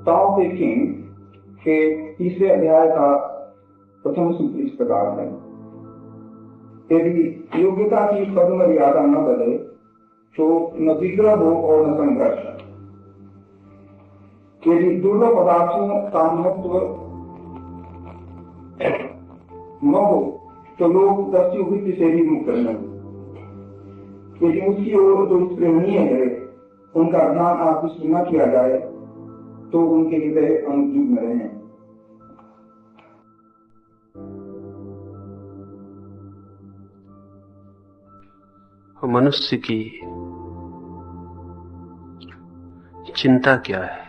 ताओ ते किंग के तीसरे अध्याय का प्रथम सूत्र इस प्रकार है, यदि योग्यता की पद मर्यादा न बदले तो न विग्रह हो और न संघर्ष। यदि दुर्लभ पदार्थों का महत्व न हो तो लोग दस्युवृत्ति से भी मुक्त रहेंगे। यदि उसकी ओर जो प्रेरणीय है उनका ध्यान आकृष्ट न किया जाए तो उनके हृदय अनुद्विग्न रहे। मनुष्य की चिंता क्या है,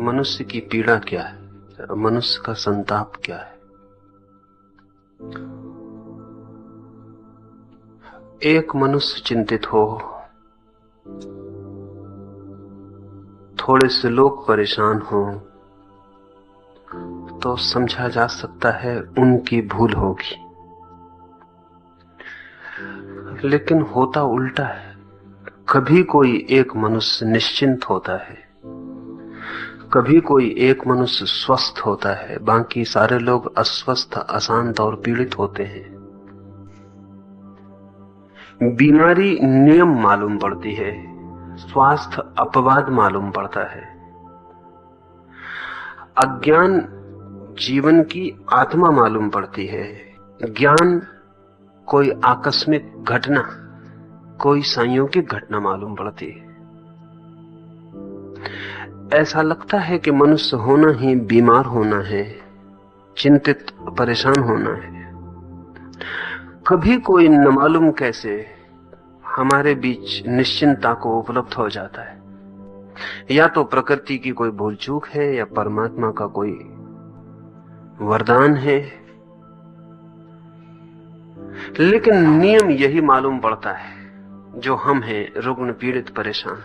मनुष्य की पीड़ा क्या है, मनुष्य का संताप क्या है। एक मनुष्य चिंतित हो, थोड़े से लोग परेशान हो तो समझा जा सकता है उनकी भूल होगी, लेकिन होता उल्टा है। कभी कोई एक मनुष्य निश्चिंत होता है, कभी कोई एक मनुष्य स्वस्थ होता है, बाकी सारे लोग अस्वस्थ, अशांत और पीड़ित होते हैं। बीमारी नियम मालूम पड़ती है, स्वास्थ्य अपवाद मालूम पड़ता है। अज्ञान जीवन की आत्मा मालूम पड़ती है, ज्ञान कोई आकस्मिक घटना, कोई संयोगिक घटना मालूम पड़ती है। ऐसा लगता है कि मनुष्य होना ही बीमार होना है, चिंतित परेशान होना है। कभी कोई न मालूम कैसे हमारे बीच निश्चिंतता को उपलब्ध हो जाता है। या तो प्रकृति की कोई भूल चूक है या परमात्मा का कोई वरदान है, लेकिन नियम यही मालूम पड़ता है जो हम हैं, रुग्ण, पीड़ित, परेशान।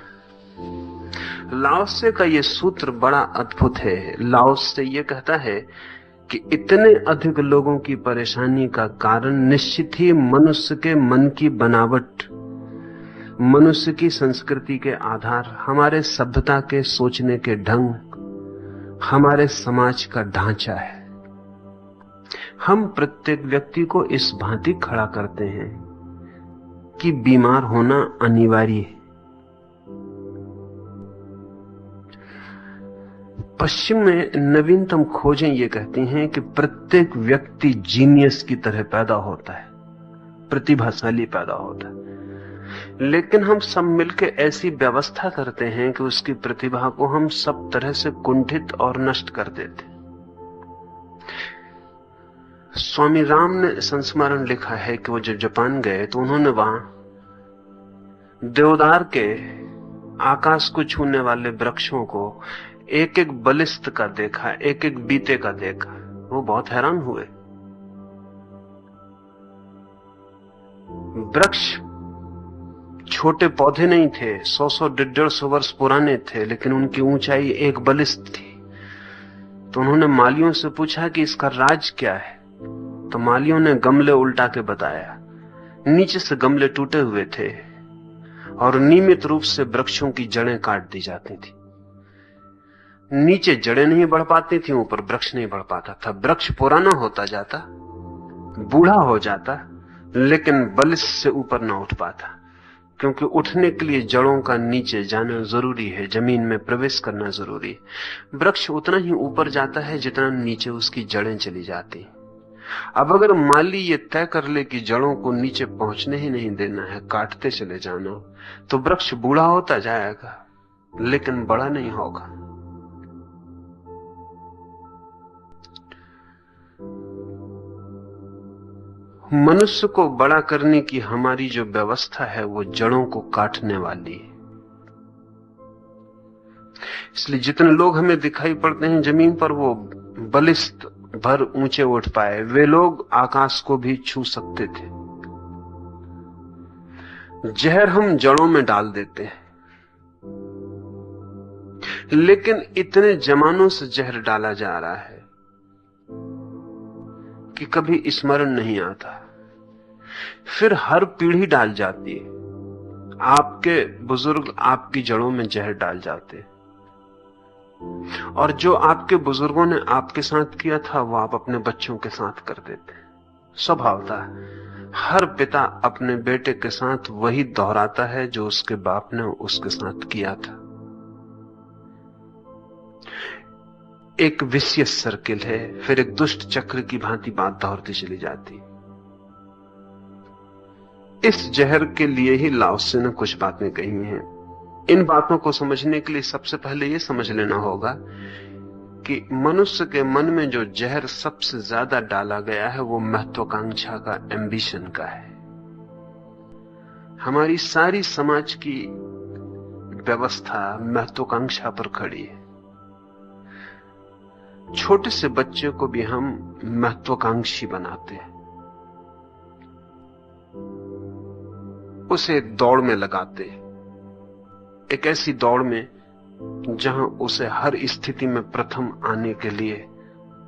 लाओ त्से का यह सूत्र बड़ा अद्भुत है। लाओ त्से यह कहता है कि इतने अधिक लोगों की परेशानी का कारण निश्चित ही मनुष्य के मन की बनावट, मनुष्य की संस्कृति के आधार, हमारे सभ्यता के सोचने के ढंग, हमारे समाज का ढांचा है। हम प्रत्येक व्यक्ति को इस भांति खड़ा करते हैं कि बीमार होना अनिवार्य है। पश्चिम में नवीनतम खोजें ये कहती हैं कि प्रत्येक व्यक्ति जीनियस की तरह पैदा होता है, प्रतिभाशाली पैदा होता है, लेकिन हम सब मिलकर ऐसी व्यवस्था करते हैं कि उसकी प्रतिभा को हम सब तरह से कुंठित और नष्ट कर देते हैं। स्वामी राम ने संस्मरण लिखा है कि वो जब जापान गए तो उन्होंने वहां देवदार के आकाश को छूने वाले वृक्षों को एक एक बलिष्ठ का देखा, एक एक बीते का देखा। वो बहुत हैरान हुए। वृक्ष छोटे पौधे नहीं थे, 100-100, 150 वर्ष पुराने थे, लेकिन उनकी ऊंचाई एक बलिष्ठ थी। तो उन्होंने मालियों से पूछा कि इसका राज क्या है। तो मालियों ने गमले उल्टा के बताया। नीचे से गमले टूटे हुए थे और नियमित रूप से वृक्षों की जड़ें काट दी जाती थी। नीचे जड़ें नहीं बढ़ पाती थी, ऊपर वृक्ष नहीं बढ़ पाता था। वृक्ष पुराना होता जाता, बूढ़ा हो जाता, लेकिन बलिष्ठ से ऊपर ना उठ पाता, क्योंकि उठने के लिए जड़ों का नीचे जाना जरूरी है, जमीन में प्रवेश करना जरूरी है। वृक्ष उतना ही ऊपर जाता है जितना नीचे उसकी जड़ें चली जाती। अब अगर माली ये तय कर ले कि जड़ों को नीचे पहुंचने ही नहीं देना है, काटते चले जाना, तो वृक्ष बूढ़ा होता जाएगा लेकिन बड़ा नहीं होगा। मनुष्य को बड़ा करने की हमारी जो व्यवस्था है वो जड़ों को काटने वाली है। इसलिए जितने लोग हमें दिखाई पड़ते हैं जमीन पर, वो बलिष्ठ भर ऊंचे उठ पाए, वे लोग आकाश को भी छू सकते थे। जहर हम जड़ों में डाल देते हैं, लेकिन इतने जमानों से जहर डाला जा रहा है कि कभी स्मरण नहीं आता। फिर हर पीढ़ी डाल जाती है। आपके बुजुर्ग आपकी जड़ों में जहर डाल जाते, और जो आपके बुजुर्गों ने आपके साथ किया था वो आप अपने बच्चों के साथ कर देते। स्वभाव था, हर पिता अपने बेटे के साथ वही दोहराता है जो उसके बाप ने उसके साथ किया था। एक विशियस सर्किल है, फिर एक दुष्ट चक्र की भांति बात दोहरती चली जाती। इस जहर के लिए ही लाओसे ने कुछ बातें कही हैं। इन बातों को समझने के लिए सबसे पहले यह समझ लेना होगा कि मनुष्य के मन में जो जहर सबसे ज्यादा डाला गया है वो महत्वाकांक्षा का, एम्बिशन का है। हमारी सारी समाज की व्यवस्था महत्वाकांक्षा पर खड़ी है। छोटे से बच्चे को भी हम महत्वाकांक्षी बनाते हैं, उसे एक दौड़ में लगाते हैं, एक ऐसी दौड़ में जहां उसे हर स्थिति में प्रथम आने के लिए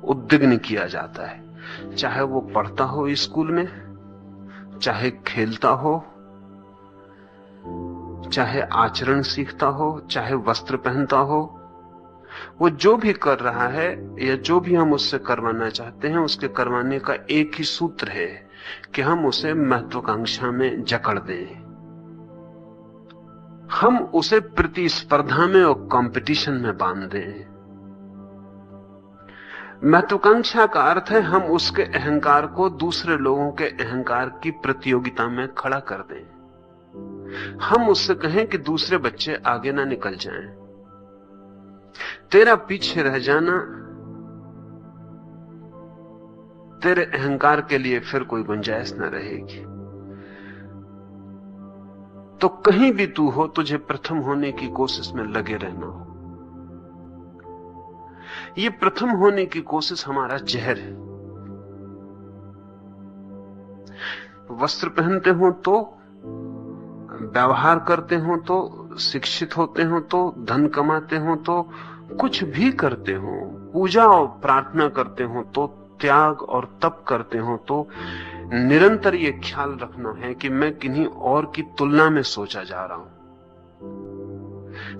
उद्विग्न किया जाता है। चाहे वो पढ़ता हो स्कूल में, चाहे खेलता हो, चाहे आचरण सीखता हो, चाहे वस्त्र पहनता हो, वो जो भी कर रहा है या जो भी हम उससे करवाना चाहते हैं, उसके करवाने का एक ही सूत्र है कि हम उसे महत्वाकांक्षा में जकड़ दें, हम उसे प्रतिस्पर्धा में और कंपटीशन में बांध दें। महत्वाकांक्षा का अर्थ है हम उसके अहंकार को दूसरे लोगों के अहंकार की प्रतियोगिता में खड़ा कर दें। हम उससे कहें कि दूसरे बच्चे आगे ना निकल जाएं, तेरा पीछे रह जाना तेरे अहंकार के लिए फिर कोई गुंजाइश न रहेगी। तो कहीं भी तू हो, तुझे प्रथम होने की कोशिश में लगे रहना हो। ये प्रथम होने की कोशिश हमारा जहर है। वस्त्र पहनते हो तो, व्यवहार करते हो तो, शिक्षित होते हो तो, धन कमाते हो तो, कुछ भी करते हो, पूजा और प्रार्थना करते हो तो, त्याग और तप करते हो तो, निरंतर ये ख्याल रखना है कि मैं किन्हीं और की तुलना में सोचा जा रहा हूं।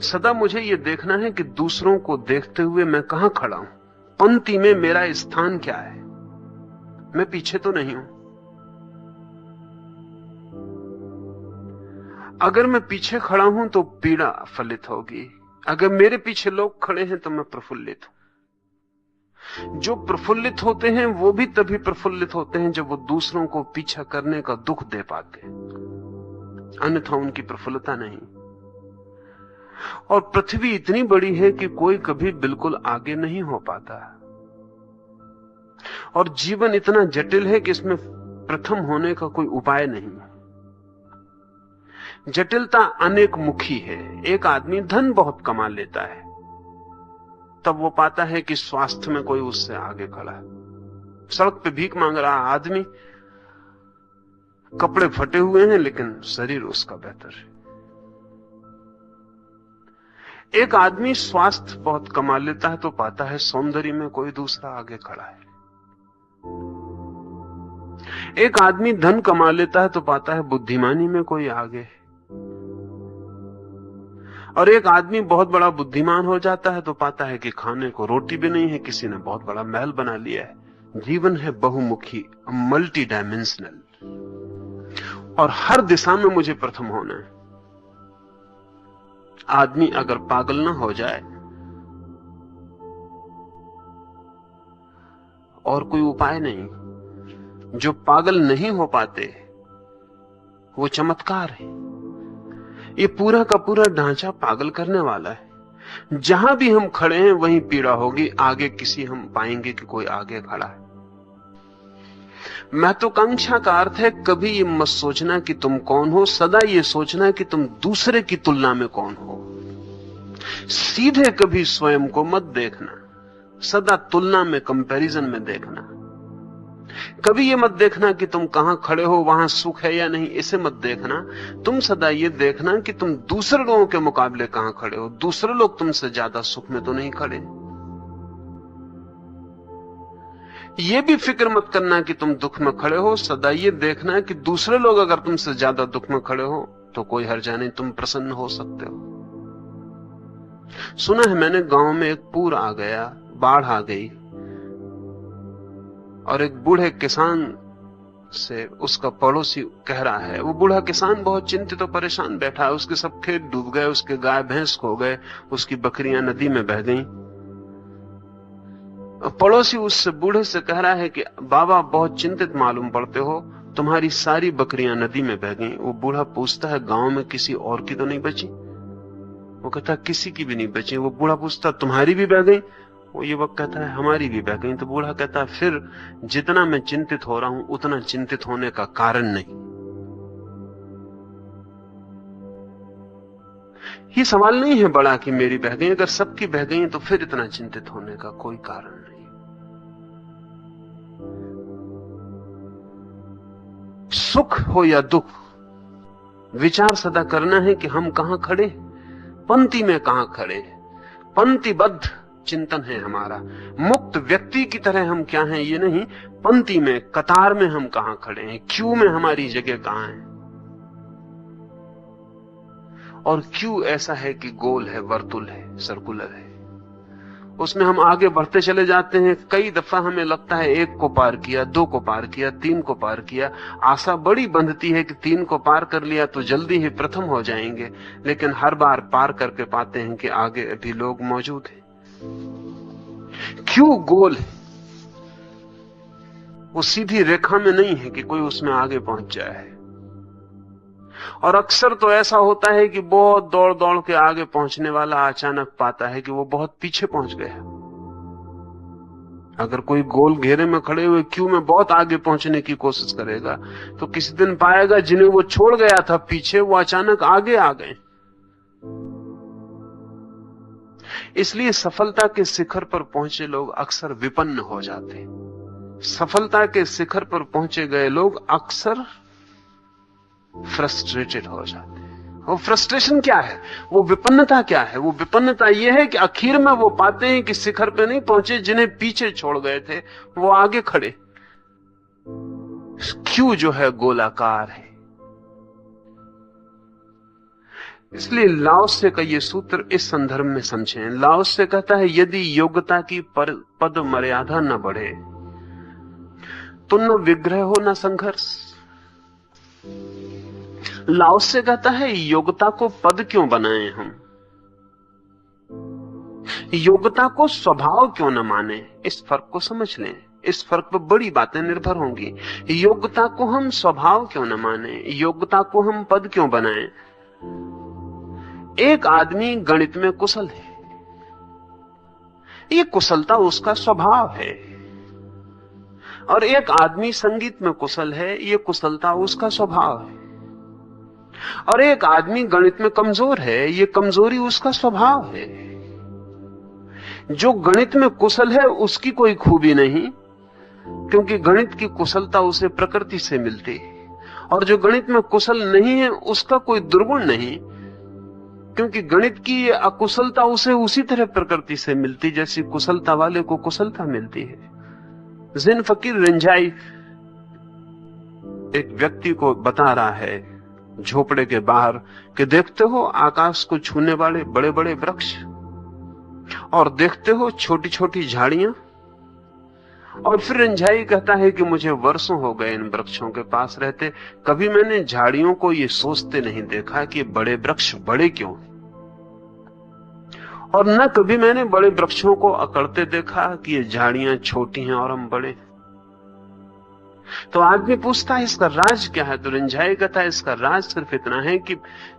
सदा मुझे ये देखना है कि दूसरों को देखते हुए मैं कहां खड़ा हूं, पंक्ति में मेरा स्थान क्या है, मैं पीछे तो नहीं हूं। अगर मैं पीछे खड़ा हूं तो पीड़ा फलित होगी, अगर मेरे पीछे लोग खड़े हैं तो मैं प्रफुल्लित हूं। जो प्रफुल्लित होते हैं वो भी तभी प्रफुल्लित होते हैं जब वो दूसरों को पीछा करने का दुख दे पाते हैं, अन्यथा उनकी प्रफुल्लता नहीं। और पृथ्वी इतनी बड़ी है कि कोई कभी बिल्कुल आगे नहीं हो पाता, और जीवन इतना जटिल है कि इसमें प्रथम होने का कोई उपाय नहीं। जटिलता अनेक मुखी है। एक आदमी धन बहुत कमा लेता है, तब वो पाता है कि स्वास्थ्य में कोई उससे आगे खड़ा है। सड़क पे भीख मांग रहा आदमी, कपड़े फटे हुए हैं लेकिन शरीर उसका बेहतर है। एक आदमी स्वास्थ्य बहुत कमा लेता है तो पाता है सौंदर्य में कोई दूसरा आगे खड़ा है। एक आदमी धन कमा लेता है तो पाता है बुद्धिमानी में कोई आगे है। और एक आदमी बहुत बड़ा बुद्धिमान हो जाता है तो पाता है कि खाने को रोटी भी नहीं है, किसी ने बहुत बड़ा महल बना लिया है। जीवन है बहुमुखी, मल्टी डायमेंशनल, और हर दिशा में मुझे प्रथम होना है। आदमी अगर पागल ना हो जाए और कोई उपाय नहीं। जो पागल नहीं हो पाते वो चमत्कार है। ये पूरा का पूरा ढांचा पागल करने वाला है। जहां भी हम खड़े हैं वहीं पीड़ा होगी, आगे किसी हम पाएंगे कि कोई आगे खड़ा है। महत्वाकांक्षा का अर्थ है कभी ये मत सोचना कि तुम कौन हो, सदा ये सोचना कि तुम दूसरे की तुलना में कौन हो। सीधे कभी स्वयं को मत देखना, सदा तुलना में, कंपैरिजन में देखना। कभी ये मत देखना कि तुम कहां खड़े हो, वहां सुख है या नहीं, इसे मत देखना। तुम सदा ये देखना कि तुम दूसरे लोगों के मुकाबले कहां खड़े हो। दूसरे लोग तुमसे ज्यादा सुख में तो नहीं खड़े। ये भी फिक्र मत करना कि तुम दुख में खड़े हो। सदा ये देखना कि दूसरे लोग अगर तुमसे ज्यादा दुख में खड़े हो तो कोई हर्जा नहीं, तुम प्रसन्न हो सकते हो। सुना है मैंने, गांव में एक पूर आ गया, बाढ़ आ गई, और एक बूढ़े किसान से उसका पड़ोसी कह रहा है, वो बूढ़ा किसान बहुत चिंतित और परेशान बैठा है, उसके सब खेत डूब गए, उसके गाय भैंस खो गए, उसकी बकरियां नदी में बह गईं। पड़ोसी उस बूढ़े से कह रहा है कि बाबा बहुत चिंतित मालूम पड़ते हो, तुम्हारी सारी बकरियां नदी में बह गईं। वो बूढ़ा पूछता है, गांव में किसी और की तो नहीं बची? वो कहता है, किसी की भी नहीं बची। वो बूढ़ा पूछता, तुम्हारी भी बह गई? वो युवक कहता है, हमारी भी बह गई। तो बूढ़ा कहता है, फिर जितना मैं चिंतित हो रहा हूं उतना चिंतित होने का कारण नहीं। ये सवाल नहीं है बड़ा कि मेरी बह गई, अगर सबकी बह गई तो फिर इतना चिंतित होने का कोई कारण नहीं। सुख हो या दुख, विचार सदा करना है कि हम कहां खड़े, पंक्ति में कहां खड़े। पंक्तिबद्ध चिंतन है हमारा। मुक्त व्यक्ति की तरह हम क्या हैं ये नहीं, पंक्ति में, कतार में हम कहां खड़े हैं, क्यू में हमारी जगह कहां है। और क्यू ऐसा है कि गोल है, वर्तुल है, सर्कुलर है, उसमें हम आगे बढ़ते चले जाते हैं। कई दफा हमें लगता है 1 को पार किया, 2 को पार किया, 3 को पार किया, आशा बड़ी बंधती है कि 3 को पार कर लिया तो जल्दी ही प्रथम हो जाएंगे, लेकिन हर बार पार करके पाते हैं कि आगे अभी लोग मौजूद हैं। क्यों गोल है, वो सीधी रेखा में नहीं है कि कोई उसमें आगे पहुंच जाए। और अक्सर तो ऐसा होता है कि बहुत दौड़ दौड़ के आगे पहुंचने वाला अचानक पाता है कि वो बहुत पीछे पहुंच गया। अगर कोई गोल घेरे में खड़े हुए क्यू में बहुत आगे पहुंचने की कोशिश करेगा तो किसी दिन पाएगा जिन्हें वो छोड़ गया था पीछे, वो अचानक आगे आ गए। इसलिए सफलता के शिखर पर पहुंचे लोग अक्सर विपन्न हो जाते हैं। सफलता के शिखर पर पहुंचे गए लोग अक्सर फ्रस्ट्रेटेड हो जाते हैं। वो फ्रस्ट्रेशन क्या है, वो विपन्नता क्या है? वो विपन्नता यह है कि आखिर में वो पाते हैं कि शिखर पे नहीं पहुंचे, जिन्हें पीछे छोड़ गए थे वो आगे खड़े। क्यों जो है गोलाकार है। इसलिए लाओसे का ये सूत्र इस संदर्भ में समझें। लाओसे कहता है, यदि योग्यता की पद मर्यादा न बढ़े तो न विग्रह हो न संघर्ष। लाओसे कहता है, योग्यता को पद क्यों बनाएं हम, योग्यता को स्वभाव क्यों न माने। इस फर्क को समझ लें, इस फर्क पर बड़ी बातें निर्भर होंगी। योग्यता को हम स्वभाव क्यों न माने, योग्यता को हम पद क्यों बनाएं। एक आदमी गणित में कुशल है, ये कुशलता उसका स्वभाव है। और एक आदमी संगीत में कुशल है, ये कुशलता उसका स्वभाव है। और एक आदमी गणित में कमजोर है, ये कमजोरी उसका स्वभाव है। जो गणित में कुशल है उसकी कोई खूबी नहीं, क्योंकि गणित की कुशलता उसे प्रकृति से मिलती है। और जो गणित में कुशल नहीं है उसका कोई दुर्गुण नहीं, क्योंकि गणित की अकुशलता उसे उसी तरह प्रकृति से मिलती जैसी कुशलता वाले को कुशलता मिलती है। जिन फकीर रिंझाई एक व्यक्ति को बता रहा है झोपड़े के बाहर कि देखते हो आकाश को छूने वाले बड़े बड़े वृक्ष, और देखते हो छोटी छोटी झाड़ियां। और फिर रिंझाई कहता है कि मुझे वर्षों हो गए इन वृक्षों के पास रहते, कभी मैंने झाड़ियों को ये सोचते नहीं देखा कि बड़े वृक्ष बड़े क्यों, और न कभी मैंने बड़े वृक्षों को अकड़ते देखा कि ये झाड़ियां छोटी हैं और हम बड़े। तो आदमी पूछता है इसका राज क्या है, तो रिंझाई कहता है इसका राज सिर्फ इतना है कि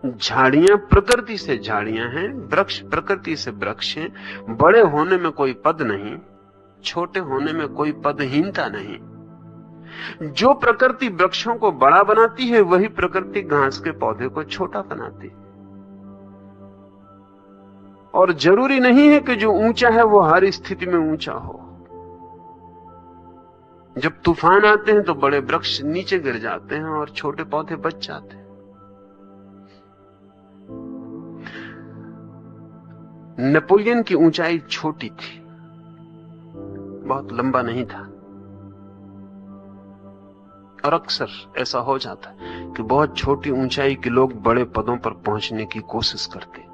झाड़ियां प्रकृति से झाड़ियां हैं, वृक्ष प्रकृति से वृक्ष हैं। बड़े होने में कोई पद नहीं, छोटे होने में कोई पदहीनता नहीं। जो प्रकृति वृक्षों को बड़ा बनाती है वही प्रकृति घास के पौधे को छोटा बनाती है। और जरूरी नहीं है कि जो ऊंचा है वो हर स्थिति में ऊंचा हो। जब तूफान आते हैं तो बड़े वृक्ष नीचे गिर जाते हैं और छोटे पौधे बच जाते हैं। नेपोलियन की ऊंचाई छोटी थी, बहुत लंबा नहीं था। और अक्सर ऐसा हो जाता है कि बहुत छोटी ऊंचाई के लोग बड़े पदों पर पहुंचने की कोशिश करते हैं।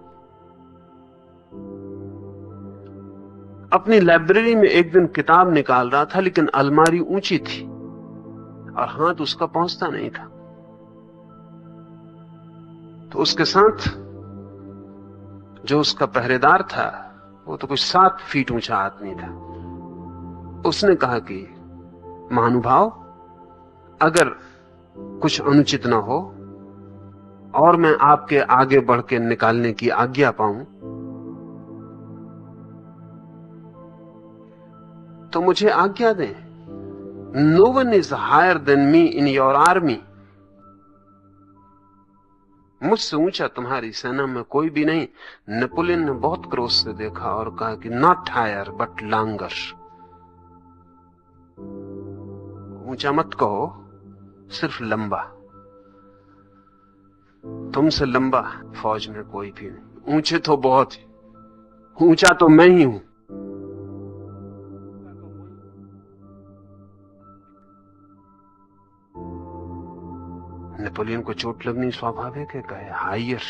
अपनी लाइब्रेरी में एक दिन किताब निकाल रहा था, लेकिन अलमारी ऊंची थी और हाथ उसका पहुंचता नहीं था। तो उसके साथ जो उसका पहरेदार था, वो तो कुछ 7 फीट ऊंचा आदमी था। उसने कहा कि महानुभाव, अगर कुछ अनुचित ना हो और मैं आपके आगे बढ़ के निकालने की आज्ञा पाऊं तो मुझे आज्ञा दें। No one is higher than me in your army. मुझसे ऊंचा तुम्हारी सेना में कोई भी नहीं। नेपोलियन ने बहुत क्रोध से देखा और कहा कि नॉट हायर बट लॉन्गर। ऊंचा मत कहो, सिर्फ लंबा। तुमसे लंबा फौज में कोई भी नहीं। ऊंचे तो बहुत ही, ऊंचा तो मैं ही हूं। नेपोलियन को चोट लगनी स्वाभाविक है, कहे हायर।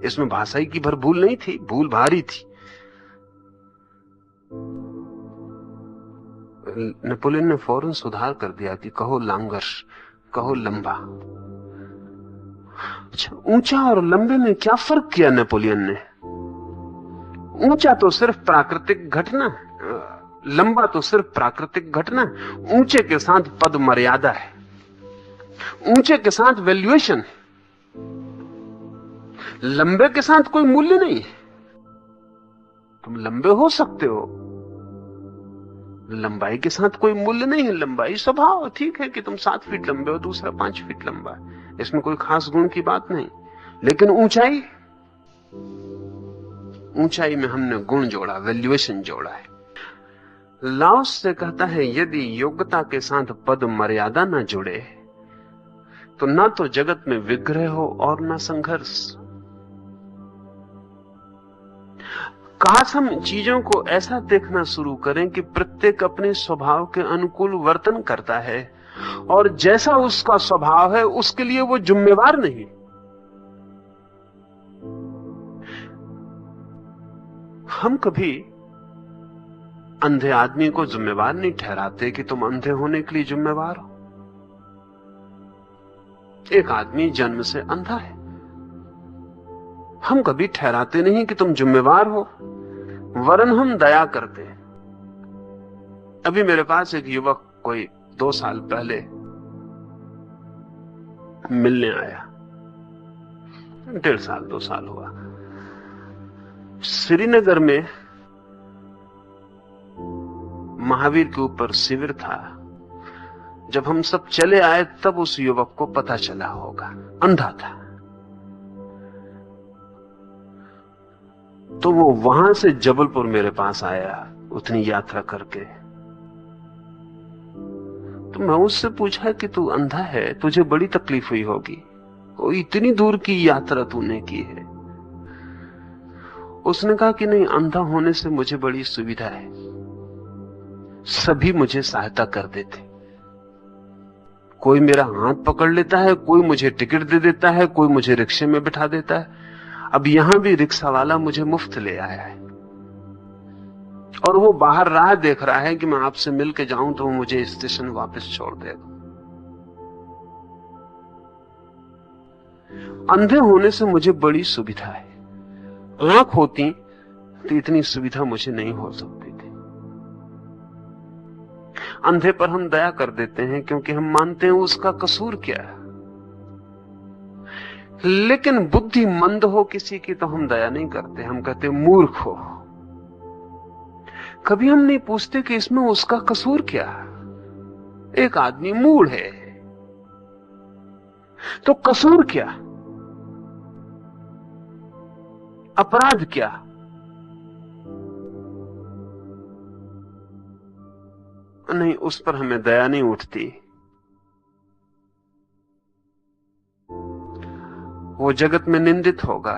इसमें भाषाई की भूल नहीं थी, भूल भारी थी। नेपोलियन ने फौरन सुधार कर दिया कि कहो लांगर, कहो लंबा। अच्छा, ऊंचा और लंबे में क्या फर्क किया नेपोलियन ने? ऊंचा तो सिर्फ प्राकृतिक घटना, लंबा तो सिर्फ प्राकृतिक घटना। ऊंचे के साथ पद मर्यादा है, ऊंचे के साथ वैल्यूएशन, लंबे के साथ कोई मूल्य नहीं है। तुम लंबे हो सकते हो, लंबाई के साथ कोई मूल्य नहीं है। लंबाई स्वभाव, ठीक है कि तुम 7 फीट लंबे हो, दूसरा 5 फीट लंबा है, इसमें कोई खास गुण की बात नहीं। लेकिन ऊंचाई, ऊंचाई में हमने गुण जोड़ा, वैल्यूएशन जोड़ा है। लाओस से कहता है, यदि योग्यता के साथ पद मर्यादा न जुड़े तो ना तो जगत में विग्रह हो और ना संघर्ष। काश हम चीजों को ऐसा देखना शुरू करें कि प्रत्येक अपने स्वभाव के अनुकूल वर्तन करता है और जैसा उसका स्वभाव है उसके लिए वो जिम्मेवार नहीं। हम कभी अंधे आदमी को जिम्मेवार नहीं ठहराते कि तुम अंधे होने के लिए जिम्मेवार हो। एक आदमी जन्म से अंधा है, हम कभी ठहराते नहीं कि तुम जिम्मेवार हो, वरन हम दया करते हैं। अभी मेरे पास एक युवक कोई 2 साल पहले मिलने आया, 1.5 साल 2 साल हुआ। श्रीनगर में महावीर के ऊपर शिविर था। जब हम सब चले आए तब उस युवक को पता चला होगा, अंधा था। तो वो वहां से जबलपुर मेरे पास आया उतनी यात्रा करके। तो मैं उससे पूछा कि तू अंधा है, तुझे बड़ी तकलीफ हुई होगी, वो इतनी दूर की यात्रा तूने की है। उसने कहा कि नहीं, अंधा होने से मुझे बड़ी सुविधा है, सभी मुझे सहायता कर देते। कोई मेरा हाथ पकड़ लेता है, कोई मुझे टिकट दे देता है, कोई मुझे रिक्शे में बिठा देता है। अब यहां भी रिक्शा वाला मुझे मुफ्त ले आया है और वो बाहर राह देख रहा है कि मैं आपसे मिल के जाऊं तो वो मुझे स्टेशन वापस छोड़ देगा। अंधे होने से मुझे बड़ी सुविधा है, आंख होती तो इतनी सुविधा मुझे नहीं हो सकती थी। अंधे पर हम दया कर देते हैं क्योंकि हम मानते हैं उसका कसूर क्या है। लेकिन बुद्धि मंद हो किसी की तो हम दया नहीं करते, हम कहते मूर्ख हो। कभी हम नहीं पूछते कि इसमें उसका कसूर क्या। एक आदमी मूढ़ है तो कसूर क्या, अपराध क्या? नहीं, उस पर हमें दया नहीं उठती। वो जगत में निंदित होगा,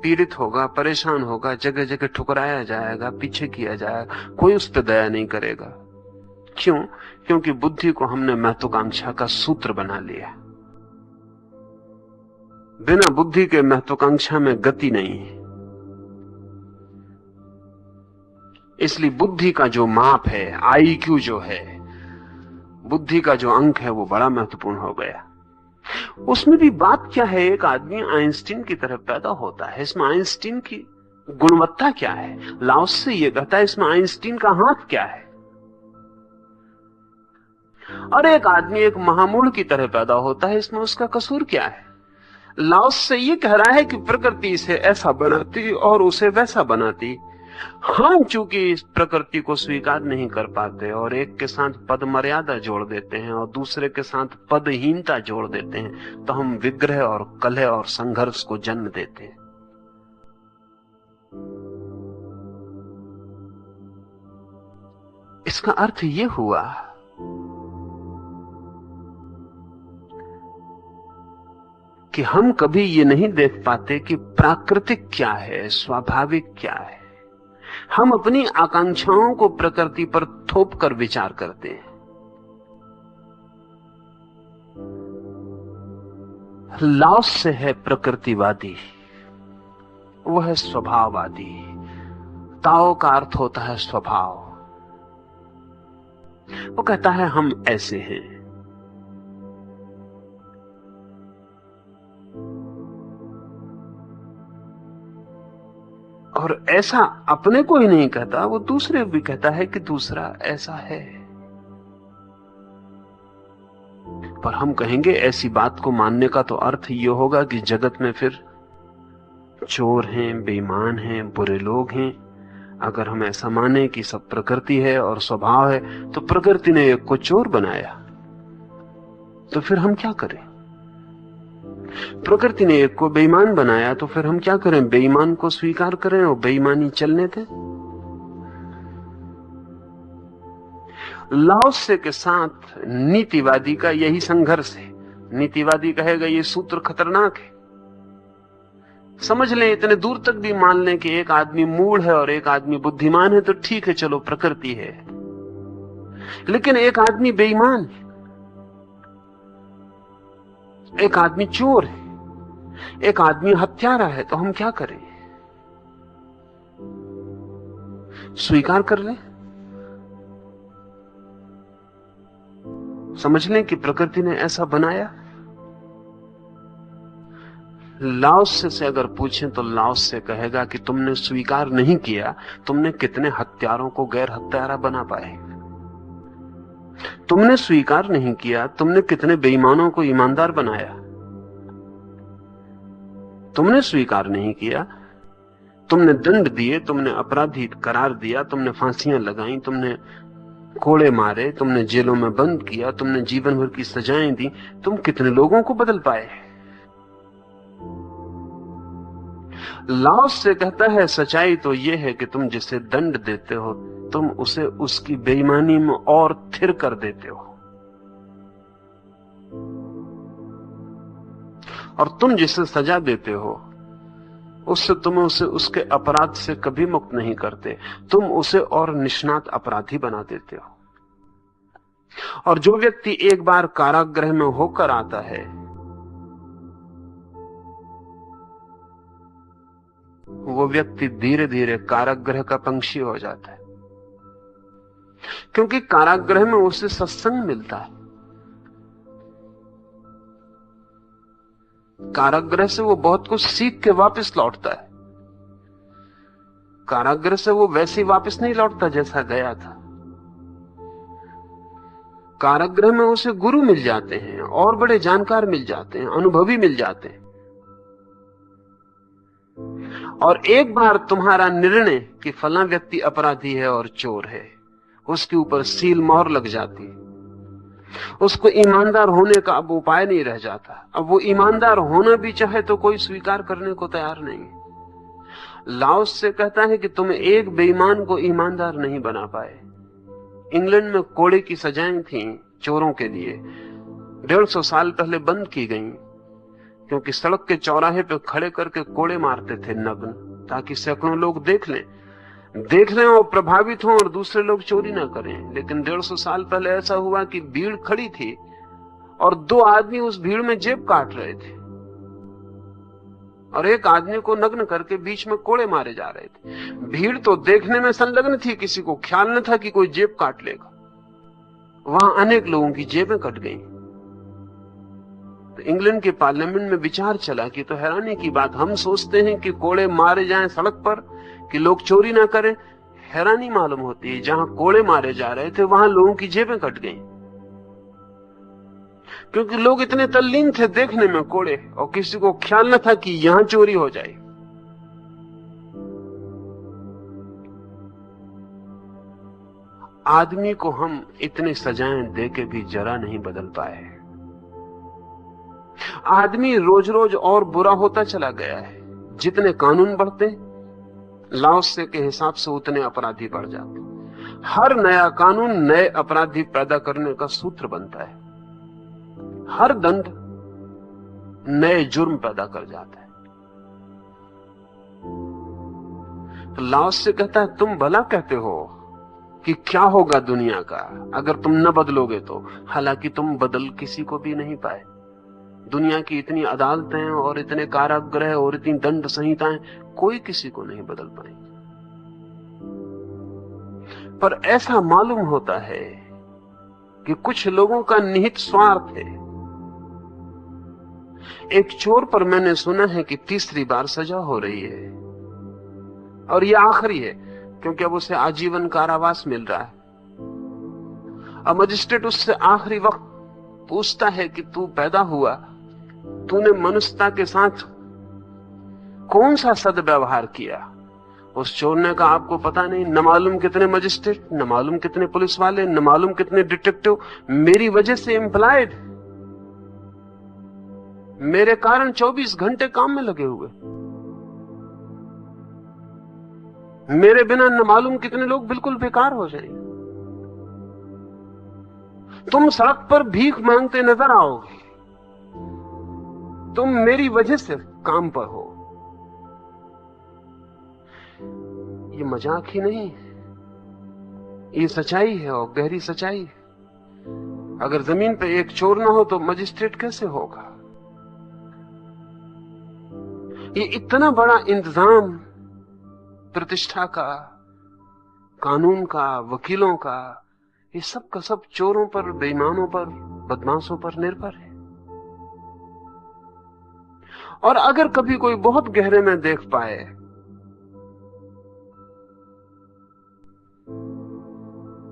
पीड़ित होगा, परेशान होगा, जगह जगह ठुकराया जाएगा, पीछे किया जाएगा, कोई उस पर दया नहीं करेगा। क्यों? क्योंकि बुद्धि को हमने महत्वाकांक्षा का सूत्र बना लिया। बिना बुद्धि के महत्वाकांक्षा में गति नहीं है। इसलिए बुद्धि का जो माप है, IQ जो है, बुद्धि का जो अंक है, वो बड़ा महत्वपूर्ण हो गया। उसमें भी बात क्या है, एक आदमी आइंस्टीन की तरह पैदा होता है, इसमें आइंस्टीन की गुणवत्ता क्या है? लाओस से ये कहता है इसमें आइंस्टीन का हाथ क्या है? और एक आदमी एक महामूढ़ की तरह पैदा होता है, इसमें उसका कसूर क्या है? लाओस से ये कह रहा है कि प्रकृति इसे ऐसा बनाती और उसे वैसा बनाती। हम चूंकि इस प्रकृति को स्वीकार नहीं कर पाते और एक के साथ पद मर्यादा जोड़ देते हैं और दूसरे के साथ पदहीनता जोड़ देते हैं, तो हम विग्रह और कलह और संघर्ष को जन्म देते हैं। इसका अर्थ यह हुआ कि हम कभी ये नहीं देख पाते कि प्राकृतिक क्या है, स्वाभाविक क्या है। हम अपनी आकांक्षाओं को प्रकृति पर थोप कर विचार करते हैं। लाओस से है प्रकृतिवादी, वह है स्वभाववादी। ताओ का अर्थ होता है स्वभाव। वो कहता है हम ऐसे हैं। और ऐसा अपने को ही नहीं कहता, वो दूसरे भी कहता है कि दूसरा ऐसा है। पर हम कहेंगे ऐसी बात को मानने का तो अर्थ ये होगा कि जगत में फिर चोर हैं, बेईमान हैं, बुरे लोग हैं। अगर हम ऐसा माने कि सब प्रकृति है और स्वभाव है, तो प्रकृति ने एक को चोर बनाया, तो फिर हम क्या करें? प्रकृति ने एक को बेईमान बनाया, तो फिर हम क्या करें? बेईमान को स्वीकार करें और बेईमानी चलने दें? लाओसे के साथ नीतिवादी का यही संघर्ष है। नीतिवादी कहेगा ये सूत्र खतरनाक है। समझ लें, इतने दूर तक भी मान लें कि एक आदमी मूढ़ है और एक आदमी बुद्धिमान है, तो ठीक है, चलो प्रकृति है। लेकिन एक आदमी बेईमान है, एक आदमी चोर है, एक आदमी हत्यारा है, तो हम क्या करें? स्वीकार कर लें? समझ लें कि प्रकृति ने ऐसा बनाया? लाओस से अगर पूछें तो लाओस से कहेगा कि तुमने स्वीकार नहीं किया, तुमने कितने हत्यारों को गैर हत्यारा बना पाए। तुमने स्वीकार नहीं किया, तुमने कितने बेईमानों को ईमानदार बनाया। तुमने स्वीकार नहीं किया, तुमने दंड दिए, तुमने अपराधी करार दिया, तुमने फांसियां लगाई, तुमने कोड़े मारे, तुमने जेलों में बंद किया, तुमने जीवन भर की सजाएं दी, तुम कितने लोगों को बदल पाए। लाओस से कहता है सच्चाई तो यह है कि तुम जिसे दंड देते हो, तुम उसे उसकी बेईमानी में और थिर कर देते हो, और तुम जिसे सजा देते हो उससे तुम उसे उसके अपराध से कभी मुक्त नहीं करते, तुम उसे और निष्णात अपराधी बना देते हो। और जो व्यक्ति एक बार कारागृह में होकर आता है, वो व्यक्ति धीरे धीरे कारागृह का पंछी हो जाता है, क्योंकि कारागृह में उसे सत्संग मिलता है। कारागृह से वो बहुत कुछ सीख के वापस लौटता है। कारागृह से वो वैसे ही वापस नहीं लौटता जैसा गया था। कारागृह में उसे गुरु मिल जाते हैं, और बड़े जानकार मिल जाते हैं, अनुभवी मिल जाते हैं। और एक बार तुम्हारा निर्णय कि फला व्यक्ति अपराधी है और चोर है, उसके ऊपर सील मोहर लग जाती है। उसको ईमानदार होने का अब उपाय नहीं रह जाता। अब वो ईमानदार होना भी चाहे तो कोई स्वीकार करने को तैयार नहीं। लाओस से कहता है कि तुम एक बेईमान को ईमानदार नहीं बना पाए। इंग्लैंड में कोड़े की सजाएं थी चोरों के लिए, 150 साल पहले बंद की गई, क्योंकि सड़क के चौराहे पे खड़े करके कोड़े मारते थे नग्न, ताकि सैकड़ों लोग देख लें और प्रभावित हों और दूसरे लोग चोरी ना करें। लेकिन 150 साल पहले ऐसा हुआ कि भीड़ खड़ी थी और 2 आदमी उस भीड़ में जेब काट रहे थे। और एक आदमी को नग्न करके बीच में कोड़े मारे जा रहे थे। भीड़ तो देखने में संलग्न थी, किसी को ख्याल न था कि कोई जेब काट लेगा। वहां अनेक लोगों की जेबें कट गईं। तो इंग्लैंड के पार्लियामेंट में विचार चला कि तो हैरानी की बात, हम सोचते हैं कि कोड़े मारे जाएं सड़क पर कि लोग चोरी ना करें। हैरानी मालूम होती है, जहां कोड़े मारे जा रहे थे वहां लोगों की जेबें कट गईं, क्योंकि लोग इतने तल्लीन थे देखने में कोड़े, और किसी को ख्याल न था कि यहां चोरी हो जाए। आदमी को हम इतनी सजाएं देके भी जरा नहीं बदल पाए। आदमी रोज रोज और बुरा होता चला गया है। जितने कानून बढ़ते, लाओसे के हिसाब से उतने अपराधी बढ़ जाते। हर नया कानून नए अपराधी पैदा करने का सूत्र बनता है। हर दंड नए जुर्म पैदा कर जाता है। तो लाओसे कहता है, तुम भला कहते हो कि क्या होगा दुनिया का अगर तुम न बदलोगे तो। हालांकि तुम बदल किसी को भी नहीं पाए। दुनिया की इतनी अदालतें और इतने कारागृह और इतनी दंड संहिताएं, कोई किसी को नहीं बदल पाएंगे। पर ऐसा मालूम होता है कि कुछ लोगों का निहित स्वार्थ है। एक चोर पर मैंने सुना है कि तीसरी बार सजा हो रही है, और यह आखिरी है, क्योंकि अब उसे आजीवन कारावास मिल रहा है। अब मजिस्ट्रेट उससे आखिरी वक्त पूछता है कि तू पैदा हुआ, तूने मनुष्यता के साथ कौन सा सद्व्यवहार किया? उस चोर ने कहा, आपको पता नहीं, न मालूम कितने मजिस्ट्रेट, न मालूम कितने पुलिस वाले, न मालूम कितने डिटेक्टिव मेरी वजह से एम्प्लॉयड, मेरे कारण 24 घंटे काम में लगे हुए। मेरे बिना न मालूम कितने लोग बिल्कुल बेकार हो जाएंगे। तुम सड़क पर भीख मांगते नजर आओगे, तुम मेरी वजह से काम पर हो। ये मजाक ही नहीं है, ये सच्चाई है, और गहरी सच्चाई है। अगर जमीन पे एक चोर ना हो तो मजिस्ट्रेट कैसे होगा? ये इतना बड़ा इंतजाम प्रतिष्ठा का, कानून का, वकीलों का, ये सब का सब चोरों पर, बेईमानों पर, बदमाशों पर निर्भर है। और अगर कभी कोई बहुत गहरे में देख पाए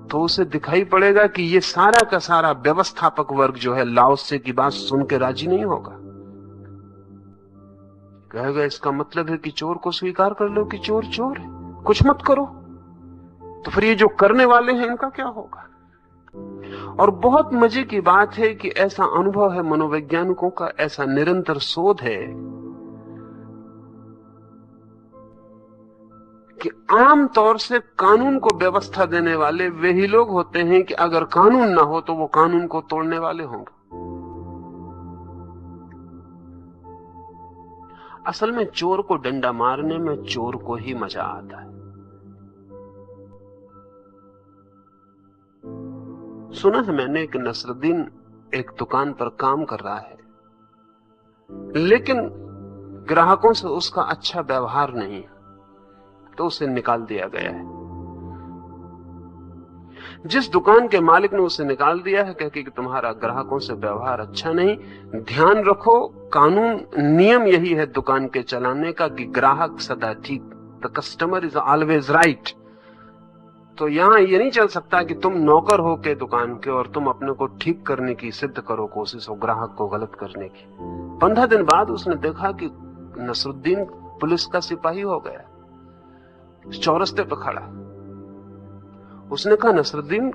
तो उसे दिखाई पड़ेगा कि ये सारा का सारा व्यवस्थापक वर्ग जो है लाओसे की बात सुन के राजी नहीं होगा। कहेगा, इसका मतलब है कि चोर को स्वीकार कर लो कि चोर चोर है, कुछ मत करो। तो फिर ये जो करने वाले हैं इनका क्या होगा? और बहुत मजे की बात है कि ऐसा अनुभव है मनोवैज्ञानिकों का, ऐसा निरंतर शोध है कि आमतौर से कानून को व्यवस्था देने वाले वे ही लोग होते हैं कि अगर कानून ना हो तो वो कानून को तोड़ने वाले होंगे। असल में चोर को डंडा मारने में चोर को ही मजा आता है। सुना है मैंने कि नसरुद्दीन एक दुकान पर काम कर रहा है, लेकिन ग्राहकों से उसका अच्छा व्यवहार नहीं, तो उसे निकाल दिया गया है। जिस दुकान के मालिक ने उसे निकाल दिया है कहके कि तुम्हारा ग्राहकों से व्यवहार अच्छा नहीं, ध्यान रखो कानून नियम यही है दुकान के चलाने का कि ग्राहक सदा ठीक, the customer is always right. तो यहां ये नहीं चल सकता कि तुम नौकर हो के दुकान के और तुम अपने को ठीक करने की सिद्ध करो कोशिश हो ग्राहक को गलत करने की। 15 दिन बाद उसने देखा कि नसरुद्दीन पुलिस का सिपाही हो गया, चौरस्ते पे खड़ा। उसने कहा, नसरुद्दीन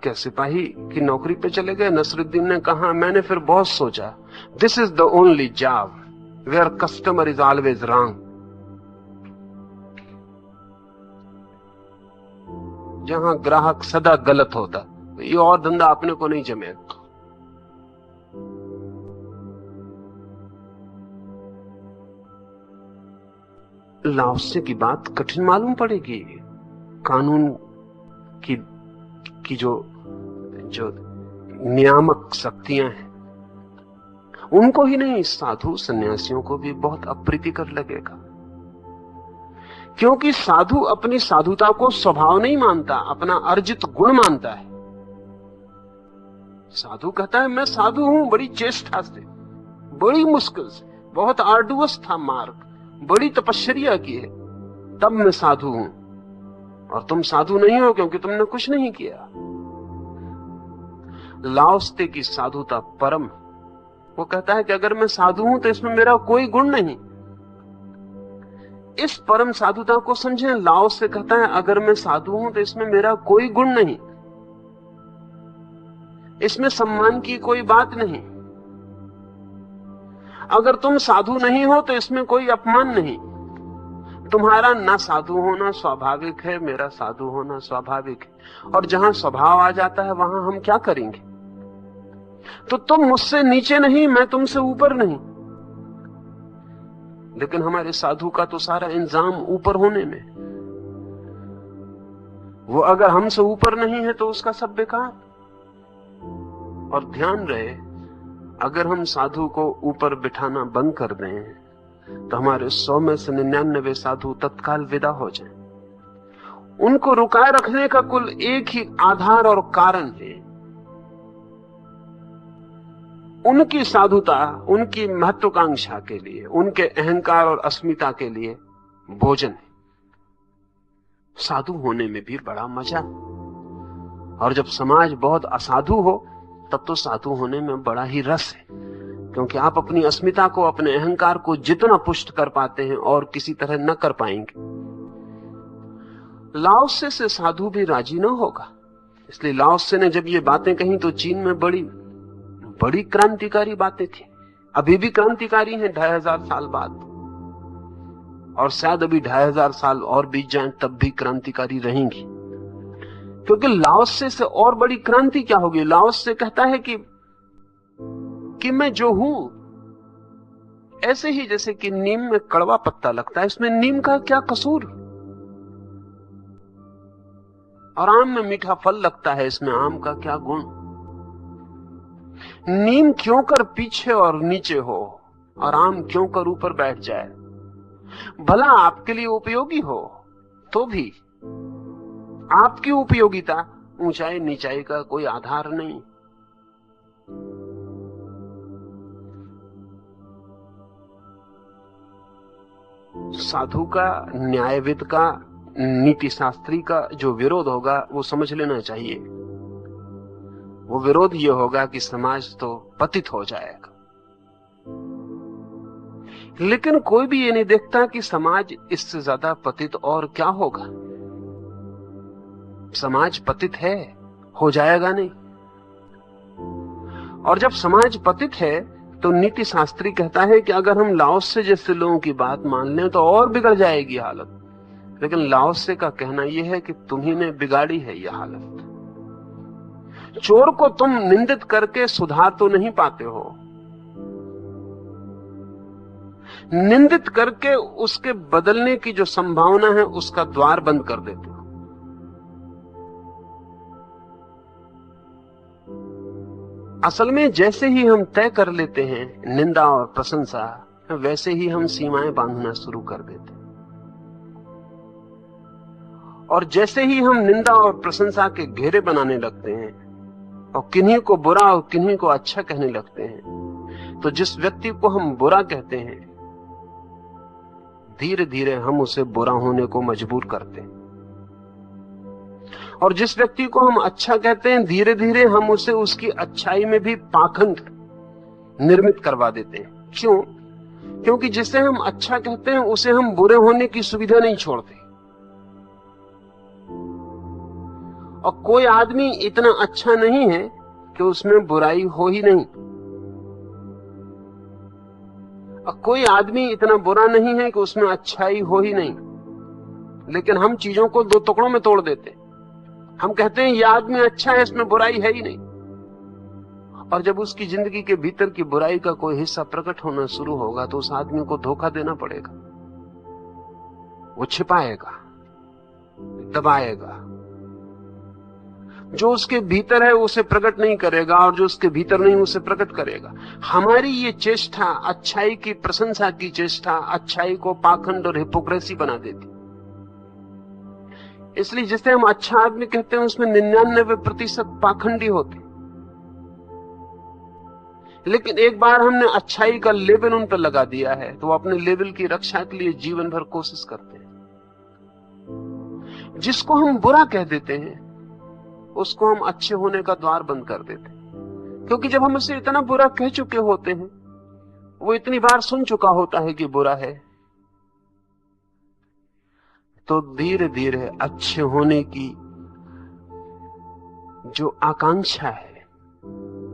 क्या सिपाही की नौकरी पे चले गए? नसरुद्दीन ने कहा, मैंने फिर बहुत सोचा, this is the only job where customer is always wrong. जहां ग्राहक सदा गलत होता, ये और धंधा अपने को नहीं जमेगा। लाओसे की बात कठिन मालूम पड़ेगी। कानून की जो नियामक शक्तियां हैं, उनको ही नहीं, साधु सन्यासियों को भी बहुत अप्रीतिकर लगेगा, क्योंकि साधु अपनी साधुता को स्वभाव नहीं मानता, अपना अर्जित गुण मानता है। साधु कहता है मैं साधु हूं, बड़ी चेष्टा से, बड़ी मुश्किल से, बहुत आर्डुअस था मार्ग, बड़ी तपश्चर्या की है, तब मैं साधु हूं। और तुम साधु नहीं हो क्योंकि तुमने कुछ नहीं किया। लाओत्से की साधुता परम। वो कहता है कि अगर मैं साधु हूं तो इसमें मेरा कोई गुण नहीं। इस परम साधुता को समझें। लाओत्से कहता है अगर मैं साधु हूं तो इसमें मेरा कोई गुण नहीं, इसमें सम्मान की कोई बात नहीं। अगर तुम साधु नहीं हो तो इसमें कोई अपमान नहीं। तुम्हारा ना साधु होना स्वाभाविक है, मेरा साधु होना स्वाभाविक है। और जहां स्वभाव आ जाता है वहां हम क्या करेंगे? तो तुम मुझसे नीचे नहीं, मैं तुमसे ऊपर नहीं। लेकिन हमारे साधु का तो सारा इंतजाम ऊपर होने में। वो अगर हमसे ऊपर नहीं है तो उसका सब बेकार। और ध्यान रहे, अगर हम साधु को ऊपर बिठाना बंद कर दें तो हमारे 100 में से 99 साधु तत्काल विदा हो जाएं। उनको रुकाए रखने का कुल एक ही आधार और कारण है, उनकी साधुता, उनकी महत्वाकांक्षा के लिए, उनके अहंकार और अस्मिता के लिए भोजन है। साधु होने में भी बड़ा मजा, और जब समाज बहुत असाधु हो तब तो साधु होने में बड़ा ही रस है, क्योंकि आप अपनी अस्मिता को, अपने अहंकार को जितना पुष्ट कर पाते हैं और किसी तरह न कर पाएंगे। लाओत्से से साधु भी राजी न होगा। इसलिए लाओत्से ने जब ये बातें कही तो चीन में बड़ी क्रांतिकारी बातें थी। अभी भी क्रांतिकारी हैं 2500 साल बाद, और शायद अभी 2500 साल और बीत जाएं तब भी क्रांतिकारी रहेंगी। क्योंकि लाओत्से से और बड़ी क्रांति क्या होगी? लाओत्से कहता है कि मैं जो हूं, ऐसे ही जैसे कि नीम में कड़वा पत्ता लगता है, इसमें नीम का क्या कसूर? और आम में मीठा फल लगता है, इसमें आम का क्या गुण? नीम क्यों कर पीछे और नीचे हो और आम क्यों कर ऊपर बैठ जाए? भला आपके लिए उपयोगी हो तो भी आपकी उपयोगिता ऊंचाई नीचाई का कोई आधार नहीं। साधु का, न्यायविद का, नीति शास्त्री का जो विरोध होगा वो समझ लेना चाहिए। वो विरोध ये होगा कि समाज तो पतित हो जाएगा, लेकिन कोई भी ये नहीं देखता कि समाज इससे ज्यादा पतित और क्या होगा। समाज पतित है, हो जाएगा नहीं। और जब समाज पतित है तो नीति शास्त्री कहता है कि अगर हम लाओत्से जैसे लोगों की बात मान लें तो और बिगड़ जाएगी हालत। लेकिन लाओत्से का कहना यह है कि तुम्ही ने बिगाड़ी है यह हालत। चोर को तुम निंदित करके सुधार तो नहीं पाते हो, निंदित करके उसके बदलने की जो संभावना है उसका द्वार बंद कर देते हो। असल में जैसे ही हम तय कर लेते हैं निंदा और प्रशंसा, वैसे ही हम सीमाएं बांधना शुरू कर देते हैं। और जैसे ही हम निंदा और प्रशंसा के घेरे बनाने लगते हैं और किन्हीं को बुरा और किन्हीं को अच्छा कहने लगते हैं, तो जिस व्यक्ति को हम बुरा कहते हैं धीरे धीरे हम उसे बुरा होने को मजबूर करते हैं, और जिस व्यक्ति को हम अच्छा कहते हैं धीरे धीरे हम उसे उसकी अच्छाई में भी पाखंड निर्मित करवा देते हैं। क्यों? क्योंकि जिसे हम अच्छा कहते हैं उसे हम बुरे होने की सुविधा नहीं छोड़ते। और कोई आदमी इतना अच्छा नहीं है कि उसमें बुराई हो ही नहीं, और कोई आदमी इतना बुरा नहीं है कि उसमें अच्छाई हो ही नहीं। लेकिन हम चीजों को दो टुकड़ों में तोड़ देते हैं। हम कहते हैं यह आदमी अच्छा है, इसमें बुराई है ही नहीं। और जब उसकी जिंदगी के भीतर की बुराई का कोई हिस्सा प्रकट होना शुरू होगा तो उस आदमी को धोखा देना पड़ेगा। वो छिपाएगा, दबाएगा, जो उसके भीतर है उसे प्रकट नहीं करेगा, और जो उसके भीतर नहीं उसे प्रकट करेगा। हमारी ये चेष्टा, अच्छाई की प्रशंसा की चेष्टा, अच्छाई को पाखंड और हिपोक्रेसी बना देती। इसलिए जिसे हम अच्छा आदमी कहते हैं उसमें 99% पाखंडी होते। लेकिन एक बार हमने अच्छाई का लेबल उन पर लगा दिया है तो वो अपने लेबल की रक्षा के लिए जीवन भर कोशिश करते हैं। जिसको हम बुरा कह देते हैं उसको हम अच्छे होने का द्वार बंद कर देते हैं, क्योंकि जब हम उसे इतना बुरा कह चुके होते हैं, वो इतनी बार सुन चुका होता है कि बुरा है, तो धीरे धीरे अच्छे होने की जो आकांक्षा है,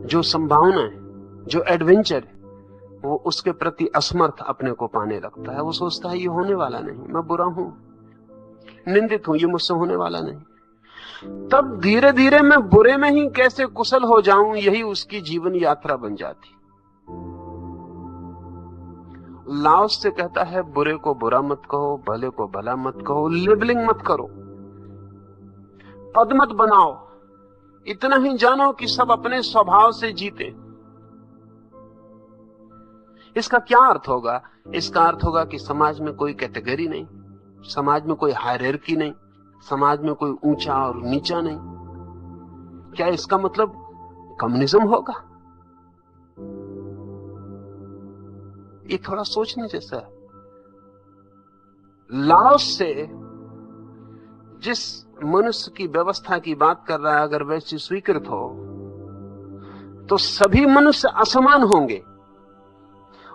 जो संभावना है, जो एडवेंचर है, वो उसके प्रति असमर्थ अपने को पाने लगता है। वो सोचता है ये होने वाला नहीं, मैं बुरा हूं, निंदित हूं, ये मुझसे होने वाला नहीं। तब धीरे धीरे मैं बुरे में ही कैसे कुशल हो जाऊं, यही उसकी जीवन यात्रा बन जाती। लाओस से कहता है बुरे को बुरा मत कहो, भले को भला मत कहो, लेबलिंग मत करो, पद मत बनाओ, इतना ही जानो कि सब अपने स्वभाव से जीते। इसका क्या अर्थ होगा? इसका अर्थ होगा कि समाज में कोई कैटेगरी नहीं, समाज में कोई हायरार्की नहीं, समाज में कोई ऊंचा और नीचा नहीं। क्या इसका मतलब कम्युनिज्म होगा? ये थोड़ा सोचने जैसा है। लाओस से जिस मनुष्य की व्यवस्था की बात कर रहा है, अगर वैसी स्वीकृत हो तो सभी मनुष्य असमान होंगे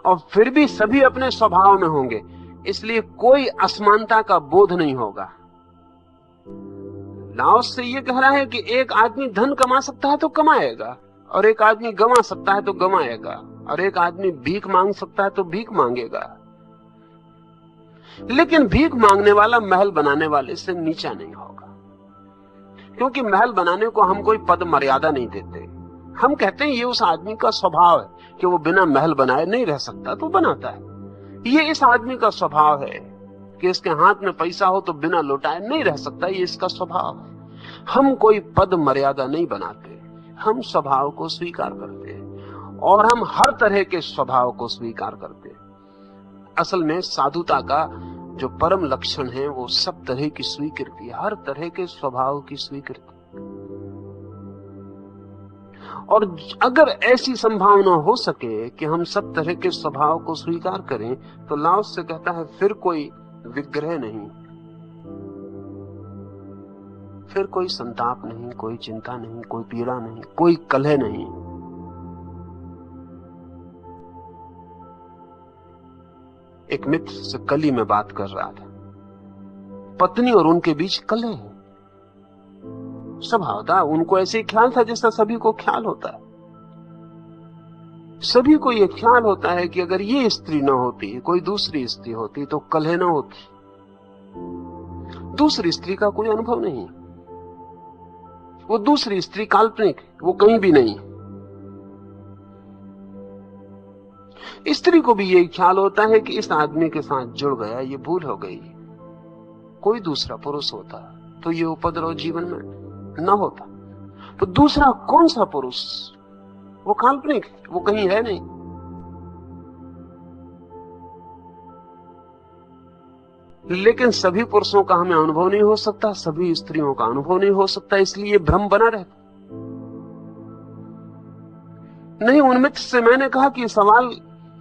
और फिर भी सभी अपने स्वभाव में होंगे, इसलिए कोई असमानता का बोध नहीं होगा। लाओस से यह कह रहा है कि एक आदमी धन कमा सकता है तो कमाएगा, और एक आदमी गंवा सकता है तो गंवाएगा, और एक आदमी भीख मांग सकता है तो भीख मांगेगा। लेकिन भीख मांगने वाला महल बनाने वाले से नीचा नहीं होगा, क्योंकि महल बनाने को हम कोई पद मर्यादा नहीं देते। हम कहते हैं ये उस आदमी का स्वभाव है कि वो बिना महल बनाए नहीं रह सकता, तो बनाता है। ये इस आदमी का स्वभाव है कि इसके हाथ में पैसा हो तो बिना लौटाए नहीं रह सकता, ये इसका स्वभाव है। हम कोई पद मर्यादा नहीं बनाते, हम स्वभाव को स्वीकार करते हैं, और हम हर तरह के स्वभाव को स्वीकार करते हैं। असल में साधुता का जो परम लक्षण है वो सब तरह की स्वीकृति, हर तरह के स्वभाव की स्वीकृति। और अगर ऐसी संभावना हो सके कि हम सब तरह के स्वभाव को स्वीकार करें, तो लाओस से कहता है फिर कोई विग्रह नहीं, फिर कोई संताप नहीं, कोई चिंता नहीं, कोई पीड़ा नहीं, कोई कलह नहीं। एक मित्र से कल ही मैं बात कर रहा था, पत्नी और उनके बीच कलह है। स्वभाव था, उनको ऐसे ही ख्याल था जैसा सभी को ख्याल होता है। सभी को यह ख्याल होता है कि अगर ये स्त्री न होती, कोई दूसरी स्त्री होती तो कलह न होती। दूसरी स्त्री का कोई अनुभव नहीं, वो दूसरी स्त्री काल्पनिक, वो कहीं भी नहीं। स्त्री को भी यही ख्याल होता है कि इस आदमी के साथ जुड़ गया, ये भूल हो गई। कोई दूसरा पुरुष होता तो ये उपद्रव जीवन में न होता। तो दूसरा कौन सा पुरुष? वो काल्पनिक, वो कहीं है नहीं। लेकिन सभी पुरुषों का हमें अनुभव नहीं हो सकता, सभी स्त्रियों का अनुभव नहीं हो सकता, इसलिए भ्रम बना रहता। नहीं, उन मित्र से मैंने कहा कि सवाल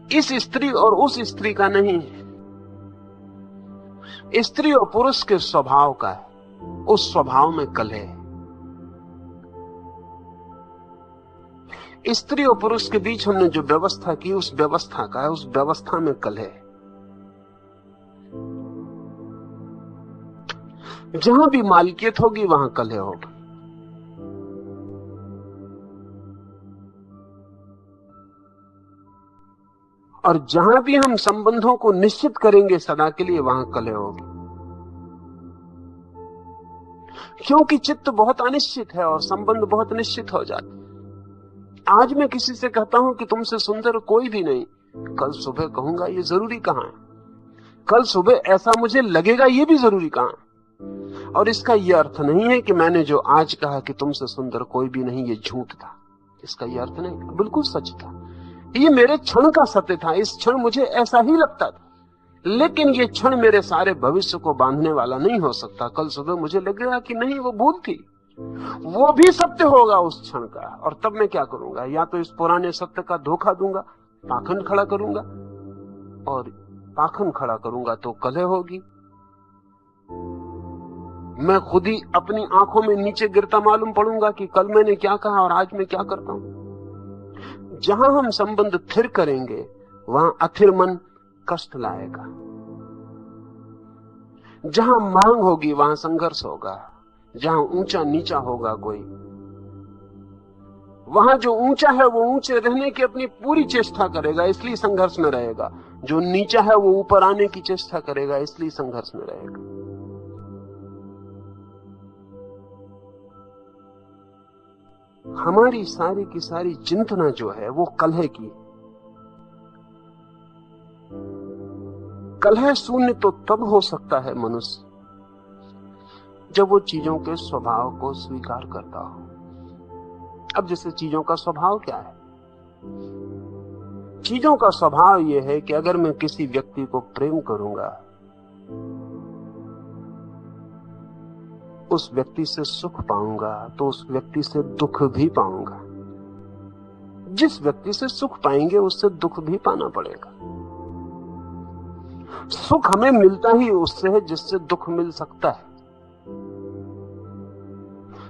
इस स्त्री और उस स्त्री का नहीं है, स्त्री और पुरुष के स्वभाव का है। उस स्वभाव में कलह है। स्त्री और पुरुष के बीच हमने जो व्यवस्था की, उस व्यवस्था का है, उस व्यवस्था में कलह है। जहां भी मालिकियत होगी वहां कलह होगा। और जहां भी हम संबंधों को निश्चित करेंगे सदा के लिए, वहां कलह होगी। क्योंकि चित्त बहुत अनिश्चित है और संबंध बहुत निश्चित हो जाते। आज मैं किसी से कहता हूं कि तुमसे सुंदर कोई भी नहीं, कल सुबह कहूंगा ये जरूरी कहां है, कल सुबह ऐसा मुझे लगेगा ये भी जरूरी कहां है। और इसका यह अर्थ नहीं है कि मैंने जो आज कहा कि तुमसे सुंदर कोई भी नहीं, ये झूठ था। इसका यह अर्थ नहीं, बिल्कुल सच था। ये मेरे क्षण का सत्य था, इस क्षण मुझे ऐसा ही लगता था, लेकिन ये क्षण मेरे सारे भविष्य को बांधने वाला नहीं हो सकता। कल सुबह मुझे लगेगा कि नहीं, वो भूल थी, वो भी सत्य होगा उस क्षण का। और तब मैं क्या करूंगा? या तो इस पुराने सत्य का धोखा दूंगा, पाखंड खड़ा करूंगा, और पाखंड खड़ा करूंगा तो कलह होगी। मैं खुद ही अपनी आंखों में नीचे गिरता मालूम पड़ूंगा कि कल मैंने क्या कहा और आज मैं क्या करता हूं। जहां हम संबंध थिर करेंगे वहां अथिर मन कष्ट लाएगा। जहां मांग होगी वहां संघर्ष होगा। जहां ऊंचा नीचा होगा कोई, वहां जो ऊंचा है वो ऊंचे रहने की अपनी पूरी चेष्टा करेगा, इसलिए संघर्ष में रहेगा। जो नीचा है वो ऊपर आने की चेष्टा करेगा, इसलिए संघर्ष में रहेगा। हमारी सारी की सारी चिंतना जो है वो कलह की। कलह शून्य तो तब हो सकता है मनुष्य जब वो चीजों के स्वभाव को स्वीकार करता हो। अब जैसे चीजों का स्वभाव क्या है? चीजों का स्वभाव यह है कि अगर मैं किसी व्यक्ति को प्रेम करूंगा, उस व्यक्ति से सुख पाऊंगा तो उस व्यक्ति से दुख भी पाऊंगा। जिस व्यक्ति से सुख पाएंगे उससे दुख भी पाना पड़ेगा। सुख हमें मिलता ही उससे है जिससे दुख मिल सकता है।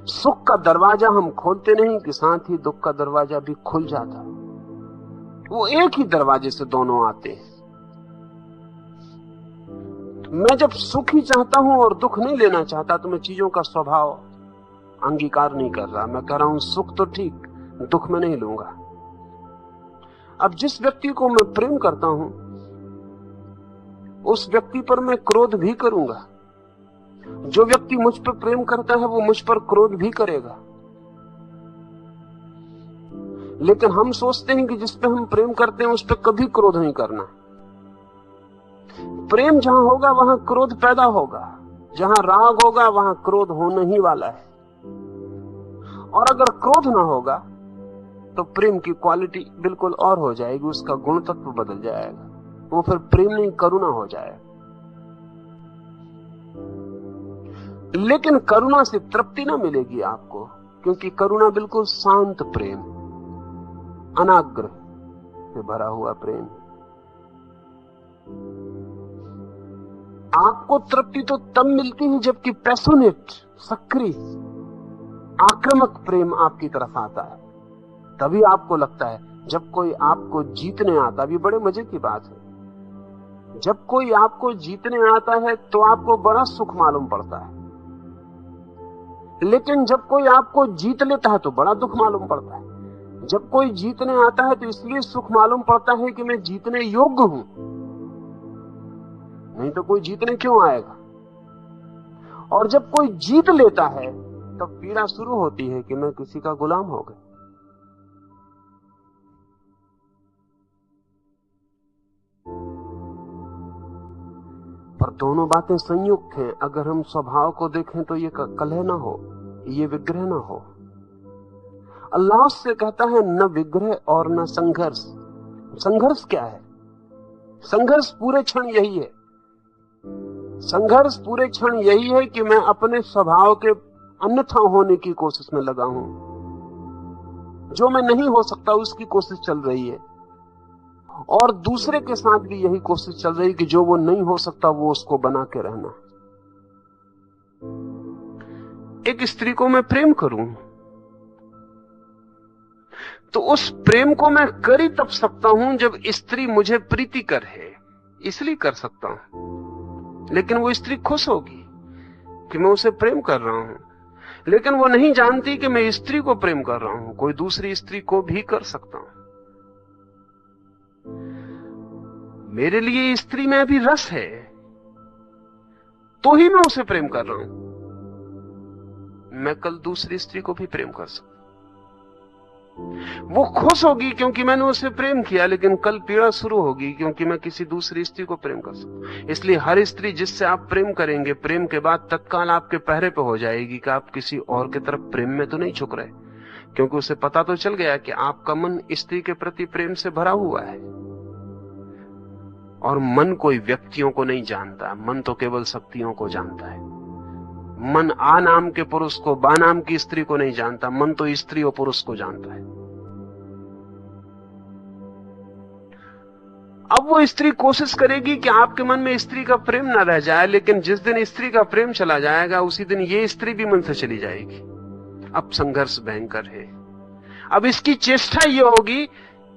सुख का दरवाजा हम खोलते नहीं कि साथ ही दुख का दरवाजा भी खुल जाता। वो एक ही दरवाजे से दोनों आते हैं। मैं जब सुख ही चाहता हूं और दुख नहीं लेना चाहता तो मैं चीजों का स्वभाव अंगीकार नहीं कर रहा। मैं कह रहा हूं सुख तो ठीक, दुख में नहीं लूंगा। अब जिस व्यक्ति को मैं प्रेम करता हूं उस व्यक्ति पर मैं क्रोध भी करूंगा। जो व्यक्ति मुझ पर प्रेम करता है वो मुझ पर क्रोध भी करेगा। लेकिन हम सोचते हैं कि जिस पे हम प्रेम करते हैं उस पर कभी क्रोध नहीं करना। प्रेम जहां होगा वहां क्रोध पैदा होगा, जहां राग होगा वहां क्रोध होने ही वाला है। और अगर क्रोध ना होगा तो प्रेम की क्वालिटी बिल्कुल और हो जाएगी, उसका गुण तत्व बदल जाएगा। वो फिर प्रेम नहीं करुणा हो जाएगा। लेकिन करुणा से तृप्ति ना मिलेगी आपको, क्योंकि करुणा बिल्कुल शांत प्रेम, अनाग्रह से भरा हुआ प्रेम। आपको तृप्ति तो तब मिलती है जबकि पैशनेट, सक्रिय, आक्रामक प्रेम आपकी तरफ आता है। तभी आपको लगता है जब कोई आपको जीतने आता। अभी बड़े मजे की बात है, जब कोई आपको जीतने आता है तो आपको बड़ा सुख मालूम पड़ता है, लेकिन जब कोई आपको जीत लेता है तो बड़ा दुख मालूम पड़ता है। जब कोई जीतने आता है तो इसलिए सुख मालूम पड़ता है कि मैं जीतने योग्य हूं, नहीं तो कोई जीतने क्यों आएगा। और जब कोई जीत लेता है तब पीड़ा शुरू होती है कि मैं किसी का गुलाम हो गया। पर दोनों बातें संयुक्त हैं। अगर हम स्वभाव को देखें तो ये कलह ना हो, ये विग्रह ना हो। अल्लाह से कहता है न विग्रह और न संघर्ष। संघर्ष क्या है? संघर्ष पूरे क्षण यही है। संघर्ष पूरे क्षण यही है कि मैं अपने स्वभाव के अन्यथा होने की कोशिश में लगा हूं। जो मैं नहीं हो सकता उसकी कोशिश चल रही है, और दूसरे के साथ भी यही कोशिश चल रही है कि जो वो नहीं हो सकता वो उसको बना के रहना। एक स्त्री को मैं प्रेम करूं तो उस प्रेम को मैं कर ही तब सकता हूं जब स्त्री मुझे प्रीतिकर है, इसलिए कर सकता हूं। लेकिन वो स्त्री खुश होगी कि मैं उसे प्रेम कर रहा हूं, लेकिन वो नहीं जानती कि मैं स्त्री को प्रेम कर रहा हूं, कोई दूसरी स्त्री को भी कर सकता हूं। मेरे लिए स्त्री में अभी रस है तो ही मैं उसे प्रेम कर रहा हूं। मैं कल दूसरी स्त्री को भी प्रेम कर सकता हूं। वो खुश होगी क्योंकि मैंने उसे प्रेम किया, लेकिन कल पीड़ा शुरू होगी क्योंकि मैं किसी दूसरी स्त्री को प्रेम कर सकूं। इसलिए हर स्त्री जिससे आप प्रेम करेंगे, प्रेम के बाद तत्काल आपके पहरे पे हो जाएगी कि आप किसी और की तरफ प्रेम में तो नहीं झुक रहे, क्योंकि उसे पता तो चल गया कि आपका मन स्त्री के प्रति प्रेम से भरा हुआ है। और मन कोई व्यक्तियों को नहीं जानता, मन तो केवल शक्तियों को जानता है। मन आ नाम के पुरुष को, बा नाम की स्त्री को नहीं जानता, मन तो स्त्री और पुरुष को जानता है। अब वो स्त्री कोशिश करेगी कि आपके मन में स्त्री का प्रेम ना रह जाए, लेकिन जिस दिन स्त्री का प्रेम चला जाएगा उसी दिन ये स्त्री भी मन से चली जाएगी। अब संघर्ष भयंकर है। अब इसकी चेष्टा ये होगी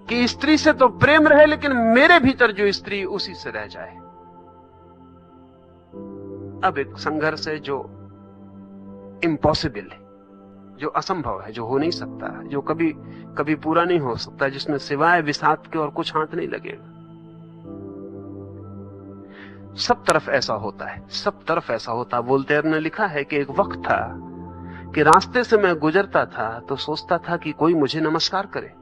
कि स्त्री से तो प्रेम रहे, लेकिन मेरे भीतर जो स्त्री उसी से रह जाए। अब एक संघर्ष है जो इम्पॉसिबल है, जो असंभव है, जो हो नहीं सकता, जो कभी कभी पूरा नहीं हो सकता, जिसमें सिवाय विषाद के और कुछ हाथ नहीं लगेगा। सब तरफ ऐसा होता है, सब तरफ ऐसा होता है। वोल्टेयर ने लिखा है कि एक वक्त था कि रास्ते से मैं गुजरता था तो सोचता था कि कोई मुझे नमस्कार करे,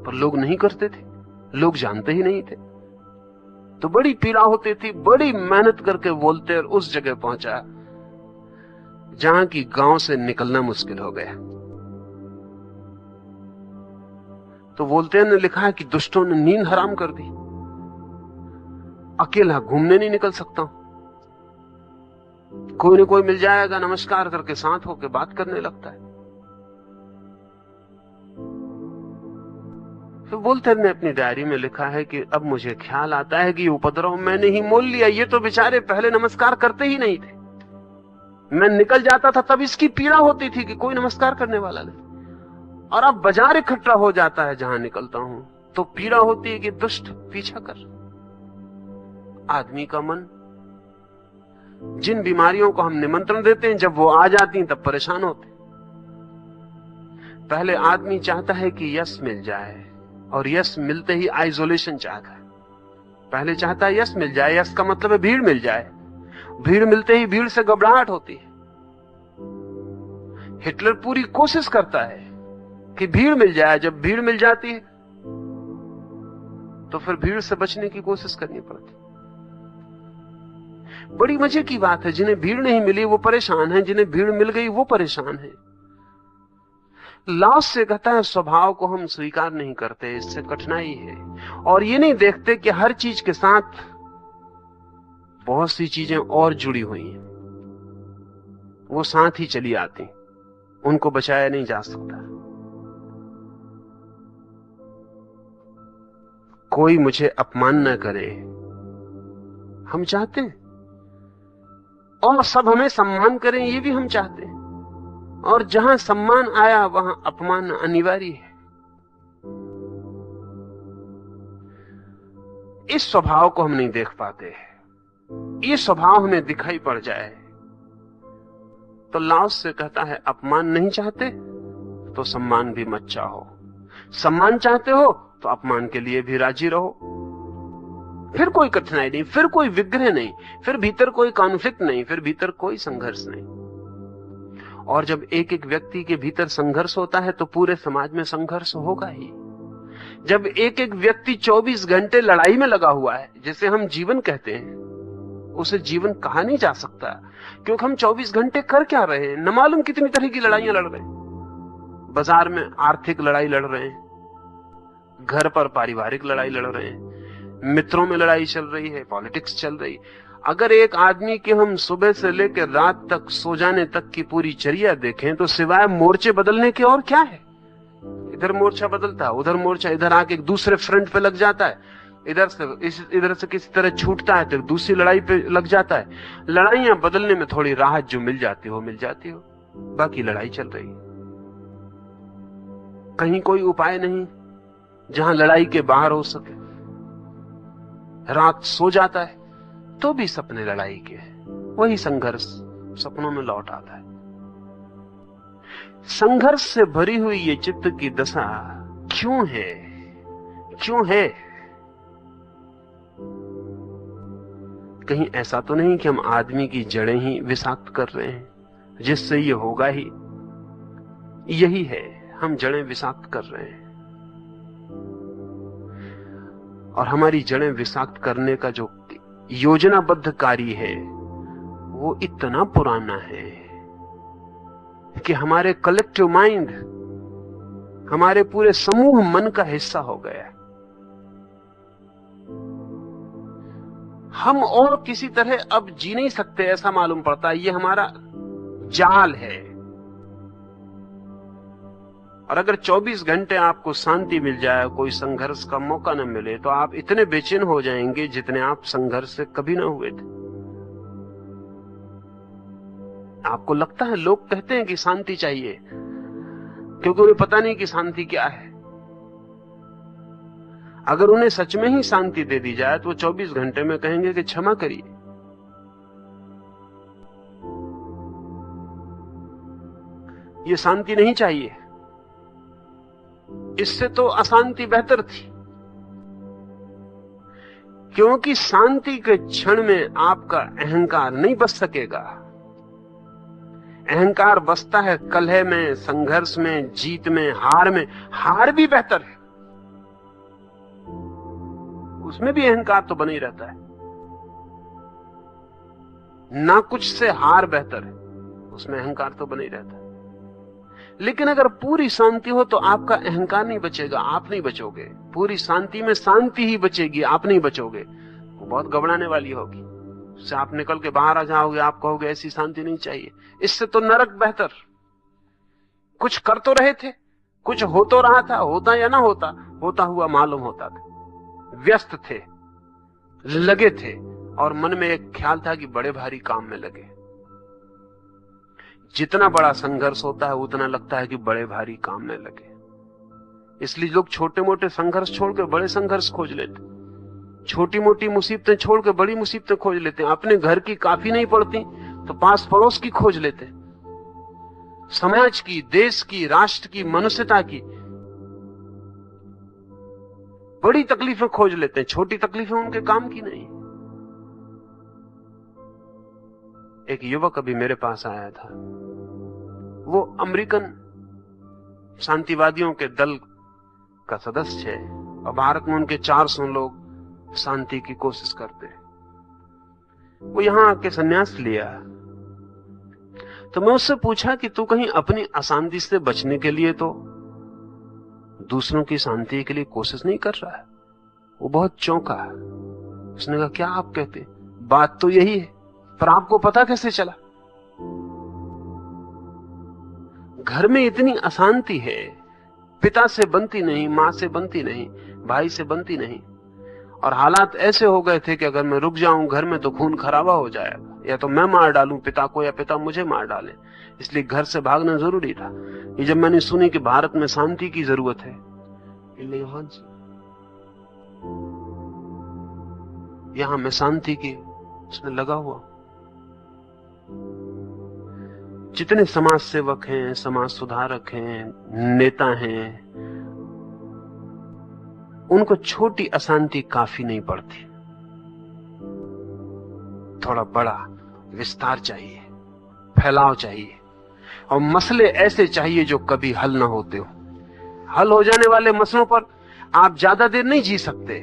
पर लोग नहीं करते थे, लोग जानते ही नहीं थे। तो बड़ी पीड़ा होती थी। बड़ी मेहनत करके वोल्टेयर उस जगह पहुंचा जहां की गांव से निकलना मुश्किल हो गया। तो वोल्टेयर ने लिखा है कि दुष्टों ने नींद हराम कर दी, अकेला घूमने नहीं निकल सकता हूं, कोई न कोई मिल जाएगा, नमस्कार करके साथ होकर बात करने लगता है। तो वोल्टेयर ने अपनी डायरी में लिखा है कि अब मुझे ख्याल आता है कि उपद्रव मैंने ही मोल लिया। ये तो बेचारे पहले नमस्कार करते ही नहीं थे, मैं निकल जाता था तब इसकी पीड़ा होती थी कि कोई नमस्कार करने वाला नहीं, और अब बाजार इकट्ठा हो जाता है जहां निकलता हूं तो पीड़ा होती है कि दुष्ट पीछा कर। आदमी का मन, जिन बीमारियों को हम निमंत्रण देते हैं, जब वो आ जाती हैं तब परेशान होते। पहले आदमी चाहता है कि यश मिल जाए, और यश मिलते ही आइसोलेशन चाहता है। पहले चाहता है यश मिल जाए, यश का मतलब है भीड़ मिल जाए, भीड़ मिलते ही भीड़ से घबराहट होती है। हिटलर पूरी कोशिश करता है कि भीड़ मिल जाए, जब भीड़ मिल जाती है तो फिर भीड़ से बचने की कोशिश करनी पड़ती। बड़ी मजे की बात है, जिन्हें भीड़ नहीं मिली वो परेशान है, जिन्हें भीड़ मिल गई वो परेशान है। लाओस से कहता है स्वभाव को हम स्वीकार नहीं करते, इससे कठिनाई है, और ये नहीं देखते कि हर चीज के साथ बहुत सी चीजें और जुड़ी हुई हैं, वो साथ ही चली आती, उनको बचाया नहीं जा सकता। कोई मुझे अपमान न करे, हम चाहते हैं, और सब हमें सम्मान करें, ये भी हम चाहते हैं, और जहां सम्मान आया वहां अपमान अनिवार्य है। इस स्वभाव को हम नहीं देख पाते, ये स्वभाव हमें दिखाई पड़ जाए तो लाओस से कहता है अपमान नहीं चाहते तो सम्मान भी मत चाहो, सम्मान चाहते हो तो अपमान के लिए भी राजी रहो। फिर कोई कठिनाई नहीं, फिर कोई विग्रह नहीं, फिर भीतर कोई कॉन्फ्लिक्ट नहीं, फिर भीतर कोई संघर्ष नहीं। और जब एक एक व्यक्ति के भीतर संघर्ष होता है तो पूरे समाज में संघर्ष होगा ही। जब एक एक व्यक्ति 24 घंटे लड़ाई में लगा हुआ है, जिसे हम जीवन कहते हैं, उसे जीवन कहा नहीं जा सकता, क्योंकि हम 24 घंटे कर क्या रहे हैं, न मालूम कितनी तरह की लड़ाइयां लड़ रहे हैं। बाजार में आर्थिक लड़ाई लड़ रहे हैं, घर पर पारिवारिक लड़ाई लड़ रहे हैं, मित्रों में लड़ाई चल रही है, पॉलिटिक्स चल रही। अगर एक आदमी के हम सुबह से लेकर रात तक सो जाने तक की पूरी चर्या देखें तो सिवाय मोर्चे बदलने के और क्या है। इधर मोर्चा बदलता है, उधर मोर्चा, इधर आके एक दूसरे फ्रंट पे लग जाता है, इधर से किसी तरह छूटता है तो दूसरी लड़ाई पे लग जाता है। लड़ाइयां बदलने में थोड़ी राहत जो मिल जाती हो, बाकी लड़ाई चल रही है। कहीं कोई उपाय नहीं जहां लड़ाई के बाहर हो सके। रात सो जाता है तो भी सपने लड़ाई के, वही संघर्ष सपनों में लौट आता है। संघर्ष से भरी हुई ये चित्त की दशा क्यों है? कहीं ऐसा तो नहीं कि हम आदमी की जड़ें ही विषाक्त कर रहे हैं, जिससे ये होगा ही। यही है, हम जड़ें विषाक्त कर रहे हैं, और हमारी जड़ें विषाक्त करने का जो योजनाबद्ध कार्य है वो इतना पुराना है कि हमारे कलेक्टिव माइंड, हमारे पूरे समूह मन का हिस्सा हो गया है। हम और किसी तरह अब जी नहीं सकते, ऐसा मालूम पड़ता है। ये हमारा जाल है। और अगर 24 घंटे आपको शांति मिल जाए, कोई संघर्ष का मौका न मिले, तो आप इतने बेचैन हो जाएंगे जितने आप संघर्ष से कभी ना हुए थे। आपको लगता है, लोग कहते हैं कि शांति चाहिए, क्योंकि उन्हें पता नहीं कि शांति क्या है। अगर उन्हें सच में ही शांति दे दी जाए तो 24 घंटे में कहेंगे कि क्षमा करिए। ये शांति नहीं चाहिए, इससे तो अशांति बेहतर थी। क्योंकि शांति के क्षण में आपका अहंकार नहीं बच सकेगा। अहंकार बसता है कलह में, संघर्ष में, जीत में, हार में। हार भी बेहतर है, उसमें भी अहंकार तो बना ही रहता है। ना कुछ से हार बेहतर है, उसमें अहंकार तो बना ही रहता है। लेकिन अगर पूरी शांति हो तो आपका अहंकार नहीं बचेगा, आप नहीं बचोगे। पूरी शांति में शांति ही बचेगी, आप नहीं बचोगे। वो बहुत घबराने वाली होगी। उससे आप निकल के बाहर आ जाओगे, आप कहोगे ऐसी शांति नहीं चाहिए। इससे तो नरक बेहतर। कुछ कर तो रहे थे, कुछ हो तो रहा था, होता या ना होता, होता हुआ मालूम होता था। व्यस्त थे, लगे थे, और मन में एक ख्याल था कि बड़े भारी काम में लगे। जितना बड़ा संघर्ष होता है उतना लगता है कि बड़े भारी काम में लगे। इसलिए लोग छोटे मोटे संघर्ष छोड़ के बड़े संघर्ष खोज लेते, छोटी मोटी मुसीबतें छोड़ के बड़ी मुसीबतें खोज लेते हैं। अपने घर की काफी नहीं पड़ती तो पास पड़ोस की खोज लेते, समाज की, देश की, राष्ट्र की, मनुष्यता की बड़ी तकलीफें खोज लेते हैं। छोटी तकलीफें उनके काम की नहीं। एक युवक अभी मेरे पास आया था। वो अमेरिकन शांतिवादियों के दल का सदस्य है, और भारत में उनके 400 लोग शांति की कोशिश करते हैं। वो यहां आके संन्यास लिया। तो मैं उससे पूछा कि तू कहीं अपनी अशांति से बचने के लिए तो दूसरों की शांति के लिए कोशिश नहीं कर रहा है? वो बहुत चौंका। उसने कहा, क्या आप कहते? बात तो यही है, पर आपको पता कैसे चला? घर में इतनी अशांति है, पिता से बनती नहीं, मां से बनती नहीं, भाई से बनती नहीं, और हालात ऐसे हो गए थे कि अगर मैं रुक जाऊं घर में तो खून खराबा हो जाएगा, या तो मैं मार डालूं पिता को या पिता मुझे मार डाले। इसलिए घर से भागना जरूरी था। ये जब मैंने सुनी कि भारत में शांति की जरूरत है, यहां मैं शांति की उसमें लगा हुआ। जितने समाज सेवक हैं, समाज सुधारक हैं, नेता हैं, उनको छोटी अशांति काफी नहीं पड़ती। थोड़ा बड़ा विस्तार चाहिए, फैलाव चाहिए, और मसले ऐसे चाहिए जो कभी हल ना होते हो। हल हो जाने वाले मसलों पर आप ज्यादा देर नहीं जी सकते।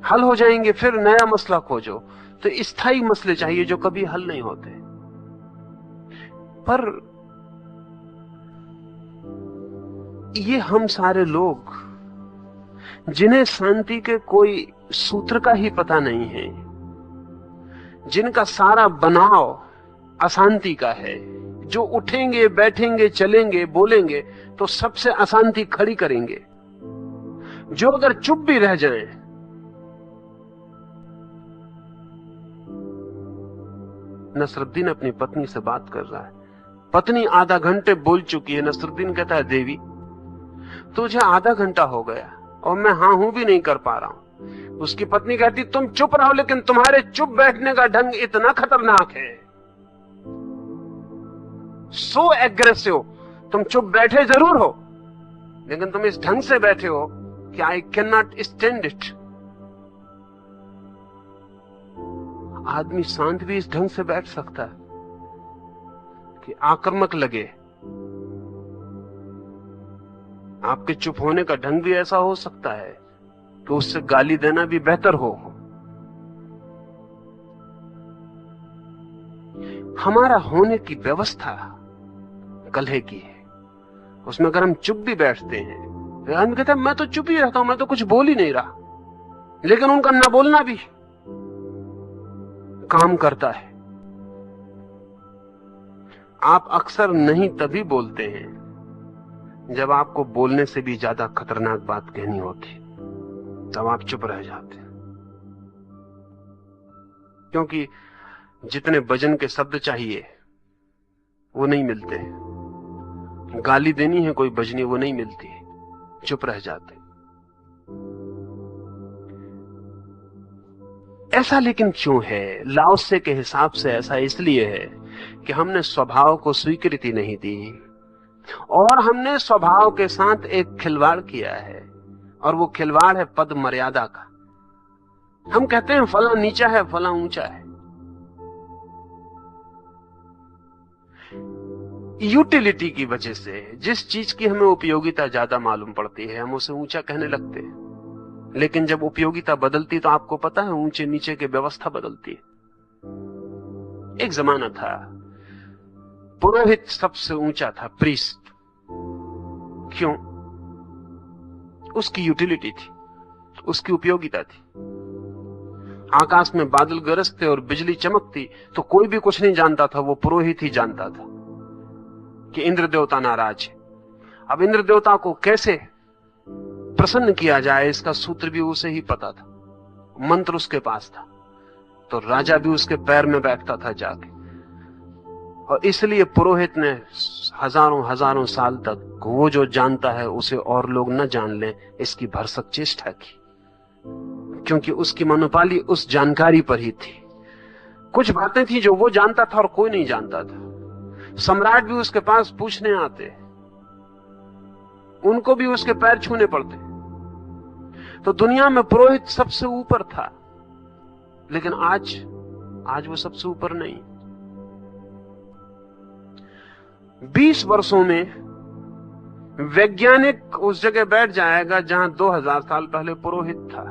हल हो जाएंगे, फिर नया मसला खोजो। तो स्थायी मसले चाहिए जो कभी हल नहीं होते। पर ये हम सारे लोग जिन्हें शांति के कोई सूत्र का ही पता नहीं है, जिनका सारा बनाव अशांति का है, जो उठेंगे, बैठेंगे, चलेंगे, बोलेंगे तो सबसे अशांति खड़ी करेंगे, जो अगर चुप भी रह जाएं, नसरुद्दीन अपनी पत्नी से बात कर रहा है। पत्नी आधा घंटे बोल चुकी है। नसरुद्दीन कहता है, देवी तुझे आधा घंटा हो गया और मैं हाँ हूं भी नहीं कर पा रहा हूं। उसकी पत्नी कहती, तुम चुप रहो, लेकिन तुम्हारे चुप बैठने का ढंग इतना खतरनाक है, सो एग्रेसिव। तुम चुप बैठे जरूर हो, लेकिन तुम इस ढंग से बैठे हो कि I can not stand it. आदमी शांत भी इस ढंग से बैठ सकता है कि आक्रामक लगे, आपके चुप होने का ढंग भी ऐसा हो सकता है कि उससे गाली देना भी बेहतर हो। हमारा होने की व्यवस्था कलह की है। उसमें अगर हम चुप भी बैठते हैं तो आदमी कहता है मैं तो चुप ही रहता हूं, मैं तो कुछ बोल ही नहीं रहा, लेकिन उनका ना बोलना भी काम करता है। आप अक्सर नहीं तभी बोलते हैं जब आपको बोलने से भी ज्यादा खतरनाक बात कहनी होती, तब आप चुप रह जाते हैं। क्योंकि जितने वजन के शब्द चाहिए वो नहीं मिलते, गाली देनी है कोई बजनी वो नहीं मिलती, चुप रह जाते। ऐसा लेकिन क्यों है? लाओ से के हिसाब से ऐसा इसलिए है कि हमने स्वभाव को स्वीकृति नहीं दी और हमने स्वभाव के साथ एक खिलवाड़ किया है, और वो खिलवाड़ है पद मर्यादा का। हम कहते हैं फला नीचा है फला ऊंचा है। यूटिलिटी की वजह से जिस चीज की हमें उपयोगिता ज्यादा मालूम पड़ती है हम उसे ऊंचा कहने लगते हैं, लेकिन जब उपयोगिता बदलती तो आपको पता है ऊंचे नीचे की व्यवस्था बदलती है। एक जमाना था पुरोहित सबसे ऊंचा था, प्रीस्ट। क्यों? उसकी यूटिलिटी थी, उसकी उपयोगिता थी। आकाश में बादल गरजते और बिजली चमकती तो कोई भी कुछ नहीं जानता था, वो पुरोहित ही जानता था कि इंद्र देवता नाराज है। अब इंद्र देवता को कैसे प्रसन्न किया जाए इसका सूत्र भी उसे ही पता था, मंत्र उसके पास था, तो राजा भी उसके पैर में बैठता था जाके। और इसलिए पुरोहित ने हजारों हजारों साल तक वो जो जानता है उसे और लोग न जान लें इसकी भरसक चेष्टा की, क्योंकि उसकी मनोपाली उस जानकारी पर ही थी। कुछ बातें थी जो वो जानता था और कोई नहीं जानता था। सम्राट भी उसके पास पूछने आते, उनको भी उसके पैर छूने पड़ते। तो दुनिया में पुरोहित सबसे ऊपर था, लेकिन आज वो सबसे ऊपर नहीं। 20 वर्षों में वैज्ञानिक उस जगह बैठ जाएगा जहां 2000 साल पहले पुरोहित था।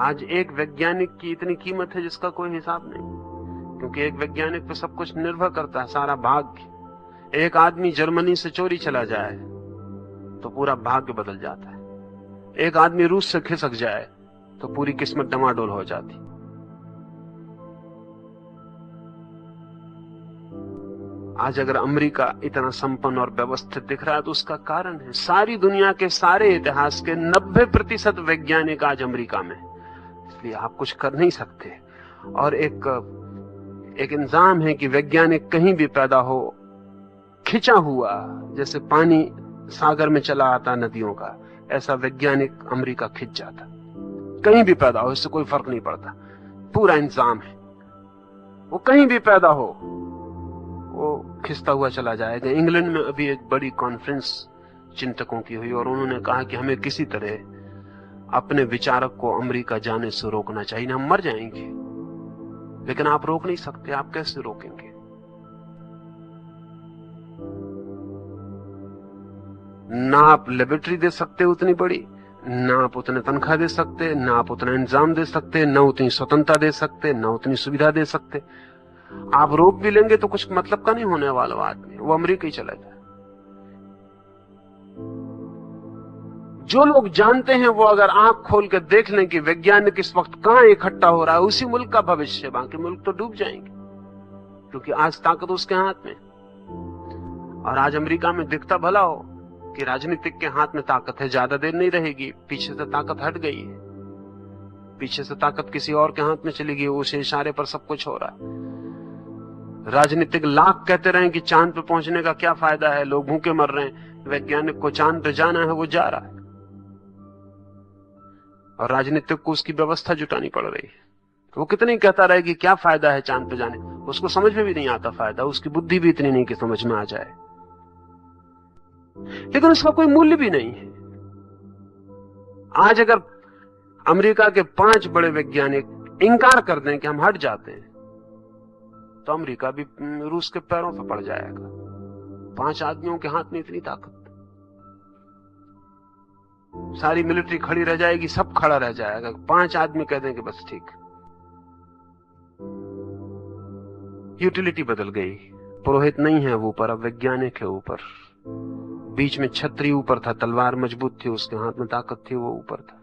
आज एक वैज्ञानिक की इतनी कीमत है जिसका कोई हिसाब नहीं, क्योंकि एक वैज्ञानिक पे सब कुछ निर्भर करता है, सारा भाग्य। एक आदमी जर्मनी से चोरी चला जाए तो पूरा भाग्य बदल जाता है, एक आदमी रूस से खिसक जाए तो पूरी किस्मत डमाडोल हो जाती। आज अगर अमेरिका इतना संपन्न और व्यवस्थित दिख रहा है तो उसका कारण है सारी दुनिया के सारे इतिहास के 90% वैज्ञानिक आज अमेरिका में, इसलिए आप कुछ कर नहीं सकते। और एक इंतजाम है कि वैज्ञानिक कहीं भी पैदा हो, खिंचा हुआ जैसे पानी सागर में चला आता नदियों का, ऐसा वैज्ञानिक अमेरिका खिंच जाता, कहीं भी पैदा हो, इससे कोई फर्क नहीं पड़ता, पूरा इंतजाम है। वो कहीं भी पैदा हो वो खिंचता हुआ चला जाएगा। इंग्लैंड में अभी एक बड़ी कॉन्फ्रेंस चिंतकों की हुई और उन्होंने कहा कि हमें किसी तरह अपने विचारक को अमेरिका जाने से रोकना चाहिए, हम मर जाएंगे। लेकिन आप रोक नहीं सकते, आप कैसे रोकेंगे? ना आप लेबोरेटरी दे सकते उतनी बड़ी, ना आप उतने तनख्वाह दे सकते, ना आप उतना इंतजाम दे सकते, ना उतनी स्वतंत्रता दे सकते, ना उतनी सुविधा दे सकते। आप रोक भी लेंगे तो कुछ मतलब का नहीं होने वाला आदमी, वो अमेरिका ही चला जाए। जो लोग जानते हैं वो अगर आंख खोल कर देख लें कि वैज्ञानिक इस वक्त कहां इकट्ठा हो रहा है, उसी मुल्क का भविष्य, बाकी मुल्क तो डूब जाएंगे, क्योंकि आज ताकत उसके हाथ में। और आज अमेरिका में दिखता भला हो कि राजनीतिक के हाथ में ताकत है, ज्यादा देर नहीं रहेगी, पीछे से ताकत हट गई है, पीछे से ताकत किसी और के हाथ में चली गई, उस इशारे पर सब कुछ हो रहा है। राजनीतिक लाख कहते रहे कि चांद पे पहुंचने का क्या फायदा है, लोग भूखे मर रहे हैं, वैज्ञानिक को चांद पे जाना है, वो जा रहा है, और राजनीतिक को उसकी व्यवस्था जुटानी पड़ रही है। तो वो कितनी कहता रहे कि क्या फायदा है चांद पे जाने, उसको समझ में भी नहीं आता फायदा, उसकी बुद्धि भी इतनी नहीं कि समझ में आ जाए, लेकिन उसका कोई मूल्य भी नहीं है। आज अगर अमेरिका के 5 बड़े वैज्ञानिक इंकार कर दें कि हम हट जाते हैं तो अमेरिका भी रूस के पैरों पर पड़ जाएगा। 5 आदमियों के हाथ में इतनी ताकत। सारी मिलिट्री खड़ी रह जाएगी, सब खड़ा रह जाएगा, 5 आदमी कह देंगे बस ठीक। यूटिलिटी बदल गई। पुरोहित नहीं है वो ऊपर, अब वैज्ञानिक है ऊपर। बीच में छत्री ऊपर था, तलवार मजबूत थी, उसके हाथ में ताकत थी, वो ऊपर था।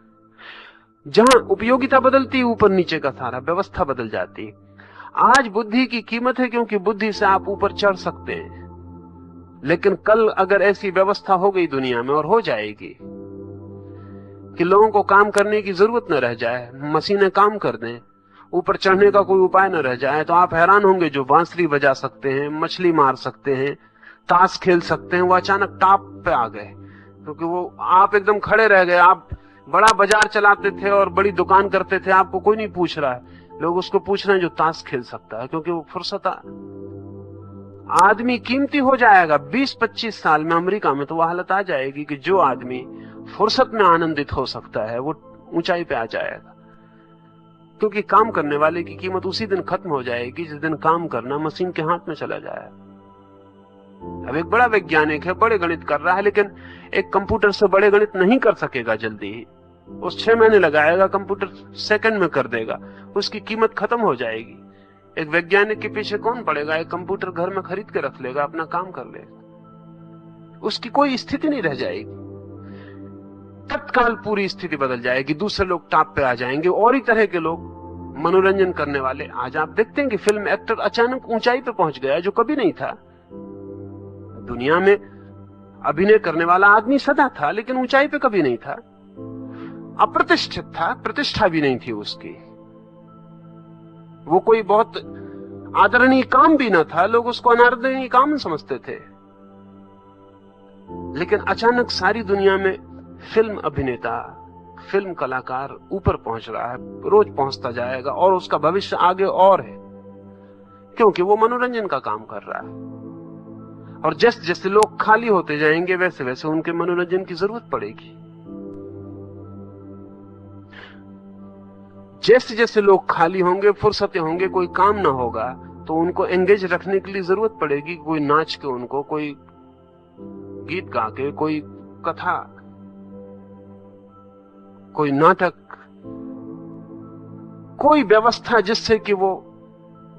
जहां उपयोगिता बदलती, ऊपर नीचे का सारा व्यवस्था बदल जाती। आज बुद्धि की कीमत है, क्योंकि बुद्धि से आप ऊपर चढ़ सकते हैं। लेकिन कल अगर ऐसी व्यवस्था हो गई दुनिया में, और हो जाएगी, कि लोगों को काम करने की जरूरत न रह जाए, मशीनें काम कर दें, ऊपर चढ़ने का कोई उपाय न रह जाए, तो आप हैरान होंगे जो बांसुरी बजा सकते हैं, मछली मार सकते हैं, ताश खेल सकते हैं, वो अचानक टॉप पे आ गए। क्योंकि वो आप एकदम खड़े रह गए। आप बड़ा बाजार चलाते थे और बड़ी दुकान करते थे, आपको कोई नहीं पूछ रहा है, लोग उसको पूछ रहे हैं जो ताश खेल सकता है, क्योंकि वो फुर्सत। आदमी कीमती हो जाएगा। 20-25 साल में अमेरिका में तो वो हालत आ जाएगी कि जो आदमी फुर्सत में आनंदित हो सकता है वो ऊंचाई पे आ जाएगा। क्योंकि काम करने वाले की कीमत उसी दिन खत्म हो जाएगी जिस दिन काम करना मशीन के हाथ में चला जाए। अब एक बड़ा वैज्ञानिक है, बड़े गणित कर रहा है, लेकिन एक कंप्यूटर से बड़े गणित नहीं कर सकेगा जल्दी ही। उस 6 महीने लगाएगा, कंप्यूटर सेकंड में कर देगा, उसकी कीमत खत्म हो जाएगी। एक वैज्ञानिक के पीछे कौन पड़ेगा? एक कंप्यूटर घर में खरीद के रख लेगा, अपना काम कर लेगा, उसकी कोई स्थिति नहीं रह जाएगी। तत्काल पूरी स्थिति बदल जाएगी, दूसरे लोग टॉप पे आ जाएंगे, और ही तरह के लोग मनोरंजन करने वाले। आज आप देखते हैं कि फिल्म एक्टर अचानक ऊंचाई पे पहुंच गया जो कभी नहीं था। दुनिया में अभिनय करने वाला आदमी सदा था, लेकिन ऊंचाई पे कभी नहीं था। अप्रतिष्ठित था, प्रतिष्ठा भी नहीं थी उसकी, वो कोई बहुत आदरणीय काम भी न था, लोग उसको अनादरणीय काम समझते थे। लेकिन अचानक सारी दुनिया में फिल्म अभिनेता, फिल्म कलाकार ऊपर पहुंच रहा है, रोज पहुंचता जाएगा, और उसका भविष्य आगे और है, क्योंकि वो मनोरंजन का काम कर रहा है। और जैसे जैसे लोग खाली होते जाएंगे, वैसे वैसे उनके मनोरंजन की जरूरत पड़ेगी। जैसे जैसे लोग खाली होंगे, फुर्सतें होंगे, कोई काम ना होगा, तो उनको एंगेज रखने के लिए जरूरत पड़ेगी। कोई नाच के उनको, कोई गीत गा के, कोई कथा, कोई नाटक, कोई व्यवस्था जिससे कि वो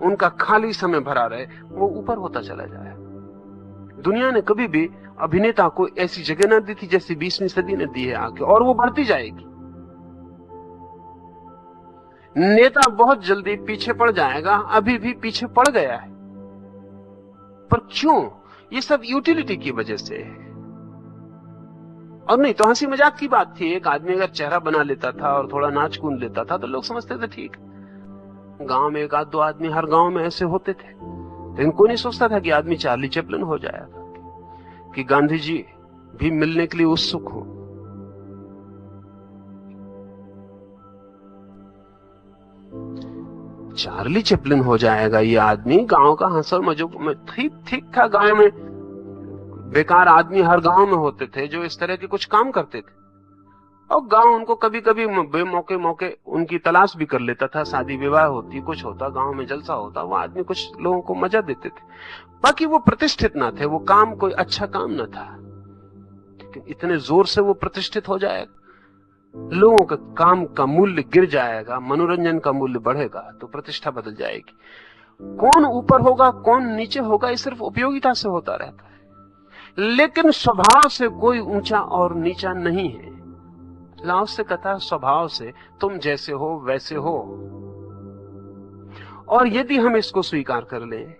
उनका खाली समय भरा रहे, वो ऊपर होता चला जाए। दुनिया ने कभी भी अभिनेता को ऐसी जगह ना दी थी जैसी 20वीं सदी ने दी है आके, और वो बढ़ती जाएगी। नेता बहुत जल्दी पीछे पड़ जाएगा, अभी भी पीछे पड़ गया है, पर क्यों? ये सब यूटिलिटी की वजह से है। और नहीं तो हंसी मजाक की बात थी। एक आदमी अगर चेहरा बना लेता था और थोड़ा नाच कूद लेता था तो लोग समझते थे ठीक। गांव में 1-2 आदमी हर गांव में ऐसे होते थे, लेकिन कोई नहीं सोचता था कि आदमी चार्ली चैपलिन हो जाएगा, कि गांधी जी भी मिलने के लिए उत्सुक हो। चार्ली चैपलिन हो जाएगा ये आदमी, गांव का हंसर मजूक में। ठीक था, गांव में बेकार आदमी हर गांव में होते थे जो इस तरह के कुछ काम करते थे, और गांव उनको कभी कभी बेमौके उनकी तलाश भी कर लेता था। शादी विवाह होती, कुछ होता, गांव में जलसा होता, वो आदमी कुछ लोगों को मजा देते थे। बाकी वो प्रतिष्ठित ना थे, वो काम कोई अच्छा काम ना था, लेकिन इतने जोर से वो प्रतिष्ठित हो जाएगा, लोगों के काम का मूल्य गिर जाएगा, मनोरंजन का मूल्य बढ़ेगा, तो प्रतिष्ठा बदल जाएगी। कौन ऊपर होगा, कौन नीचे होगा, ये सिर्फ उपयोगिता से होता रहता है, लेकिन स्वभाव से कोई ऊंचा और नीचा नहीं है। लाओ से कथा, स्वभाव से तुम जैसे हो वैसे हो। और यदि हम इसको स्वीकार कर लें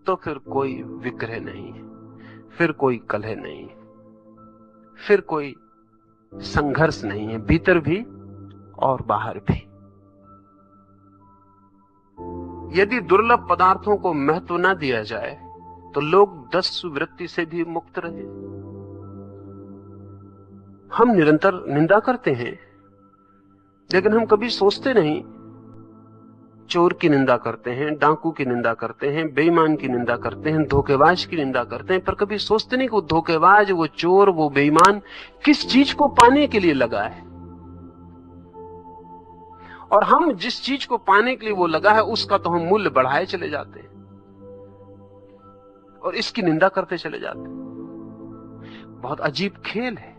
तो फिर कोई विग्रह नहीं, फिर कोई कलह नहीं, फिर कोई संघर्ष नहीं है, भीतर भी और बाहर भी। यदि दुर्लभ पदार्थों को महत्व न दिया जाए तो लोग दस्यु वृत्ति से भी मुक्त रहे। हम निरंतर निंदा करते हैं, लेकिन हम कभी सोचते नहीं। चोर की निंदा करते हैं, डाकू की निंदा करते हैं, बेईमान की निंदा करते हैं, धोखेबाज की निंदा करते हैं, पर कभी सोचते नहीं कि वो धोखेबाज, वो चोर, वो बेईमान किस चीज को पाने के लिए लगा है, और हम जिस चीज को पाने के लिए वो लगा है उसका तो हम मूल्य बढ़ाए चले जाते हैं और इसकी निंदा करते चले जाते हैं। बहुत अजीब खेल है।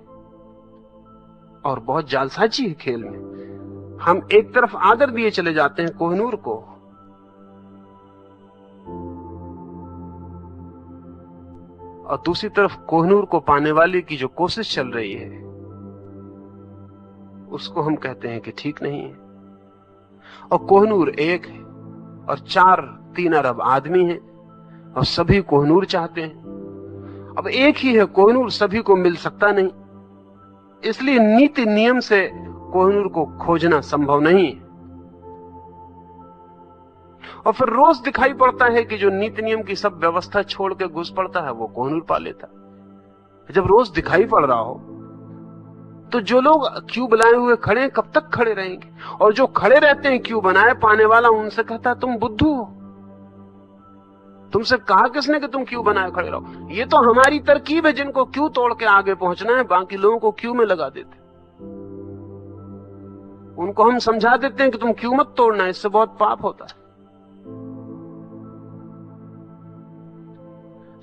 और बहुत जालसाजी है खेल में। हम एक तरफ आदर दिए चले जाते हैं कोहिनूर को, और दूसरी तरफ कोहिनूर को पाने वाले की जो कोशिश चल रही है उसको हम कहते हैं कि ठीक नहीं है। और कोहिनूर एक है और 3 अरब आदमी हैं और सभी कोहिनूर चाहते हैं। अब एक ही है कोहिनूर, सभी को मिल सकता नहीं, इसलिए नीति नियम से कोहिनूर को खोजना संभव नहीं है। और फिर रोज दिखाई पड़ता है कि जो नीति नियम की सब व्यवस्था छोड़ के घुस पड़ता है वो कोहिनूर पा लेता। जब रोज दिखाई पड़ रहा हो तो जो लोग क्यों बनाए हुए खड़े हैं कब तक खड़े रहेंगे? और जो खड़े रहते हैं क्यों बनाए पाने वाला उनसे कहता है तुम बुद्धू हो, तुमसे कहा किसने कि तुम क्यों बनाए खड़े रहो? ये तो हमारी तरकीब है जिनको क्यों तोड़ के आगे पहुंचना है, बाकी लोगों को क्यों में लगा देते। उनको हम समझा देते हैं कि तुम क्यों मत तोड़ना, इससे बहुत पाप होता है।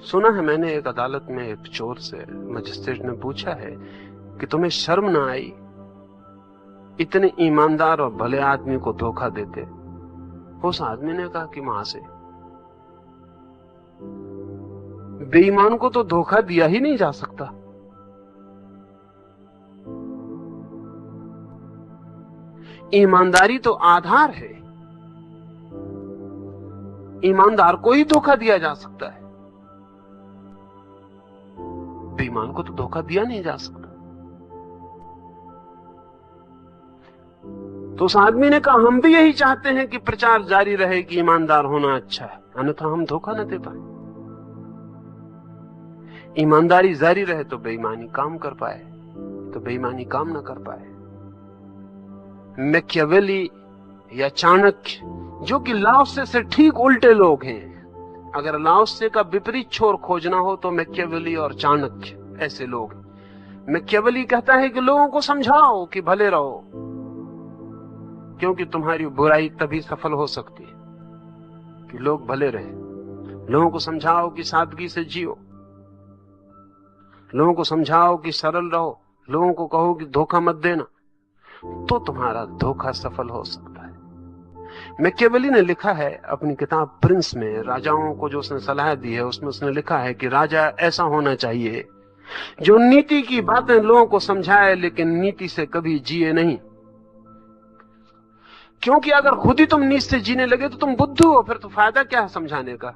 सुना है मैंने एक अदालत में एक चोर से मजिस्ट्रेट ने पूछा है कि तुम्हें शर्म ना आई इतने ईमानदार और भले आदमी को धोखा देते? उस आदमी ने कहा कि वहां से बेईमान को तो धोखा दिया ही नहीं जा सकता। ईमानदारी तो आधार है, ईमानदार को ही धोखा दिया जा सकता है, बेईमान को तो धोखा दिया नहीं जा सकता। तो उस आदमी ने कहा हम भी यही चाहते हैं कि प्रचार जारी रहे कि ईमानदार होना अच्छा है, अन्यथा हम धोखा न दे पाए। ईमानदारी जारी रहे तो बेईमानी काम कर पाए, तो बेईमानी काम न कर पाए। मैकियावेली या चाणक्य जो कि लाओत्से से ठीक उल्टे लोग हैं, अगर लाओत्से का विपरीत छोर खोजना हो तो मैकियावेली और चाणक्य ऐसे लोग। मैकियावेली कहता है कि लोगों को समझाओ कि भले रहो, क्योंकि तुम्हारी बुराई तभी सफल हो सकती है कि लोग भले रहे। लोगों को समझाओ कि सादगी से जियो, लोगों को समझाओ कि सरल रहो, लोगों को कहो कि धोखा मत देना, तो तुम्हारा धोखा सफल हो सकता है। मैकियावेली ने लिखा है अपनी किताब प्रिंस में, राजाओं को जो उसने सलाह दी है उसमें उसने लिखा है कि राजा ऐसा होना चाहिए जो नीति की बातें लोगों को समझाए लेकिन नीति से कभी जिए नहीं। क्योंकि अगर खुद ही तुम नीति से जीने लगे तो तुम बुद्धू हो, फिर तो फायदा क्या है समझाने का।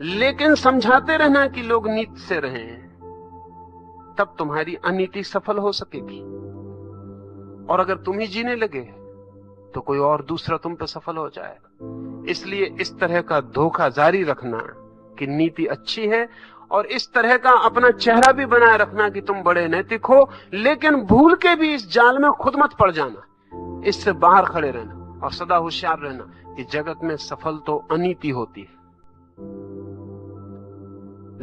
लेकिन समझाते रहना कि लोग नीति से रहें, तब तुम्हारी अनीति सफल हो सकेगी। और अगर तुम ही जीने लगे तो कोई और दूसरा तुम पे सफल हो जाएगा। इसलिए इस तरह का धोखा जारी रखना कि नीति अच्छी है, और इस तरह का अपना चेहरा भी बनाए रखना कि तुम बड़े नैतिक हो, लेकिन भूल के भी इस जाल में खुद मत पड़ जाना। इससे बाहर खड़े रहना और सदा होशियार रहना कि जगत में सफल तो अनीति होती है,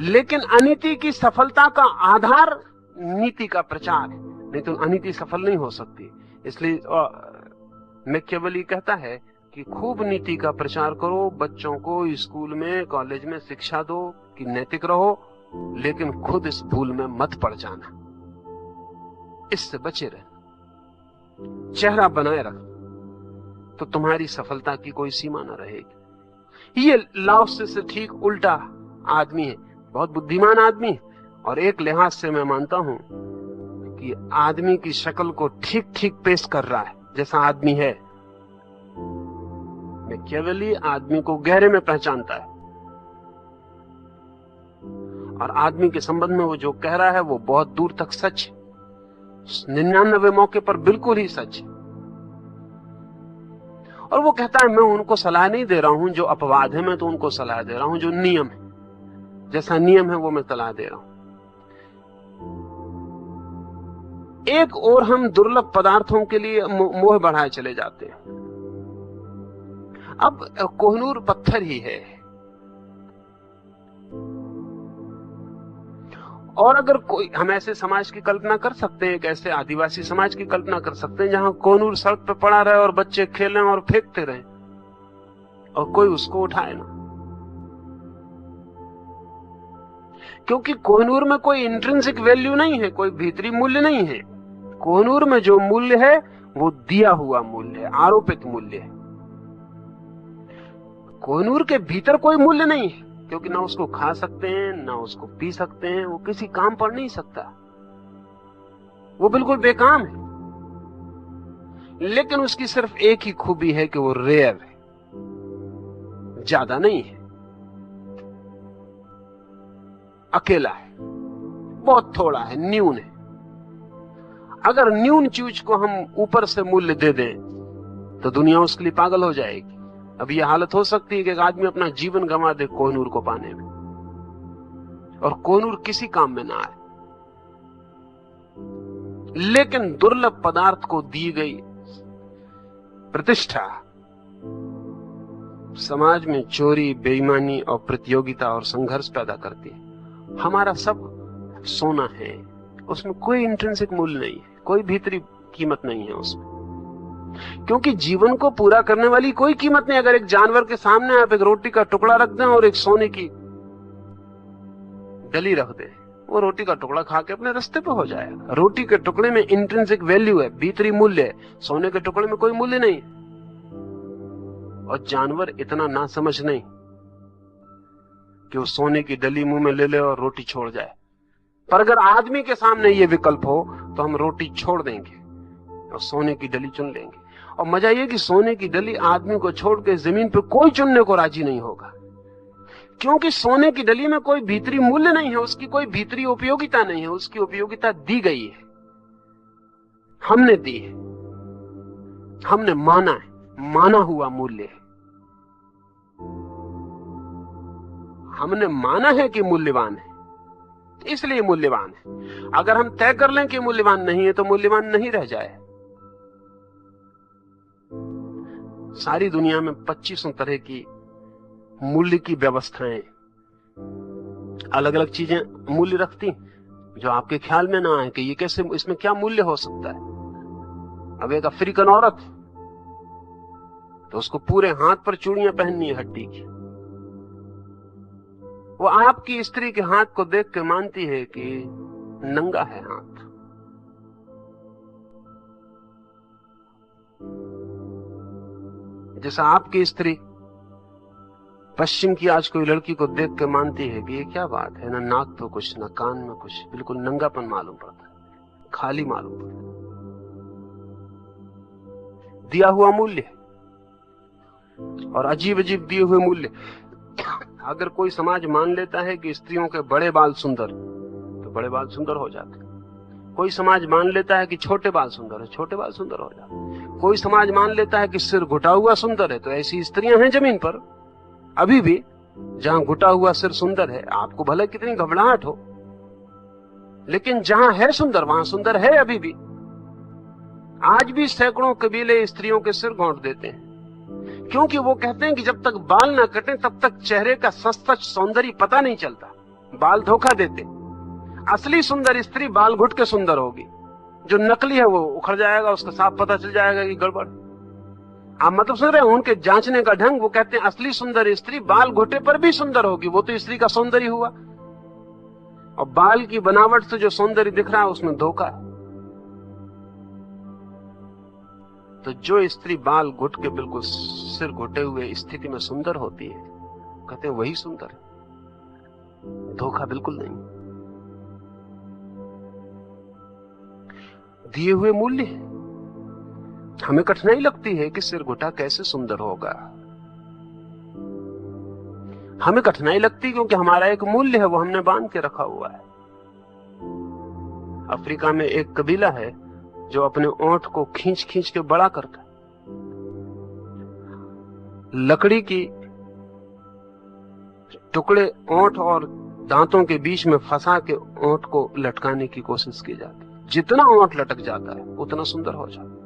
लेकिन अनीति की सफलता का आधार नीति का प्रचार है, नहीं तो अनीति सफल नहीं हो सकती। इसलिए मैकियावेली कहता है कि खूब नीति का प्रचार करो, बच्चों को स्कूल में कॉलेज में शिक्षा दो कि नैतिक रहो, लेकिन खुद इस भूल में मत पड़ जाना, इससे बचे रहना। चेहरा बनाए रख तो तुम्हारी सफलता की कोई सीमा न रहेगी। ये लाओत्से से ठीक उल्टा आदमी है, बहुत बुद्धिमान आदमी है, और एक लिहाज से मैं मानता हूं कि आदमी की शक्ल को ठीक ठीक पेश कर रहा है जैसा आदमी है। मैकियावेली आदमी को गहरे में पहचानता है, और आदमी के संबंध में वो जो कह रहा है वो बहुत दूर तक सच है, 99 मौके पर बिल्कुल ही सच है। और वो कहता है मैं उनको सलाह नहीं दे रहा हूं जो अपवाद है, मैं तो उनको सलाह दे रहा हूं जो नियम है, जैसा नियम है वो मैं सलाह दे रहा हूं। एक और हम दुर्लभ पदार्थों के लिए मोह बढ़ाए चले जाते हैं। अब कोहिनूर पत्थर ही है, और अगर कोई, हम ऐसे समाज की कल्पना कर सकते हैं, एक ऐसे आदिवासी समाज की कल्पना कर सकते हैं जहां कोहिनूर सड़क पे पड़ा रहे और बच्चे खेलें और फेंकते रहें और कोई उसको उठाए ना। क्योंकि कोहिनूर में कोई इंट्रिंसिक वैल्यू नहीं है, कोई भीतरी मूल्य नहीं है। कोहिनूर में जो मूल्य है वो दिया हुआ मूल्य है, आरोपित मूल्य है। कोहिनूर के भीतर कोई मूल्य नहीं है, क्योंकि ना उसको खा सकते हैं ना उसको पी सकते हैं, वो किसी काम पर नहीं सकता, वो बिल्कुल बेकाम है। लेकिन उसकी सिर्फ एक ही खूबी है कि वो रेयर है, ज्यादा नहीं है, अकेला है, बहुत थोड़ा है, न्यून है। अगर न्यून चीज को हम ऊपर से मूल्य दे दें तो दुनिया उसके लिए पागल हो जाएगी। अब यह हालत हो सकती है कि एक आदमी अपना जीवन गंवा दे कोहिनूर को पाने में, और कोहिनूर किसी काम में ना आए। लेकिन दुर्लभ पदार्थ को दी गई प्रतिष्ठा समाज में चोरी, बेईमानी और प्रतियोगिता और संघर्ष पैदा करती है। हमारा सब सोना है, उसमें कोई इंट्रिंसिक मूल्य नहीं है, कोई भीतरी कीमत नहीं है उसमें, क्योंकि जीवन को पूरा करने वाली कोई कीमत नहीं। अगर एक जानवर के सामने आप एक रोटी का टुकड़ा रख दें और एक सोने की डली रख दें, वो रोटी का टुकड़ा खा के अपने रास्ते पे हो जाएगा। रोटी के टुकड़े में इंट्रिंसिक वैल्यू है, भीतरी मूल्य है, सोने के टुकड़े में कोई मूल्य नहीं। और जानवर इतना ना समझ नहीं कि वो सोने की डली मुंह में ले ले और रोटी छोड़ जाए। पर अगर आदमी के सामने ये विकल्प हो तो हम रोटी छोड़ देंगे और सोने की डली चुन लेंगे। और मजा ये कि सोने की डली आदमी को छोड़ के जमीन पे कोई चुनने को राजी नहीं होगा, क्योंकि सोने की डली में कोई भीतरी मूल्य नहीं है, उसकी कोई भीतरी उपयोगिता नहीं है, उसकी उपयोगिता दी गई है, हमने दी है, हमने माना है, माना हुआ मूल्य है। हमने माना है कि मूल्यवान है, इसलिए मूल्यवान है। अगर हम तय कर लें कि मूल्यवान नहीं है तो मूल्यवान नहीं रह जाए। सारी दुनिया में 25 तरह की मूल्य की व्यवस्थाएं, अलग अलग चीजें मूल्य रखती, जो आपके ख्याल में ना आए कि ये कैसे, इसमें क्या मूल्य हो सकता है। अब एक अफ्रीकन औरत तो उसको पूरे हाथ पर चूड़ियां पहननी है हड्डी की, वो आपकी स्त्री के हाथ को देख के मानती है कि नंगा है हाथ। जैसा आपकी स्त्री पश्चिम की आज कोई लड़की को देख के मानती है कि ये क्या बात है, ना नाक पे कुछ, ना कान में कुछ, बिल्कुल नंगापन मालूम पड़ता है, खाली मालूम पड़ता है। दिया हुआ मूल्य और अजीब अजीब दिए हुए मूल्य। अगर कोई समाज मान लेता है कि स्त्रियों के बड़े बाल सुंदर, तो बड़े बाल सुंदर हो जाते। कोई समाज मान लेता है कि छोटे बाल सुंदर है, छोटे बाल सुंदर हो जाते। कोई समाज मान लेता है कि सिर घुटा हुआ सुंदर है, तो ऐसी स्त्रियां हैं जमीन पर अभी भी जहां घुटा हुआ सिर सुंदर है। आपको भले कितनी घबराहट हो, लेकिन जहां है सुंदर वहां सुंदर है अभी भी। आज भी सैकड़ों कबीले स्त्रियों के सिर घोंट देते हैं, क्योंकि वो कहते हैं कि जब तक बाल ना कटे तब तक चेहरे का सच सौंदर्य पता नहीं चलता। बाल धोखा देते। असली सुंदर स्त्री बाल घुट के सुंदर होगी, जो नकली है वो उखड़ जाएगा, उसका साफ पता चल जाएगा कि गड़बड़। आप मतलब सुन रहे हैं उनके जांचने का ढंग। वो कहते हैं असली सुंदर स्त्री बाल घुटे पर भी सुंदर होगी, वो तो स्त्री का सौंदर्य हुआ, और बाल की बनावट से जो सौंदर्य दिख रहा है उसमें धोखा है। तो जो स्त्री बाल घुट के बिल्कुल सिर घुटे हुए स्थिति में सुंदर होती है, कहते हैं वही सुंदर है, धोखा बिल्कुल नहीं। दिए हुए मूल्य। हमें कठिनाई लगती है कि सिर घुटा कैसे सुंदर होगा। हमें कठिनाई लगती है क्योंकि हमारा एक मूल्य है, वो हमने बांध के रखा हुआ है। अफ्रीका में एक कबीला है जो अपने ओंठ को खींच खींच के बड़ा करता है, लकड़ी की टुकड़े ओंठ और दांतों के बीच में फंसा के ओंठ को लटकाने की कोशिश की जाती है। जितना ओंठ लटक जाता है उतना सुंदर हो जाता है।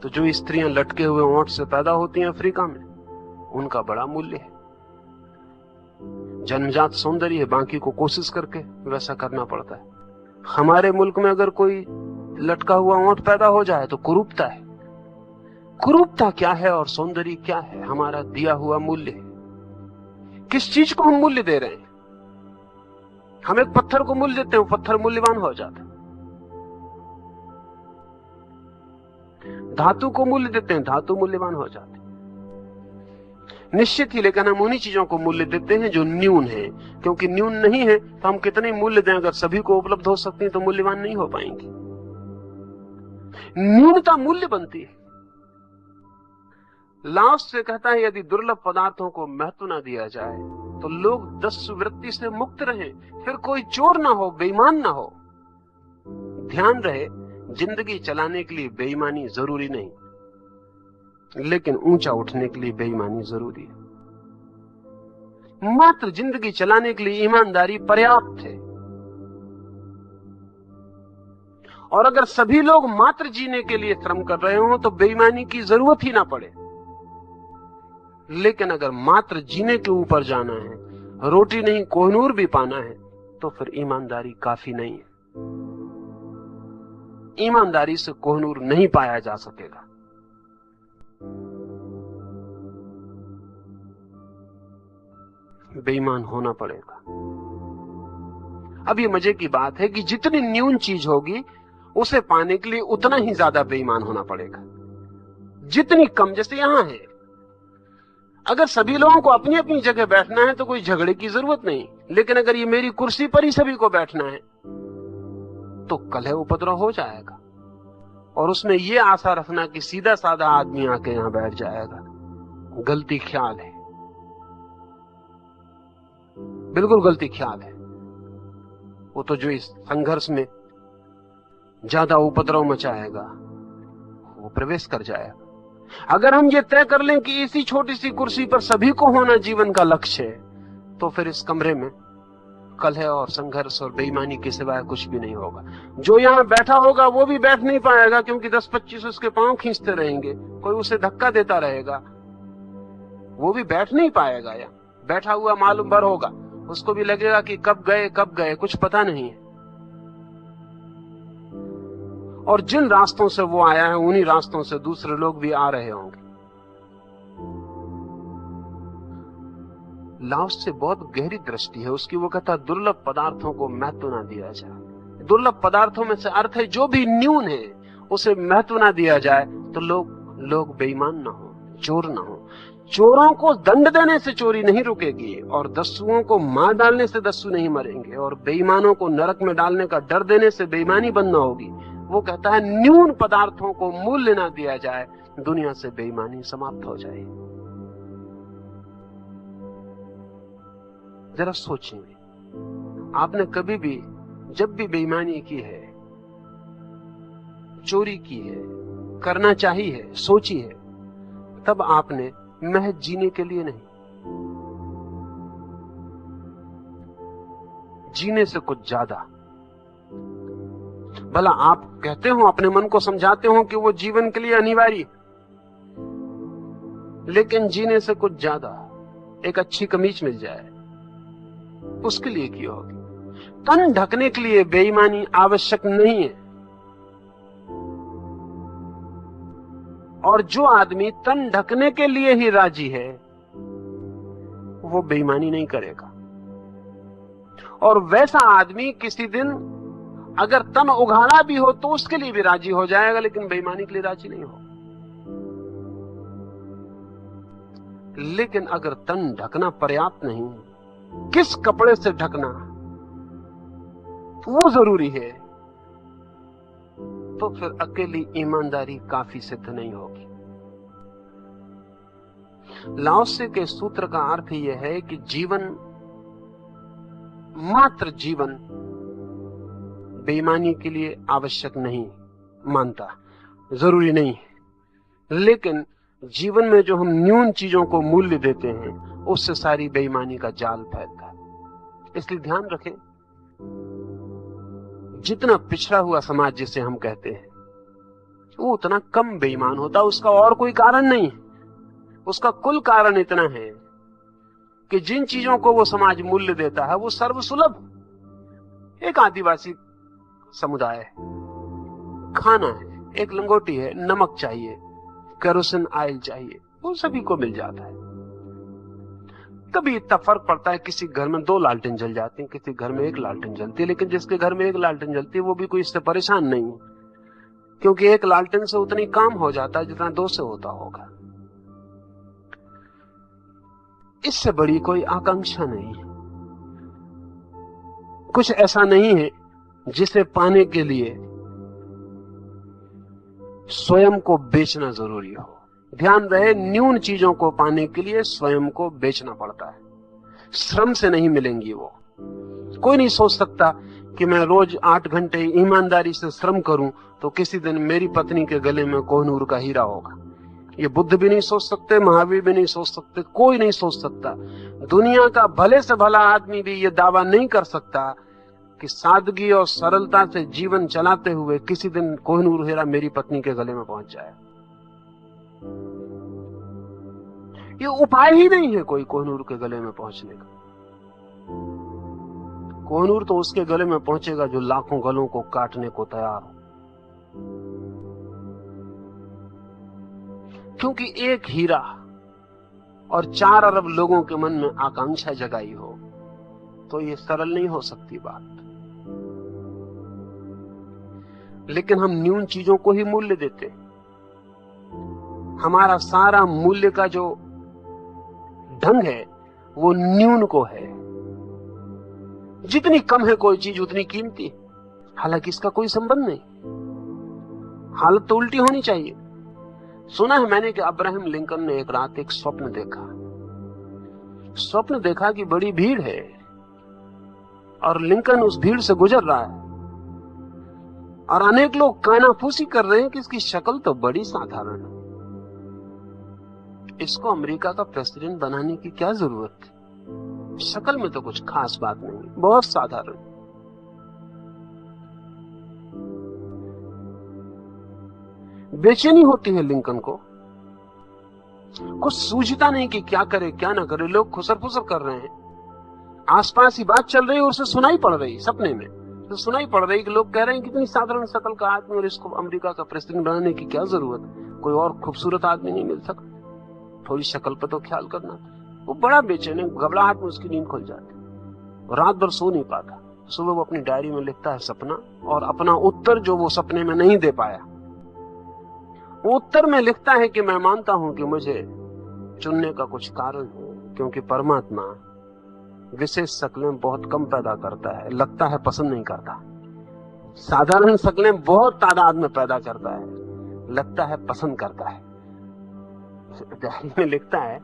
तो जो स्त्रियां लटके हुए ओंठ से पैदा होती हैं अफ्रीका में, उनका बड़ा मूल्य है। जन्मजात सौंदर्य है, बाकी को कोशिश करके वैसा करना पड़ता है। हमारे मुल्क में अगर कोई लटका हुआ ओंठ पैदा हो जाए तो कुरूपता है। कुरूपता क्या है और सौंदर्य क्या है? हमारा दिया हुआ मूल्य है। किस चीज को हम मूल्य दे रहे हैं? हम एक पत्थर को मूल्य देते हैं, पत्थर मूल्यवान हो जाता है। धातु को मूल्य देते हैं, धातु मूल्यवान हो जाती है। निश्चित ही, लेकिन हम उन्हीं चीजों को मूल्य देते हैं जो न्यून है, क्योंकि न्यून नहीं है तो हम कितने मूल्य दें, अगर सभी को उपलब्ध हो सकती है तो मूल्यवान नहीं हो पाएंगे। न्यूनता मूल्य बनती है। लाओस से कहता है यदि दुर्लभ पदार्थों को महत्व न दिया जाए तो लोग दस्युवृत्ति से मुक्त रहें, फिर कोई चोर ना हो, बेईमान ना हो। ध्यान रहे, जिंदगी चलाने के लिए बेईमानी जरूरी नहीं, लेकिन ऊंचा उठने के लिए बेईमानी जरूरी है। मात्र जिंदगी चलाने के लिए ईमानदारी पर्याप्त है। और अगर सभी लोग मात्र जीने के लिए श्रम कर रहे हो तो बेईमानी की जरूरत ही ना पड़े। लेकिन अगर मात्र जीने के ऊपर जाना है, रोटी नहीं कोहिनूर भी पाना है, तो फिर ईमानदारी काफी नहीं है। ईमानदारी से कोहिनूर नहीं पाया जा सकेगा। बेईमान होना पड़ेगा। अब ये मजे की बात है कि जितनी न्यून चीज होगी उसे पाने के लिए उतना ही ज्यादा बेईमान होना पड़ेगा। जितनी कम, जैसे यहां है, अगर सभी लोगों को अपनी अपनी जगह बैठना है तो कोई झगड़े की जरूरत नहीं, लेकिन अगर ये मेरी कुर्सी पर ही सभी को बैठना है तो कलह उपद्रव हो जाएगा। और उसमें यह आशा रखना कि सीधा साधा आदमी आके यहां बैठ जाएगा, गलती ख्याल है, बिल्कुल गलती ख्याल है। वो तो जो इस संघर्ष में ज्यादा उपद्रव मचाएगा वो प्रवेश कर जाएगा। अगर हम ये तय कर लें कि इसी छोटी सी कुर्सी पर सभी को होना जीवन का लक्ष्य है, तो फिर इस कमरे में कलह और संघर्ष और बेईमानी के सिवाय कुछ भी नहीं होगा। जो यहां बैठा होगा वो भी बैठ नहीं पाएगा, क्योंकि 10-25 उसके पांव खींचते रहेंगे, कोई उसे धक्का देता रहेगा, वो भी बैठ नहीं पाएगा। या बैठा हुआ मालूम भर होगा, उसको भी लगेगा कि कब गए कुछ पता नहीं है। और जिन रास्तों से वो आया है उन्हीं रास्तों से दूसरे लोग भी आ रहे होंगे। लाओस से बहुत गहरी दृष्टि है उसकी। वो कहता दुर्लभ पदार्थों को महत्व ना दिया जाए। दुर्लभ पदार्थों में से अर्थ है जो भी न्यून है उसे महत्व ना दिया जाए तो लोग बेईमान ना हो, चोर ना हो। चोरों को दंड देने से चोरी नहीं रुकेगी, और दस्युओं को मार डालने से दस्यु नहीं मरेंगे, और बेईमानों को नरक में डालने का डर देने से बेईमानी बंद ना होगी। वो कहता है न्यून पदार्थों को मूल्य ना दिया जाए, दुनिया से बेईमानी समाप्त हो जाए। जरा सोचिए, आपने कभी भी जब भी बेईमानी की है, चोरी की है, करना चाहिए, सोची है, तब आपने महज जीने के लिए नहीं, जीने से कुछ ज्यादा। भला आप कहते हो, अपने मन को समझाते हो कि वो जीवन के लिए अनिवार्य, लेकिन जीने से कुछ ज्यादा एक अच्छी कमीज मिल जाए उसके लिए की होगी। तन ढकने के लिए बेईमानी आवश्यक नहीं है। और जो आदमी तन ढकने के लिए ही राजी है वो बेईमानी नहीं करेगा। और वैसा आदमी किसी दिन अगर तन उघाड़ा भी हो तो उसके लिए भी राजी हो जाएगा, लेकिन बेईमानी के लिए राजी नहीं हो। लेकिन अगर तन ढकना पर्याप्त नहीं, किस कपड़े से ढकना वो जरूरी है, तो फिर अकेली ईमानदारी काफी सिद्ध नहीं होगी। लाओसे के सूत्र का अर्थ यह है कि जीवन, मात्र जीवन बेईमानी के लिए आवश्यक नहीं मानता, जरूरी नहीं है। लेकिन जीवन में जो हम न्यून चीजों को मूल्य देते हैं उससे सारी बेईमानी का जाल फैलता है। इसलिए ध्यान रखें, जितना पिछड़ा हुआ समाज जिसे हम कहते हैं वो उतना कम बेईमान होता। उसका और कोई कारण नहीं है, उसका कुल कारण इतना है कि जिन चीजों को वो समाज मूल्य देता है वो सर्वसुलभ। एक आदिवासी समुदाय है, खाना है, एक लंगोटी है, नमक चाहिए, केरोसिन ऑयल चाहिए, वो सभी को मिल जाता है। कभी इतना फर्क पड़ता है, किसी घर में 2 लालटेन जल जाती हैं, किसी घर में 1 लालटेन जलती है, लेकिन जिसके घर में 1 लालटेन जलती है वो भी कोई इससे परेशान नहीं है, क्योंकि 1 लालटेन से उतनी काम हो जाता है जितना 2 से होता होगा। इससे बड़ी कोई आकांक्षा नहीं है। कुछ ऐसा नहीं है जिसे पाने के लिए स्वयं को बेचना जरूरी हो। ध्यान रहे, न्यून चीजों को पाने के लिए स्वयं को बेचना पड़ता है, श्रम से नहीं मिलेंगी वो। कोई नहीं सोच सकता कि मैं रोज 8 घंटे ईमानदारी से श्रम करूं तो किसी दिन मेरी पत्नी के गले में कोहिनूर का हीरा होगा। ये बुद्ध भी नहीं सोच सकते, महावीर भी नहीं सोच सकते, कोई नहीं सोच सकता। दुनिया का भले से भला आदमी भी ये दावा नहीं कर सकता कि सादगी और सरलता से जीवन चलाते हुए किसी दिन कोहिनूर हीरा मेरी पत्नी के गले में पहुंच जाए। ये उपाय ही नहीं है कोई कोहिनूर के गले में पहुंचने का। कोहिनूर तो उसके गले में पहुंचेगा जो लाखों गलों को काटने को तैयार हो, क्योंकि एक हीरा और 4 अरब लोगों के मन में आकांक्षा जगाई हो तो ये सरल नहीं हो सकती बात। लेकिन हम न्यून चीजों को ही मूल्य देते। हमारा सारा मूल्य का जो ढंग है वो न्यून को है। जितनी कम है कोई चीज उतनी कीमती, हालांकि इसका कोई संबंध नहीं। हालत तो उल्टी होनी चाहिए। सुना है मैंने कि अब्राहम लिंकन ने एक रात एक स्वप्न देखा कि बड़ी भीड़ है और लिंकन उस भीड़ से गुजर रहा है और अनेक लोग कानाफूसी कर रहे हैं कि इसकी शक्ल तो बड़ी साधारण है, इसको अमेरिका का प्रेसिडेंट बनाने की क्या जरूरत थी, शक्ल में तो कुछ खास बात नहीं, बहुत साधारण। बेचैनी होती है लिंकन को, कुछ सूझता नहीं कि क्या करे क्या ना करे। लोग खुसर फुसर कर रहे हैं, आसपास ही बात चल रही है, उसे सुनाई पड़ रही, सपने में तो सुनाई पड़ रही कि लोग कह रहे हैं कितनी साधारण शक्ल का आदमी और इसको अमेरिका का प्रेसिडेंट बनाने की क्या जरूरत, कोई और खूबसूरत आदमी नहीं मिल सकता, थोड़ी शक्ल पर तो ख्याल करना। वो बड़ा बेचैन है, घबराहट में उसकी नींद खुल जाती, रात भर सो नहीं पाता। सुबह वो अपनी डायरी में लिखता है सपना, और अपना उत्तर जो वो सपने में नहीं दे पाया, वो उत्तर में लिखता है कि मैं मानता हूं कि मुझे चुनने का कुछ कारण है, क्योंकि परमात्मा विशेष शक्लें बहुत कम पैदा करता है, लगता है पसंद नहीं करता। साधारण शक्लें बहुत तादाद में पैदा करता है, लगता है पसंद करता है। डायरी में लिखता है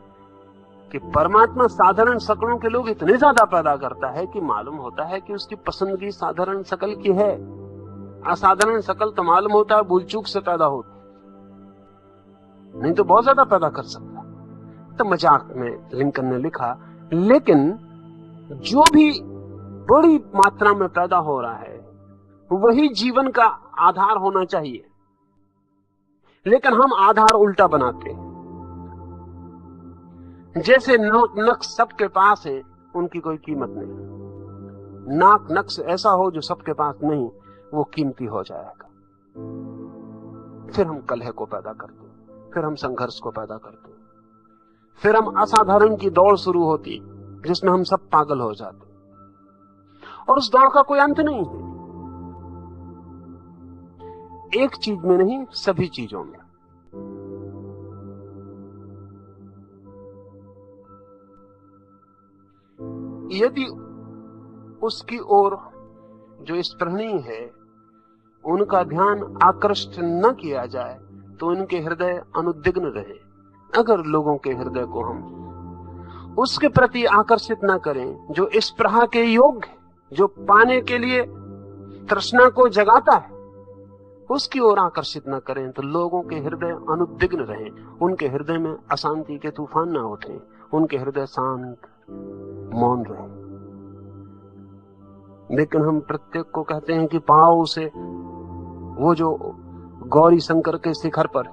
कि परमात्मा साधारण शक्लों के लोग इतने ज्यादा पैदा करता है कि मालूम होता है कि उसकी पसंदगी साधारण शक्ल की है। असाधारण शक्ल तो मालूम होता है भूल चूक से पैदा होती, नहीं तो बहुत ज्यादा पैदा कर सकता। तो मजाक में लिंकन ने लिखा, लेकिन जो भी बड़ी मात्रा में पैदा हो रहा है वही जीवन का आधार होना चाहिए, लेकिन हम आधार उल्टा बनाते हैं। जैसे नक्श सबके पास है, उनकी कोई कीमत नहीं। नाक नक्श ऐसा हो जो सबके पास नहीं, वो कीमती हो जाएगा। फिर हम कलह को पैदा करते हैं, फिर हम संघर्ष को पैदा करते हैं, फिर हम असाधारण की दौड़ शुरू होती जिसमें हम सब पागल हो जाते, और उस दौड़ का कोई अंत नहीं है। एक चीज में नहीं, सभी चीजों में। यदि उसकी ओर जो स्पृहणीय है उनका ध्यान आकृष्ट न किया जाए तो उनके हृदय अनुद्विग्न रहे। अगर लोगों के हृदय को हम उसके प्रति आकर्षित न करें जो स्पृहा के योग्य, जो पाने के लिए तृष्णा को जगाता है, उसकी ओर आकर्षित न करें तो लोगों के हृदय अनुद्विग्न रहें, उनके हृदय में अशांति के तूफान न उठें, उनके हृदय शांत मौन रहे। लेकिन हम प्रत्येक को कहते हैं कि पाओ उसे, वो जो गौरी शंकर के शिखर पर,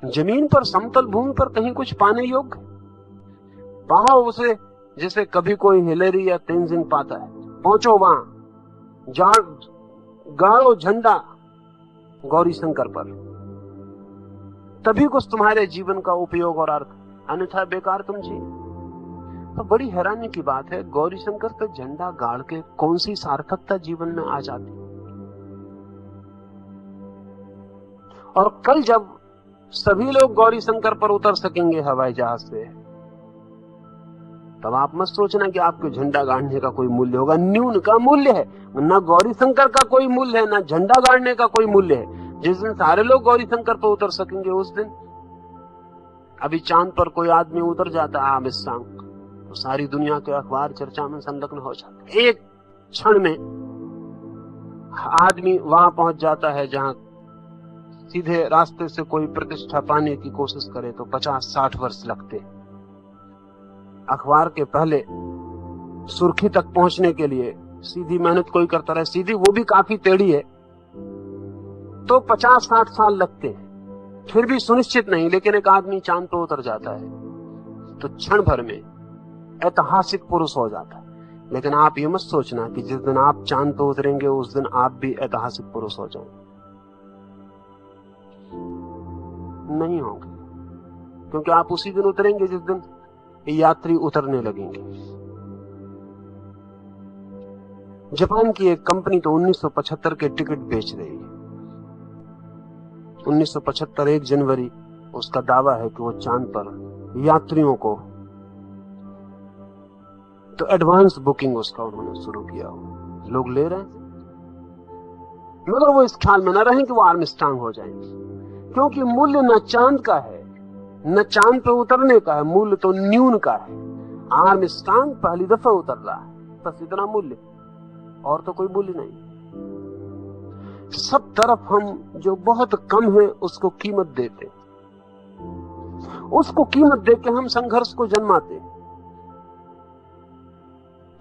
जमीन पर, समतल भूमि पर कहीं कुछ पाने योग्य, पाओ उसे जिसे कभी कोई हिलेरी या तेंजिंग पाता है। पहुंचो वहां, गाड़ो झंडा गौरी शंकर पर, तभी कुछ तुम्हारे जीवन का उपयोग और अर्थ, अन्यथा बेकार तुम जी। तो बड़ी हैरानी की बात है, गौरीशंकर पे झंडा गाड़ के कौन सी सार्थकता जीवन में आ जाती। और कल जब सभी लोग गौरीशंकर पर उतर सकेंगे हवाई जहाज से, तब आप मत सोचना कि आपके झंडा गाड़ने का कोई मूल्य होगा। न्यून का मूल्य है, ना गौरीशंकर का कोई मूल्य है, ना झंडा गाड़ने का कोई मूल्य है। जिस दिन सारे लोग गौरीशंकर पर उतर सकेंगे उस दिन, अभी चांद पर कोई आदमी उतर जाता है आमिस्तांग, तो सारी दुनिया के अखबार चर्चा में संलग्न हो जाते। एक क्षण में आदमी वहां पहुंच जाता है जहां सीधे रास्ते से कोई प्रतिष्ठा पाने की कोशिश करे तो 50-60 वर्ष लगते। अखबार के पहले सुर्खी तक पहुंचने के लिए सीधी मेहनत कोई करता रहे, सीधी वो भी काफी टेढ़ी है, तो 50-60 साल लगते हैं, फिर भी सुनिश्चित नहीं। लेकिन एक आदमी चांद पर उतर जाता है तो क्षण भर में ऐतिहासिक पुरुष हो जाता है। लेकिन आप ये मत सोचना कि जिस दिन आप चांद पर उतरेंगे उस दिन आप भी ऐतिहासिक पुरुष हो जाएंगे। नहीं होंगे, क्योंकि आप उसी दिन उतरेंगे जिस दिन यात्री उतरने लगेंगे। जापान की एक कंपनी तो 1975 के टिकट बेच रही है। 1975 1 जनवरी उसका दावा है कि वो चांद पर यात्रियों को, तो एडवांस बुकिंग उसका उन्होंने शुरू किया हो, लोग ले रहे हैं, मगर वो इस ख्याल में न रहें कि वो आर्मस्ट्रांग हो जाएंगे, क्योंकि मूल्य न चांद का है न चांद पे उतरने का है, मूल्य तो न्यून का है। आर्मस्ट्रांग पहली दफा उतर रहा है, बस इतना मूल्य, और तो कोई मूल्य नहीं। सब तरफ हम जो बहुत कम है उसको कीमत देते, उसको कीमत देके हम संघर्ष को जन्माते।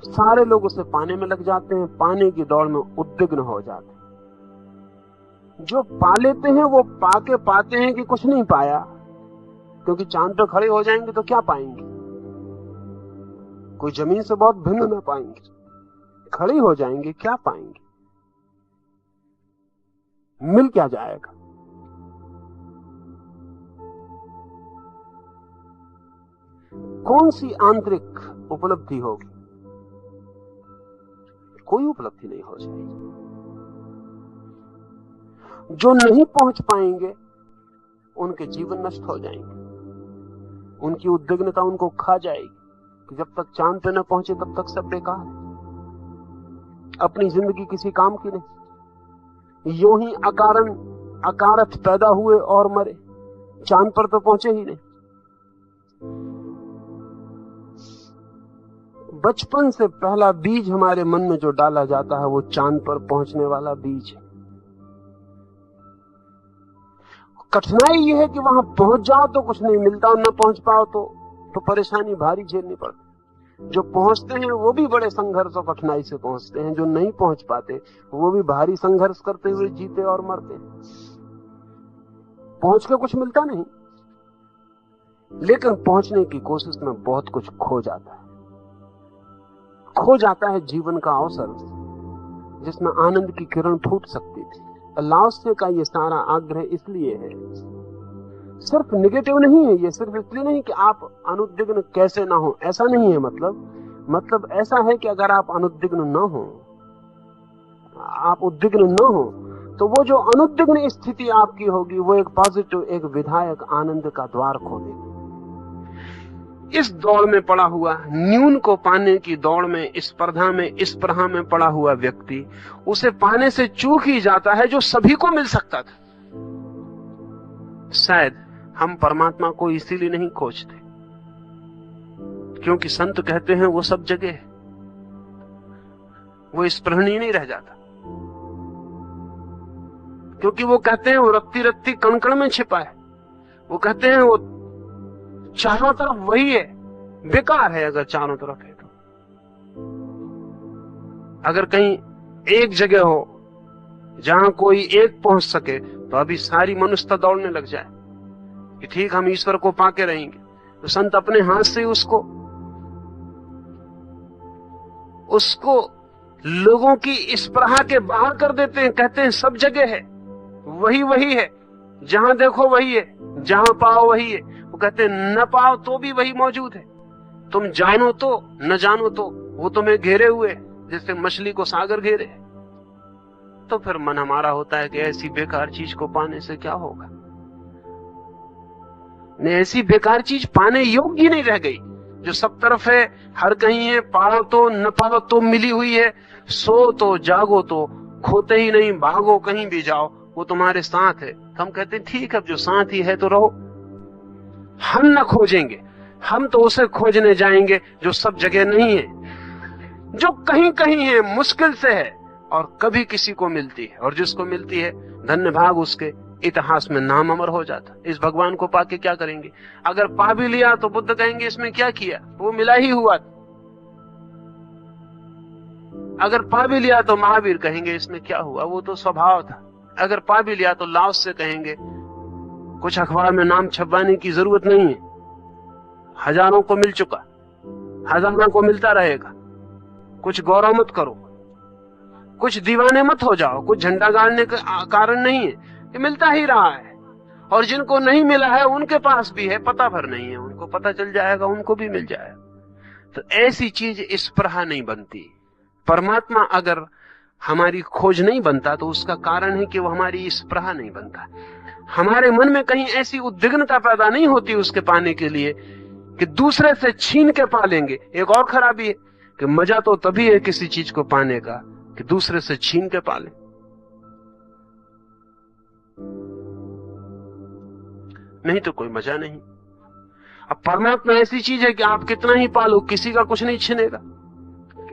सारे लोग उसे पाने में लग जाते हैं, पाने की दौड़ में उद्विग्न हो जाते हैं। जो पा लेते हैं वो पाके पाते हैं कि कुछ नहीं पाया, क्योंकि चांद पर खड़े हो जाएंगे तो क्या पाएंगे, कोई जमीन से बहुत भिन्न ना पाएंगे। खड़े हो जाएंगे क्या पाएंगे, मिल क्या जाएगा। कौन सी आंतरिक उपलब्धि होगी, कोई उपलब्धि नहीं हो जाएगी। जो नहीं पहुंच पाएंगे उनके जीवन नष्ट हो जाएंगे, उनकी उद्विग्नता उनको खा जाएगी कि जब तक चांद पे न पहुंचे तब तक सब बेकार है, अपनी जिंदगी किसी काम की नहीं। यूं ही अकारण अकारथ पैदा हुए और मरे, चांद पर तो पहुंचे ही नहीं। बचपन से पहला बीज हमारे मन में जो डाला जाता है वो चांद पर पहुंचने वाला बीज है। कठिनाई यह है कि वहां पहुंच जाओ तो कुछ नहीं मिलता, और न पहुंच पाओ तो परेशानी भारी झेलनी पड़ती। जो पहुंचते हैं वो भी बड़े संघर्ष और कठिनाई से पहुंचते हैं, जो नहीं पहुंच पाते वो भी भारी संघर्ष करते हुए जीते और मरते। पहुंच के कुछ मिलता नहीं, लेकिन पहुंचने की कोशिश में बहुत कुछ खो जाता है। खो जाता है जीवन का अवसर जिसमें आनंद की किरण फूट सकती थी। लाओत्से का ये सारा आग्रह इसलिए है, सिर्फ निगेटिव नहीं है, ये सिर्फ इसलिए नहीं कि आप अनुद्विग्न कैसे ना हो, ऐसा नहीं है। मतलब ऐसा है कि अगर आप अनुद्विग्न न हो, आप उद्विग्न न हो, तो वो जो अनुद्विग्न स्थिति आपकी होगी वो एक पॉजिटिव, एक विधायक आनंद का द्वार खोलेगी। इस दौड़ में पड़ा हुआ, न्यून को पाने की दौड़ में, स्पर्धा में, इस प्रहा में पड़ा हुआ व्यक्ति, उसे पाने से चूक ही जाता है जो सभी को मिल सकता था। शायद हम परमात्मा को इसीलिए नहीं खोजते क्योंकि संत कहते हैं वो सब जगह है, वो स्पृहणीय नहीं रह जाता। क्योंकि वो कहते हैं वो रत्ती रत्ती कण कण में छिपा है, वो कहते हैं वो चारों तरफ वही है, बेकार है अगर चारों तरफ है तो। अगर कहीं एक जगह हो जहां कोई एक पहुंच सके तो अभी सारी मनुष्यता दौड़ने लग जाए कि ठीक हम ईश्वर को पाके रहेंगे। तो संत अपने हाथ से उसको लोगों की स्पृहा के बाहर कर देते हैं। कहते हैं सब जगह है, वही है, जहां देखो वही है, जहां पाओ वही है। वो कहते हैं न पाओ तो भी वही मौजूद है, तुम जानो तो न जानो तो वो तुम्हें घेरे हुए, जैसे मछली को सागर घेरे। तो फिर मन हमारा होता है कि ऐसी बेकार चीज को पाने से क्या होगा। नहीं, ऐसी बेकार चीज पाने योग्य नहीं रह गई, जो सब तरफ है, हर कहीं है, पाओ तो न पाओ तो मिली हुई है, सो तो जागो तो खोते ही नहीं, भागो कहीं भी जाओ वो तुम्हारे साथ है। हम कहते हैं ठीक है, अब जो साथ ही है तो रहो। हम न खोजेंगे, हम तो उसे खोजने जाएंगे जो सब जगह नहीं है, जो कहीं कहीं है, मुश्किल से है और कभी किसी को मिलती है, और जिसको मिलती है धन्य भाग उसके, इतिहास में नाम अमर हो जाता। इस भगवान को पाके क्या करेंगे? अगर पा भी लिया तो बुद्ध कहेंगे इसमें क्या किया, वो मिला ही हुआ। अगर पा भी लिया तो महावीर कहेंगे इसमें क्या हुआ, वो तो स्वभाव था। अगर पा भी लिया तो लाओस से कहेंगे कुछ अखबार में नाम छपवाने की जरूरत नहीं है, हजारों को मिल चुका, हजारों को मिलता रहेगा। कुछ गौरव मत करो, कुछ दीवाने मत हो जाओ, कुछ झंडा गाड़ने का कारण नहीं है, ये मिलता ही रहा है। और जिनको नहीं मिला है उनके पास भी है, पता भर नहीं है, उनको पता चल जाएगा, उनको भी मिल जाएगा। तो ऐसी चीज स्पृहा नहीं बनती। परमात्मा अगर हमारी खोज नहीं बनता तो उसका कारण है कि वो हमारी स्पृहा नहीं बनता। हमारे मन में कहीं ऐसी उद्विग्नता पैदा नहीं होती उसके पाने के लिए कि दूसरे से छीन के पा लेंगे। एक और खराबी है कि मजा तो तभी है किसी चीज को पाने का कि दूसरे से छीन के पाले। नहीं तो कोई मजा नहीं। अब परमात्मा ऐसी चीज है कि आप कितना ही पालो, किसी का कुछ नहीं छीनेगा।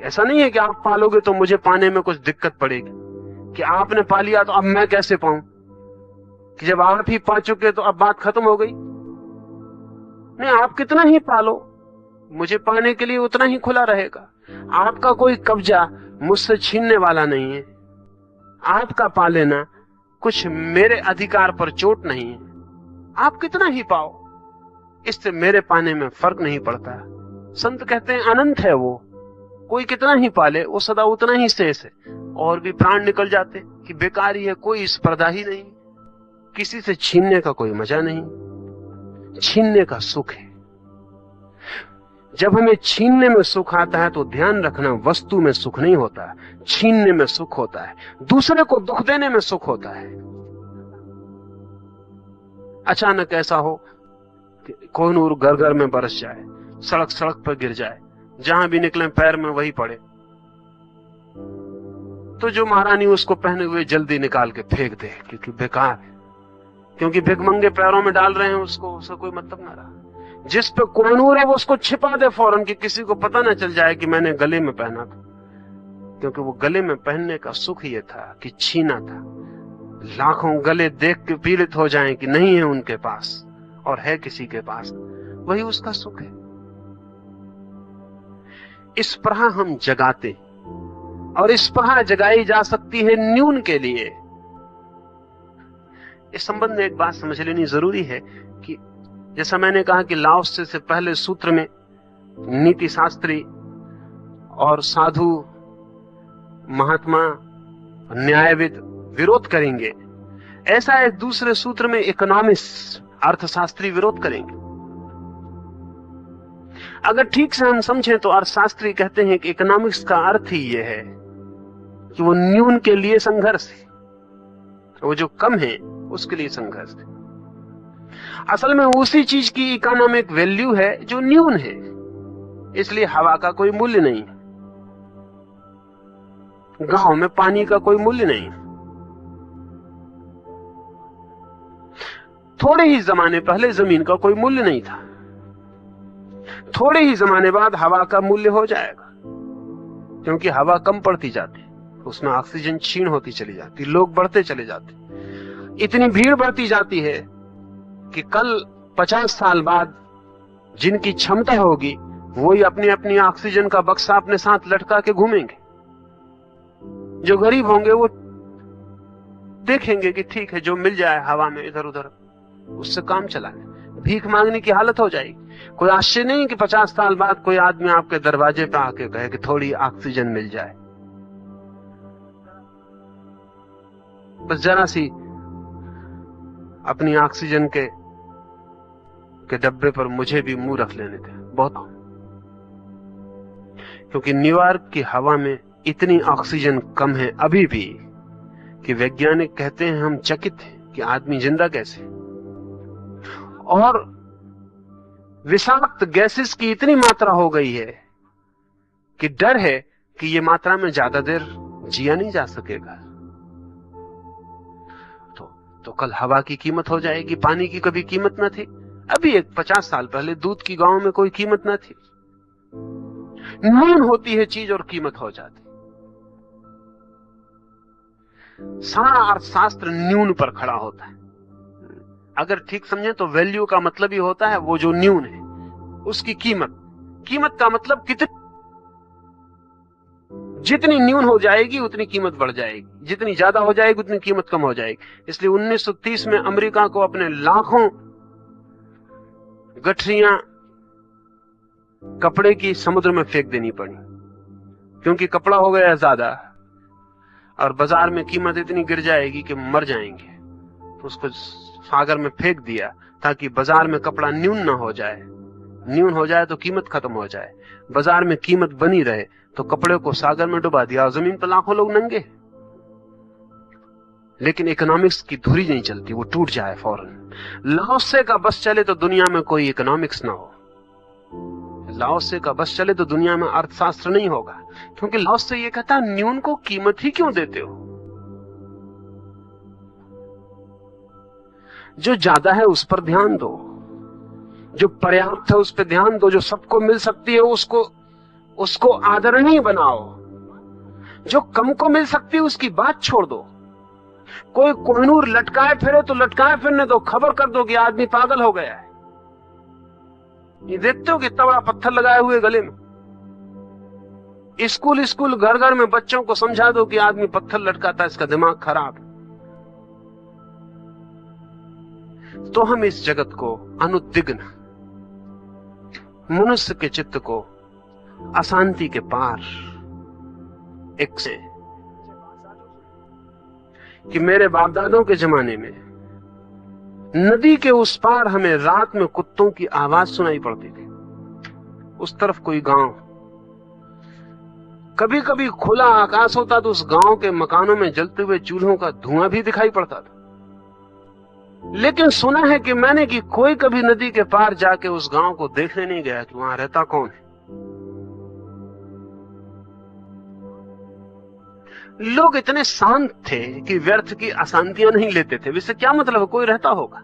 ऐसा नहीं है कि आप पालोगे तो मुझे पाने में कुछ दिक्कत पड़ेगी, कि आपने पा लिया तो अब मैं कैसे पाऊं, कि जब आप ही पा चुके तो अब बात खत्म हो गई। नहीं, आप कितना ही पालो, मुझे पाने के लिए उतना ही खुला रहेगा। आपका कोई कब्जा मुझसे छीनने वाला नहीं है। आपका पा लेना कुछ मेरे अधिकार पर चोट नहीं है। आप कितना ही पाओ, इससे मेरे पाने में फर्क नहीं पड़ता। संत कहते हैं अनंत है वो, कोई कितना ही पाले वो सदा उतना ही शेष है। और भी प्राण निकल जाते कि बेकार ही है, कोई स्पर्धा ही नहीं, किसी से छीनने का कोई मजा नहीं, छीनने का सुख है। जब हमें छीनने में सुख आता है तो ध्यान रखना, वस्तु में सुख नहीं होता, छीनने में सुख होता है, दूसरे को दुख देने में सुख होता है। अचानक ऐसा हो कि कोहिनूर घर घर में बरस जाए, सड़क सड़क पर गिर जाए, जहां भी निकले पैर में वही पड़े, तो जो महारानी उसको पहने हुए जल्दी निकाल के फेंक दे, क्योंकि बेकार है, क्योंकि भिखमंगे पैरों में डाल रहे हैं उसको, उसका कोई मतलब ना रहा। जिस पे कोहिनूर है वो उसको छिपा दे फौरन, कि किसी को पता ना चल जाए कि मैंने गले में पहना था, क्योंकि वो गले में पहनने का सुख ये था कि छीना था। लाखों गले देख के पीड़ित हो जाएं कि नहीं है उनके पास और है किसी के पास, वही उसका सुख है। स्पृहा हम जगाते, और स्पृहा जगाई जा सकती है न्यून के लिए। इस संबंध में एक बात समझ लेनी जरूरी है कि जैसा मैंने कहा कि लाओस से पहले सूत्र में नीति शास्त्री और साधु, महात्मा, न्यायविद विरोध करेंगे, ऐसा एक दूसरे सूत्र में इकोनॉमिस्ट, अर्थशास्त्री विरोध करेंगे। अगर ठीक से हम समझें तो अर्थशास्त्री कहते हैं कि इकोनॉमिक्स का अर्थ ही यह है कि वो न्यून के लिए संघर्ष है, वो जो कम है उसके लिए संघर्ष है। असल में उसी चीज की इकोनॉमिक वैल्यू है जो न्यून है, इसलिए हवा का कोई मूल्य नहीं, गांव में पानी का कोई मूल्य नहीं। थोड़े ही जमाने पहले जमीन का कोई मूल्य नहीं था, थोड़े ही जमाने बाद हवा का मूल्य हो जाएगा, क्योंकि हवा कम पड़ती जाती, उसमें ऑक्सीजन क्षीण होती चली जाती, लोग बढ़ते चले जाते, इतनी भीड़ बढ़ती जाती है कि कल 50 साल बाद जिनकी क्षमता होगी वही अपनी अपनी ऑक्सीजन का बक्सा अपने साथ लटका के घूमेंगे। जो गरीब होंगे वो देखेंगे कि ठीक है जो मिल जाए हवा में इधर उधर उससे काम चला ले, भीख मांगने की हालत हो जाएगी। कोई आश्चर्य नहीं कि 50 साल बाद कोई आदमी आपके दरवाजे पे आके कहे कि थोड़ी ऑक्सीजन मिल जाए। बस जरा सी अपनी ऑक्सीजन के डब्बे पर मुझे भी मुंह रख लेने थे, बहुत क्योंकि न्यूयॉर्क की हवा में इतनी ऑक्सीजन कम है अभी भी कि वैज्ञानिक कहते हैं हम चकित हैं कि आदमी जिंदा कैसे। और विषाक्त गैसेस की इतनी मात्रा हो गई है कि डर है कि ये मात्रा में ज्यादा देर जिया नहीं जा सकेगा। तो कल हवा की कीमत हो जाएगी, पानी की कभी कीमत न थी। अभी 50 साल पहले दूध की गांव में कोई कीमत न थी। न्यून होती है चीज और कीमत हो जाती। सारा अर्थशास्त्र न्यून पर खड़ा होता है। अगर ठीक समझे तो वैल्यू का मतलब ही होता है वो जो न्यून है उसकी कीमत। कीमत का मतलब जितनी न्यून हो जाएगी उतनी कीमत बढ़ जाएगी, जितनी ज्यादा हो जाएगी उतनी कीमत कम हो जाएगी। इसलिए 1930 में अमेरिका को अपने लाखों गठरियां कपड़े की समुद्र में फेंक देनी पड़ी, क्योंकि कपड़ा हो गया ज्यादा और बाजार में कीमत इतनी गिर जाएगी कि मर जाएंगे। तो उसको सागर में फेंक दिया ताकि बाजार में कपड़ा न्यून ना हो जाए। न्यून हो जाए तो कीमत खत्म हो जाए, बाजार में कीमत बनी रहे। तो कपड़े को सागर में डुबा दिया और जमीन पर लाखों लोग नंगे। लेकिन इकोनॉमिक्स की धुरी नहीं चलती, वो टूट जाए फौरन। लाओसे का बस चले तो दुनिया में कोई इकोनॉमिक्स ना हो। लाओसे का बस चले तो दुनिया में अर्थशास्त्र नहीं होगा, क्योंकि लाओसे ये कहता है न्यून को कीमत ही क्यों देते हो। जो ज्यादा है उस पर ध्यान दो, जो पर्याप्त है उस पर ध्यान दो, जो सबको मिल सकती है उसको आदरणीय बनाओ। जो कम को मिल सकती है उसकी बात छोड़ दो। कोई कोहिनूर लटकाए फिरे तो लटकाए फिरने दो, खबर कर दो कि आदमी पागल हो गया है। ये देखते हो कि इतना बड़ा पत्थर लगाए हुए गले में। स्कूल घर घर में बच्चों को समझा दो कि आदमी पत्थर लटकाता है, इसका दिमाग खराब है। तो हम इस जगत को अनुद्विग्न, मनुष्य के चित्त को अशांति के पार एक से कि मेरे बाप दादों के जमाने में नदी के उस पार हमें रात में कुत्तों की आवाज सुनाई पड़ती थी। उस तरफ कोई गांव, कभी कभी खुला आकाश होता तो उस गांव के मकानों में जलते हुए चूल्हों का धुआं भी दिखाई पड़ता था। लेकिन सुना है कि मैंने कि कोई कभी नदी के पार जाके उस गांव को देखने नहीं गया कि वहां रहता कौन है। लोग इतने शांत थे कि व्यर्थ की अशांतियां नहीं लेते थे। वैसे क्या मतलब, कोई रहता होगा।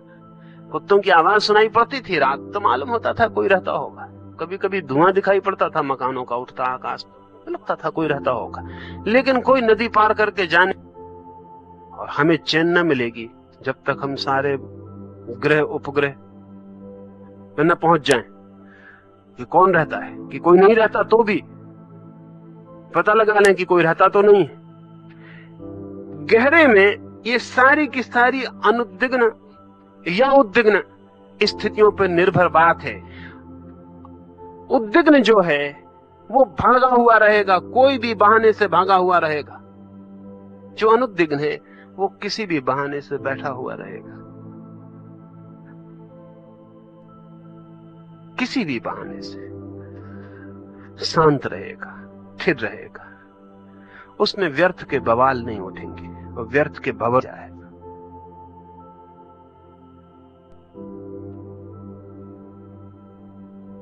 कुत्तों की आवाज सुनाई पड़ती थी रात, तो मालूम होता था कोई रहता होगा। कभी कभी धुआं दिखाई पड़ता था मकानों का उठता आकाश में, लगता था कोई रहता होगा। लेकिन कोई नदी पार करके जाने और हमें चैन न मिलेगी जब तक हम सारे ग्रह उपग्रह में न पहुंच जाएं कि कौन रहता है, कि कोई नहीं रहता तो भी पता लगा लें कि कोई रहता तो नहीं है। गहरे में ये सारी की सारी अनुद्विग्न या उद्विग्न स्थितियों पर निर्भर बात है। उद्विग्न जो है वो भागा हुआ रहेगा, कोई भी बहाने से भागा हुआ रहेगा। जो अनुद्विग्न है वो किसी भी बहाने से बैठा हुआ रहेगा, किसी भी बहाने से शांत रहेगा, स्थिर रहेगा। उसमें व्यर्थ के बवाल नहीं उठेंगे और व्यर्थ के भंवर जाएगा।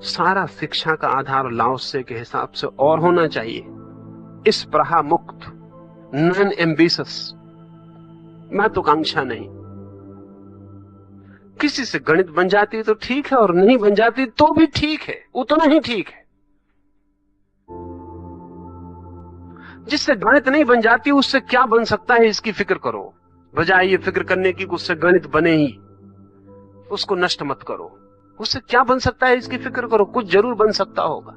सारा शिक्षा का आधार लाओसे के हिसाब से और होना चाहिए, इस प्रहा मुक्त, नॉन एम्बिशियस, महत्वाकांक्षा नहीं। किसी से गणित बन जाती तो ठीक है और नहीं बन जाती तो भी ठीक है, उतना ही ठीक है। जिससे गणित नहीं बन जाती उससे क्या बन सकता है इसकी फिक्र करो, बजाय ये फिक्र करने की उससे गणित बने ही, उसको नष्ट मत करो। उससे क्या बन सकता है इसकी फिक्र करो। कुछ जरूर बन सकता होगा,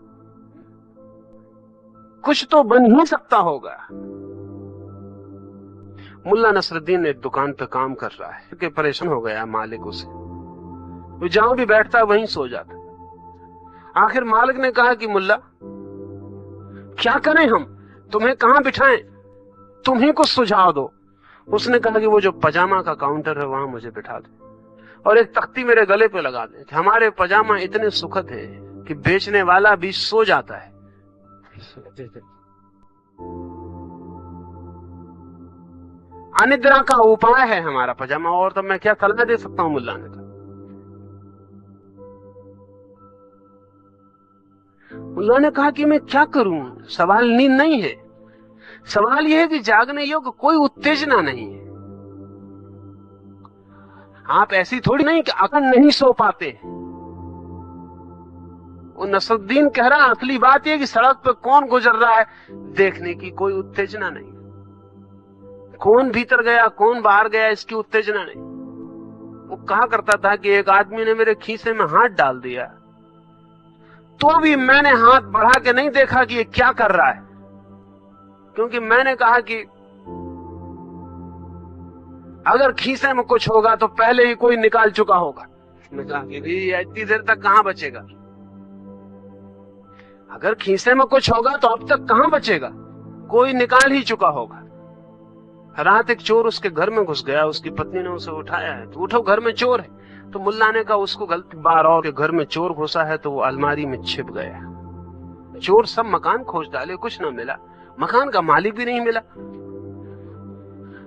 कुछ तो बन ही सकता होगा। मुल्ला नसरुद्दीन एक दुकान पे काम कर रहा है क्योंकि परेशान हो गया मालिक उसे, वो जहां भी बैठता वहीं सो जाता। आखिर मालिक ने कहा कि मुल्ला क्या करें हम, तुम्हें कहां बिठाएं, तुम ही कुछ सुझाव दो। उसने कहा कि वो जो पजामा का काउंटर है वहां मुझे बिठा दे और एक तख्ती मेरे गले पे लगा दे। हमारे पजामा इतने सुखद हैं कि बेचने वाला भी सो जाता है, अनिद्रा का उपाय है हमारा पजामा, और तो मैं क्या सलाह दे सकता हूं मुल्ला ने कहा। मुल्ला ने कहा कि मैं क्या करूं, सवाल नींद नहीं है, सवाल यह है कि जागने योग्य कोई उत्तेजना नहीं है। आप ऐसी थोड़ी नहीं कि अकल नहीं सो पाते। वो नसरुद्दीन कह रहा असली बात यह कि सड़क पे कौन गुजर रहा है देखने की कोई उत्तेजना नहीं, कौन भीतर गया कौन बाहर गया इसकी उत्तेजना नहीं। वो कहा करता था कि एक आदमी ने मेरे खीसे में हाथ डाल दिया तो भी मैंने हाथ बढ़ा के नहीं देखा कि ये क्या कर रहा है, क्योंकि मैंने कहा कि अगर खीसे में कुछ होगा तो पहले ही कोई निकाल चुका होगा। मैं कहा कि इतनी देर तक कहां बचेगा, अगर खीसे में कुछ होगा तो अब तक कहां बचेगा, कोई निकाल ही चुका होगा। रात एक चोर उसके घर में घुस गया, उसकी पत्नी ने उसे उठाया है, तो उठो घर में चोर है। तो मुल्ला ने कहा उसको गलती बार और के घर में चोर घुसा है तो वो अलमारी में छिप गया। चोर सब मकान खोज डाले, कुछ ना मिला, मकान का मालिक भी नहीं मिला,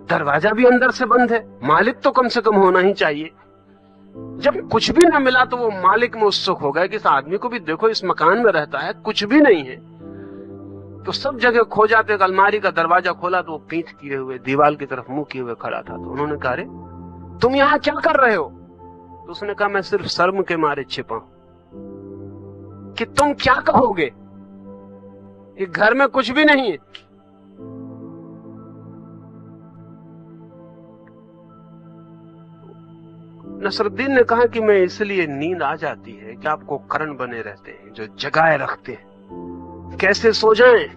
दरवाजा भी अंदर से बंद है, मालिक तो कम से कम होना ही चाहिए। जब कुछ भी ना मिला तो वो मालिक में उत्सुक हो गया कि इस आदमी को भी देखो इस मकान में रहता है, कुछ भी नहीं है। तो सब जगह खोजा तो एक अलमारी का दरवाजा खोला तो वो पीठ किए हुए दीवार की तरफ मुंह किए हुए खड़ा था। तो उन्होंने कहा अरे तुम यहां क्या कर रहे हो? तो उसने कहा मैं सिर्फ शर्म के मारे छिपा हूं। कि तुम क्या कहोगे कि घर में कुछ भी नहीं है? नसरुद्दीन ने कहा कि मैं इसलिए नींद आ जाती है कि आपको करण बने रहते हैं जो जगाए रखते हैं। कैसे सो जाएं?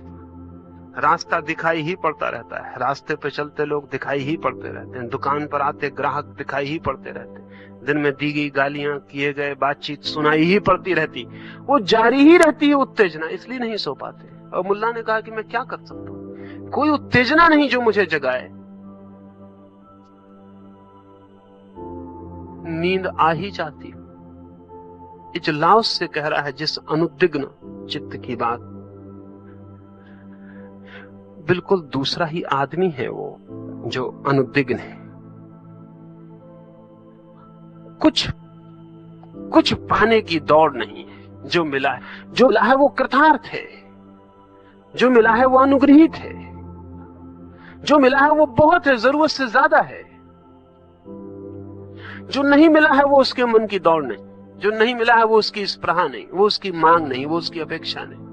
रास्ता दिखाई ही पड़ता रहता है, रास्ते पे चलते लोग दिखाई ही पड़ते रहते हैं, दुकान पर आते ग्राहक दिखाई ही पड़ते रहते हैं, दिन में दी गई गालियां किए गए बातचीत सुनाई ही पड़ती रहती, वो जारी ही रहती है उत्तेजना, इसलिए नहीं सो पाते। और मुल्ला ने कहा कि मैं क्या कर सकता हूं, कोई उत्तेजना नहीं जो मुझे जगाए, नींद आ ही जाती। इजलास से कह रहा है जिस अनुद्विग्न चित्त की बात, बिल्कुल दूसरा ही आदमी है वो जो अनुद्विग्न है। कुछ पाने की दौड़ नहीं है, जो मिला है वो कृतार्थ है, जो मिला है वो अनुग्रहित है, जो मिला है वो बहुत है, जरूरत से ज्यादा है। जो नहीं मिला है वो उसके मन की दौड़ नहीं, जो नहीं मिला है वो उसकी स्पृहा नहीं, वो उसकी मांग नहीं, वो उसकी अपेक्षा नहीं।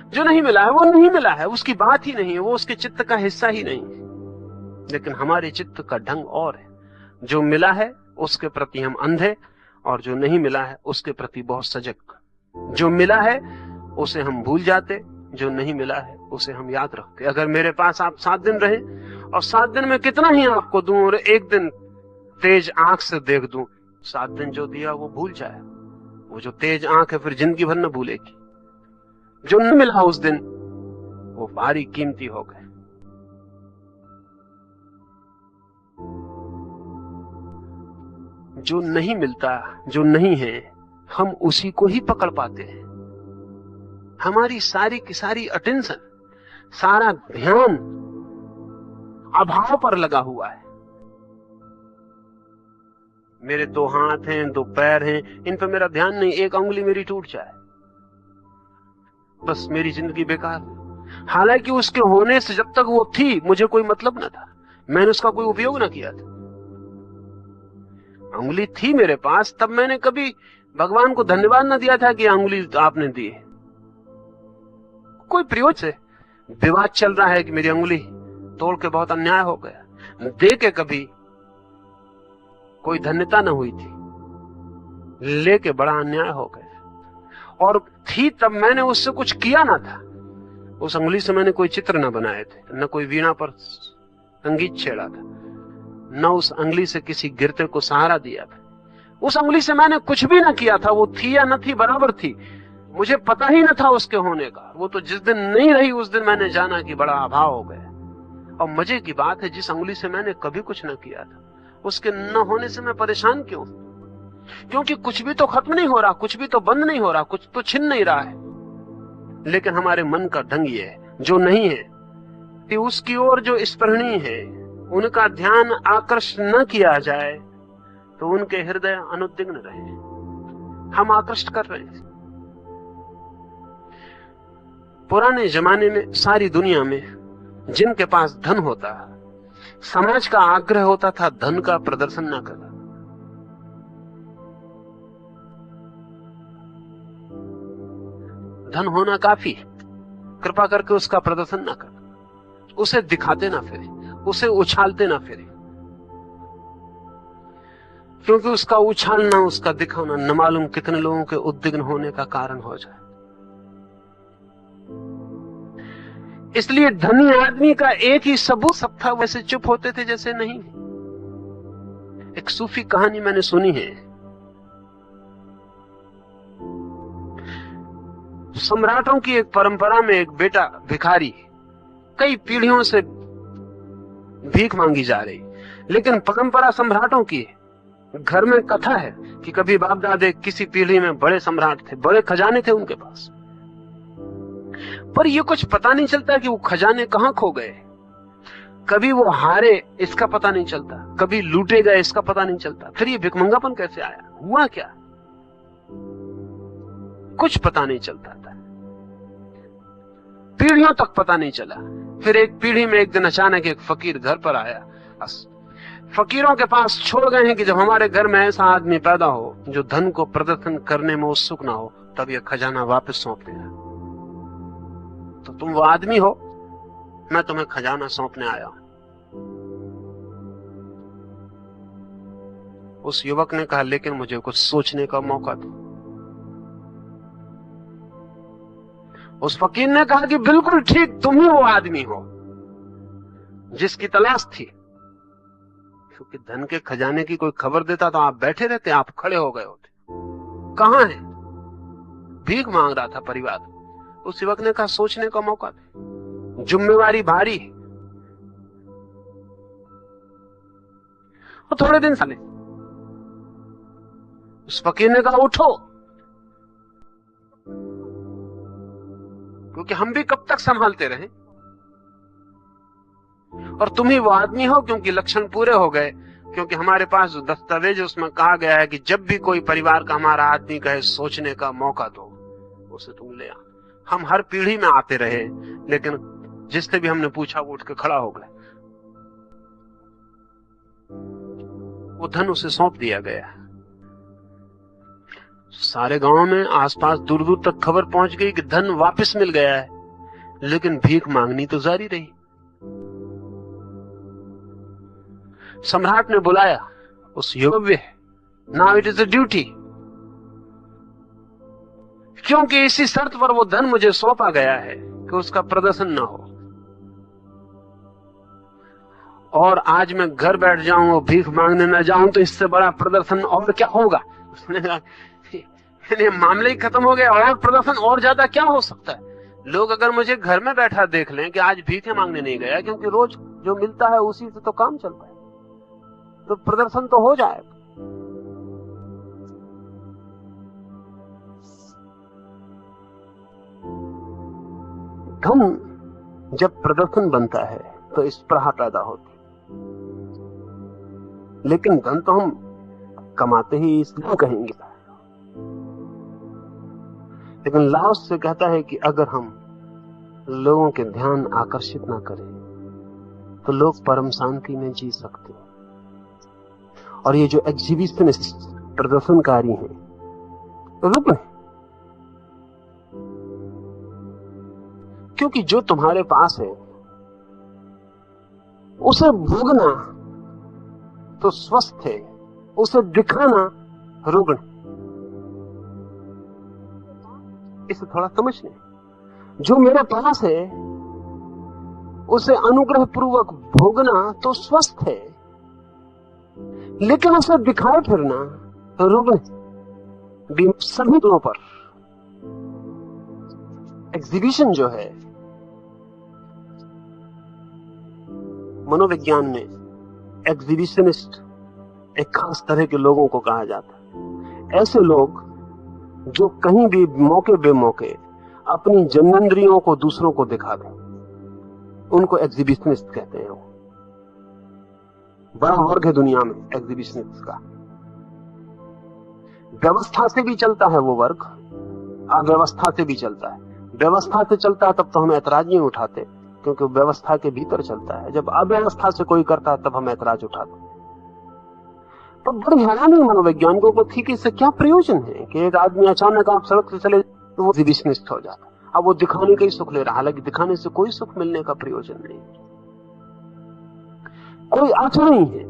जो नहीं मिला है वो नहीं मिला है, उसकी बात ही नहीं है, वो उसके चित्त का हिस्सा ही नहीं। लेकिन हमारे चित्त का ढंग और है, जो मिला है उसके प्रति हम अंधे और जो नहीं मिला है उसके प्रति बहुत सजग। जो मिला है उसे हम भूल जाते, जो नहीं मिला है उसे हम याद रखते। अगर मेरे पास आप 7 दिन रहे और 7 दिन में कितना ही आपको दूं और एक दिन तेज आंख से देख दूं, 7 दिन जो दिया वो भूल जाए। वो जो तेज आंख है फिर जिंदगी भर न भूलेगी। जो न मिला उस दिन वो भारी कीमती हो गए। जो नहीं मिलता, जो नहीं है, हम उसी को ही पकड़ पाते हैं। हमारी सारी की सारी अटेंशन, सारा ध्यान अभाव पर लगा हुआ है। मेरे 2 हाथ हैं, 2 पैर हैं, इन पर मेरा ध्यान नहीं, एक अंगुली मेरी टूट जाए बस मेरी जिंदगी बेकार। हालांकि उसके होने से जब तक वो थी मुझे कोई मतलब न था, मैंने उसका कोई उपयोग न किया था। अंगुली थी मेरे पास तब मैंने कभी भगवान को धन्यवाद न दिया था कि अंगुली आपने दी। कोई प्रयोग से विवाद चल रहा है कि मेरी अंगुली तोड़ के बहुत अन्याय हो गया, दे के कभी कोई धन्यता न हुई थी, लेके बड़ा अन्याय हो गया। और थी तब मैंने उससे कुछ किया ना था, उस अंगुली से मैंने कोई चित्र न बनाए थे, न कोई वीणा पर संगीत छेड़ा था, न उस अंगुली से किसी गिरते को सहारा दिया था। उस अंगुली से मैंने कुछ भी न किया था, वो थी या न थी बराबर थी, मुझे पता ही न था उसके होने का। वो तो जिस दिन नहीं रही उस दिन मैंने जाना कि बड़ा अभाव हो गया। और मजे की बात है जिस अंगुली से मैंने कभी कुछ न किया था उसके न होने से मैं परेशान क्यों? क्योंकि कुछ भी तो खत्म नहीं हो रहा, कुछ भी तो बंद नहीं हो रहा, कुछ तो छिन नहीं रहा है। लेकिन हमारे मन का ढंग ये है, जो नहीं है कि उसकी ओर जो स्पृहणीय है उनका ध्यान आकर्षित न किया जाए तो उनके हृदय अनुद्विग्न रहे। हम आकृष्ट कर रहे हैं। पुराने जमाने में सारी दुनिया में जिनके पास धन होता, समाज का आग्रह होता था धन का प्रदर्शन न करना। धन होना काफी, कृपा करके उसका प्रदर्शन ना कर, उसे दिखाते ना फिरे, उसे उछालते ना फिरे, क्योंकि उसका उछालना, उसका दिखाना न मालूम कितने लोगों के उद्विग्न होने का कारण हो जाए। इसलिए धनी आदमी का एक ही सबूत सब था, वैसे चुप होते थे जैसे नहीं। एक सूफी कहानी मैंने सुनी है। सम्राटों की एक परंपरा में एक बेटा भिखारी, कई पीढ़ियों से भीख मांगी जा रही, लेकिन परंपरा सम्राटों की है। घर में कथा है कि कभी बाप दादे किसी पीढ़ी में बड़े सम्राट थे, बड़े खजाने थे उनके पास, पर ये कुछ पता नहीं चलता कि वो खजाने कहां खो गए। कभी वो हारे इसका पता नहीं चलता, कभी लूटे गए इसका पता नहीं चलता। फिर ये भिखमंगापन कैसे आया, हुआ क्या, कुछ पता नहीं चलता था, पीढ़ियों तक पता नहीं चला। फिर एक पीढ़ी में एक दिन अचानक एक फकीर घर पर आया। फकीरों के पास छोड़ गए हैं कि जब हमारे घर में ऐसा आदमी पैदा हो जो धन को प्रदर्शन करने में उत्सुक ना हो, तब यह खजाना वापस सौंप देगा। तो तुम वो आदमी हो, मैं तुम्हें खजाना सौंपने आया हूं। उस युवक ने कहा, लेकिन मुझे कुछ सोचने का मौका दो। उस फकीर ने कहा कि बिल्कुल ठीक, तुम ही वो आदमी हो जिसकी तलाश थी। क्योंकि धन के खजाने की कोई खबर देता तो आप बैठे रहते, आप खड़े हो गए होते। कहां है? भीख मांग रहा था परिवार। उस युवक ने कहा, सोचने का मौका दे, जिम्मेवारी भारी। और थोड़े दिन साले उस फकीर ने कहा, उठो, क्योंकि हम भी कब तक संभालते रहे, और तुम ही वो आदमी हो, क्योंकि लक्षण पूरे हो गए। क्योंकि हमारे पास जो दस्तावेज उसमें कहा गया है कि जब भी कोई परिवार का हमारा आदमी कहे सोचने का मौका दो, उसे तुम ले आ। हम हर पीढ़ी में आते रहे, लेकिन जिससे भी हमने पूछा वो उठ के खड़ा हो गया। वो धन उसे सौंप दिया गया। सारे गांव में आसपास दूर दूर तक खबर पहुंच गई कि धन वापस मिल गया है, लेकिन भीख मांगनी तो जारी रही। सम्राट ने बुलाया उस युवक, now it is a duty, क्योंकि इसी शर्त पर वो धन मुझे सौंपा गया है कि उसका प्रदर्शन ना हो। और आज मैं घर बैठ जाऊं और भीख मांगने ना जाऊं तो इससे बड़ा प्रदर्शन और क्या होगा। उसने कहा, मामले ही खत्म हो गया, और प्रदर्शन और ज्यादा क्या हो सकता है। लोग अगर मुझे घर में बैठा देख लें कि आज भीख मांगने नहीं गया, क्योंकि रोज जो मिलता है उसी से तो काम चलता है, तो प्रदर्शन तो हो जाएगा। धन जब प्रदर्शन बनता है तो स्पृहा पैदा होती, लेकिन धन तो हम कमाते ही इसलिए कहेंगे। लेकिन लाओस से कहता है कि अगर हम लोगों के ध्यान आकर्षित ना करें तो लोग परम शांति में जी सकते हैं। और ये जो एग्जीबिशनिस्ट प्रदर्शनकारी हैं, रुक, क्योंकि जो तुम्हारे पास है उसे भोगना तो स्वस्थ है, उसे दिखाना रुग्ण। इसे थोड़ा समझ लें। जो मेरे पास है उसे अनुग्रह पूर्वक भोगना तो स्वस्थ है, लेकिन उसे दिखाए फिरना रुग्ण। सभी गुणों पर एग्जीबिशन जो है, मनोविज्ञान में एग्जीबिशनिस्ट एक खास तरह के लोगों को कहा जाता है। ऐसे लोग जो कहीं भी मौके बेमौके अपनी जन्मेंद्रियों को दूसरों को दिखा दें, उनको एग्जिबिशनिस्ट कहते हैं। वो बड़ा वर्ग है दुनिया में एग्जिबिशनिस्ट का। व्यवस्था से भी चलता है वो वर्ग, अव्यवस्था से भी चलता है। व्यवस्था से चलता है तब तो हम ऐतराज नहीं उठाते, क्योंकि व्यवस्था के भीतर चलता है। जब अव्यवस्था से कोई करता है तब हम ऐतराज उठाते। तो बड़ी हैरानी मनोवैज्ञानिकों को थी कि इससे क्या प्रयोजन है कि एक आदमी अचानक आप सड़क से चले तो वो एग्जिबिशनिस्ट हो जाता। अब वो दिखाने का ही सुख ले रहा, हालांकि दिखाने से कोई सुख मिलने का प्रयोजन नहीं, कोई अर्थ नहीं है।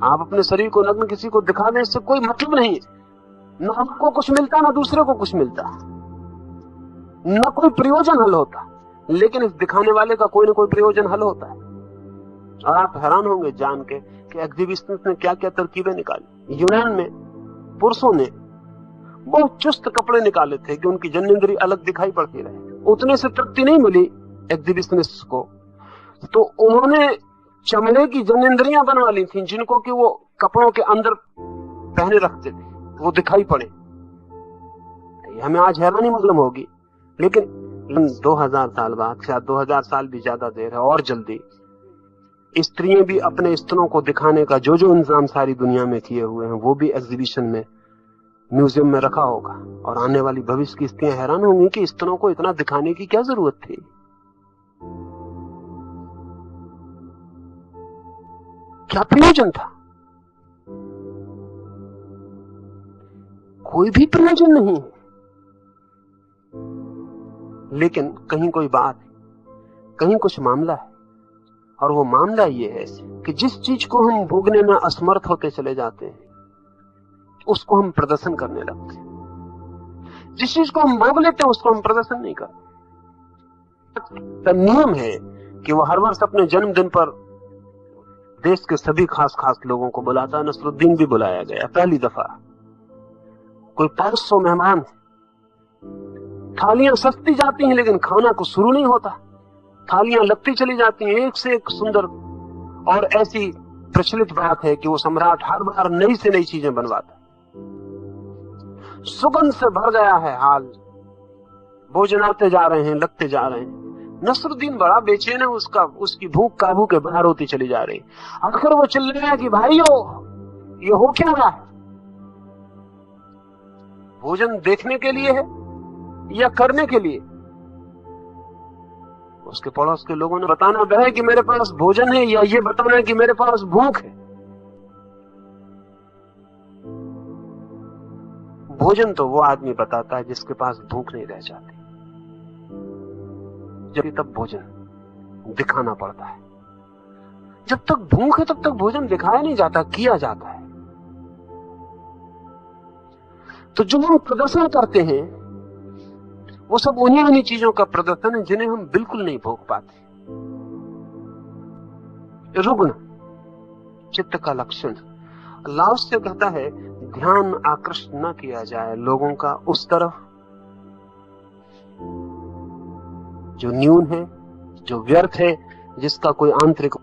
आप अपने शरीर को नग्न किसी को दिखा दें, इससे कोई मतलब नहीं है। न आपको कुछ मिलता, न दूसरे को कुछ मिलता, न कोई प्रयोजन हल होता। लेकिन इस दिखाने वाले का कोई ना कोई प्रयोजन हल होता है। और आप हैरान होंगे जान के कि एग्जिबिशनिस्ट ने क्या क्या तरकीबें निकाली। यूनान में पुरुषों ने बहुत चुस्त कपड़े निकाले थे कि उनकी जन्नेंद्री अलग दिखाई पड़ती रहे। उतने से तृप्ति नहीं मिली एग्जिबिशनिस्ट को, तो उन्होंने चमड़े की जन्नेंद्रियां बनवा ली थी, जिनको कि वो कपड़ों के अंदर पहने रखते थे, वो दिखाई पड़े। हमें आज हैरानी मालूम होगी, लेकिन 2000 साल बाद, शायद 2000 साल भी ज्यादा देर है और जल्दी, स्त्रियां भी अपने स्तनों को दिखाने का जो जो इंतजाम सारी दुनिया में किए हुए हैं, वो भी एग्जीबिशन में, म्यूजियम में रखा होगा। और आने वाली भविष्य की स्त्रियां हैरान होंगी कि स्तनों को इतना दिखाने की क्या जरूरत थी। क्या प्रयोजन था? कोई भी प्रयोजन नहीं। लेकिन कहीं कोई बात है, कहीं कुछ मामला है, और वो मामला ये है कि जिस चीज को हम भोगने में असमर्थ होते चले जाते हैं, उसको हम प्रदर्शन करने लगते हैं। जिस चीज को हम भोग लेते हैं, उसको हम प्रदर्शन नहीं करते। तो नियम है कि वो हर वर्ष अपने जन्मदिन पर देश के सभी खास खास लोगों को बुलाता है। नसरुद्दीन भी बुलाया गया पहली दफा। कोई 500 मेहमान, थालियां सस्ती जाती हैं लेकिन खाना को शुरू नहीं होता। थालियां लगती चली जाती हैं, एक से एक सुंदर। और ऐसी प्रचलित बात है कि वो सम्राट हर बार नई से नई चीजें बनवाता। सुगंध से भर गया है हाल, भोजन आते जा रहे हैं, लगते जा रहे हैं। नसरुद्दीन बड़ा बेचैन है, उसकी भूख काबू के बाहर होती चली जा रही। आखिर वो चिल्ला रहा है कि भाइयों, ये हो क्या रहा है? भोजन देखने के लिए है या करने के लिए? उसके पड़ोस के लोगों ने बताना है कि मेरे पास भोजन है, या ये बताना है कि मेरे पास भूख है? भोजन तो वो आदमी बताता है जिसके पास भूख नहीं रह जाती, जब तब भोजन दिखाना पड़ता है। जब तक भूख है तब तक भोजन दिखाया नहीं जाता, किया जाता है। तो जो हम प्रदर्शन करते हैं वो सब उन्हीं चीजों का प्रदर्शन है जिन्हें हम बिल्कुल नहीं भोग पाते। रुग्ण चित्त का लक्षण। लाओस से कहता है ध्यान आकृष्ट न किया जाए लोगों का उस तरफ जो न्यून है, जो व्यर्थ है, जिसका कोई आंतरिक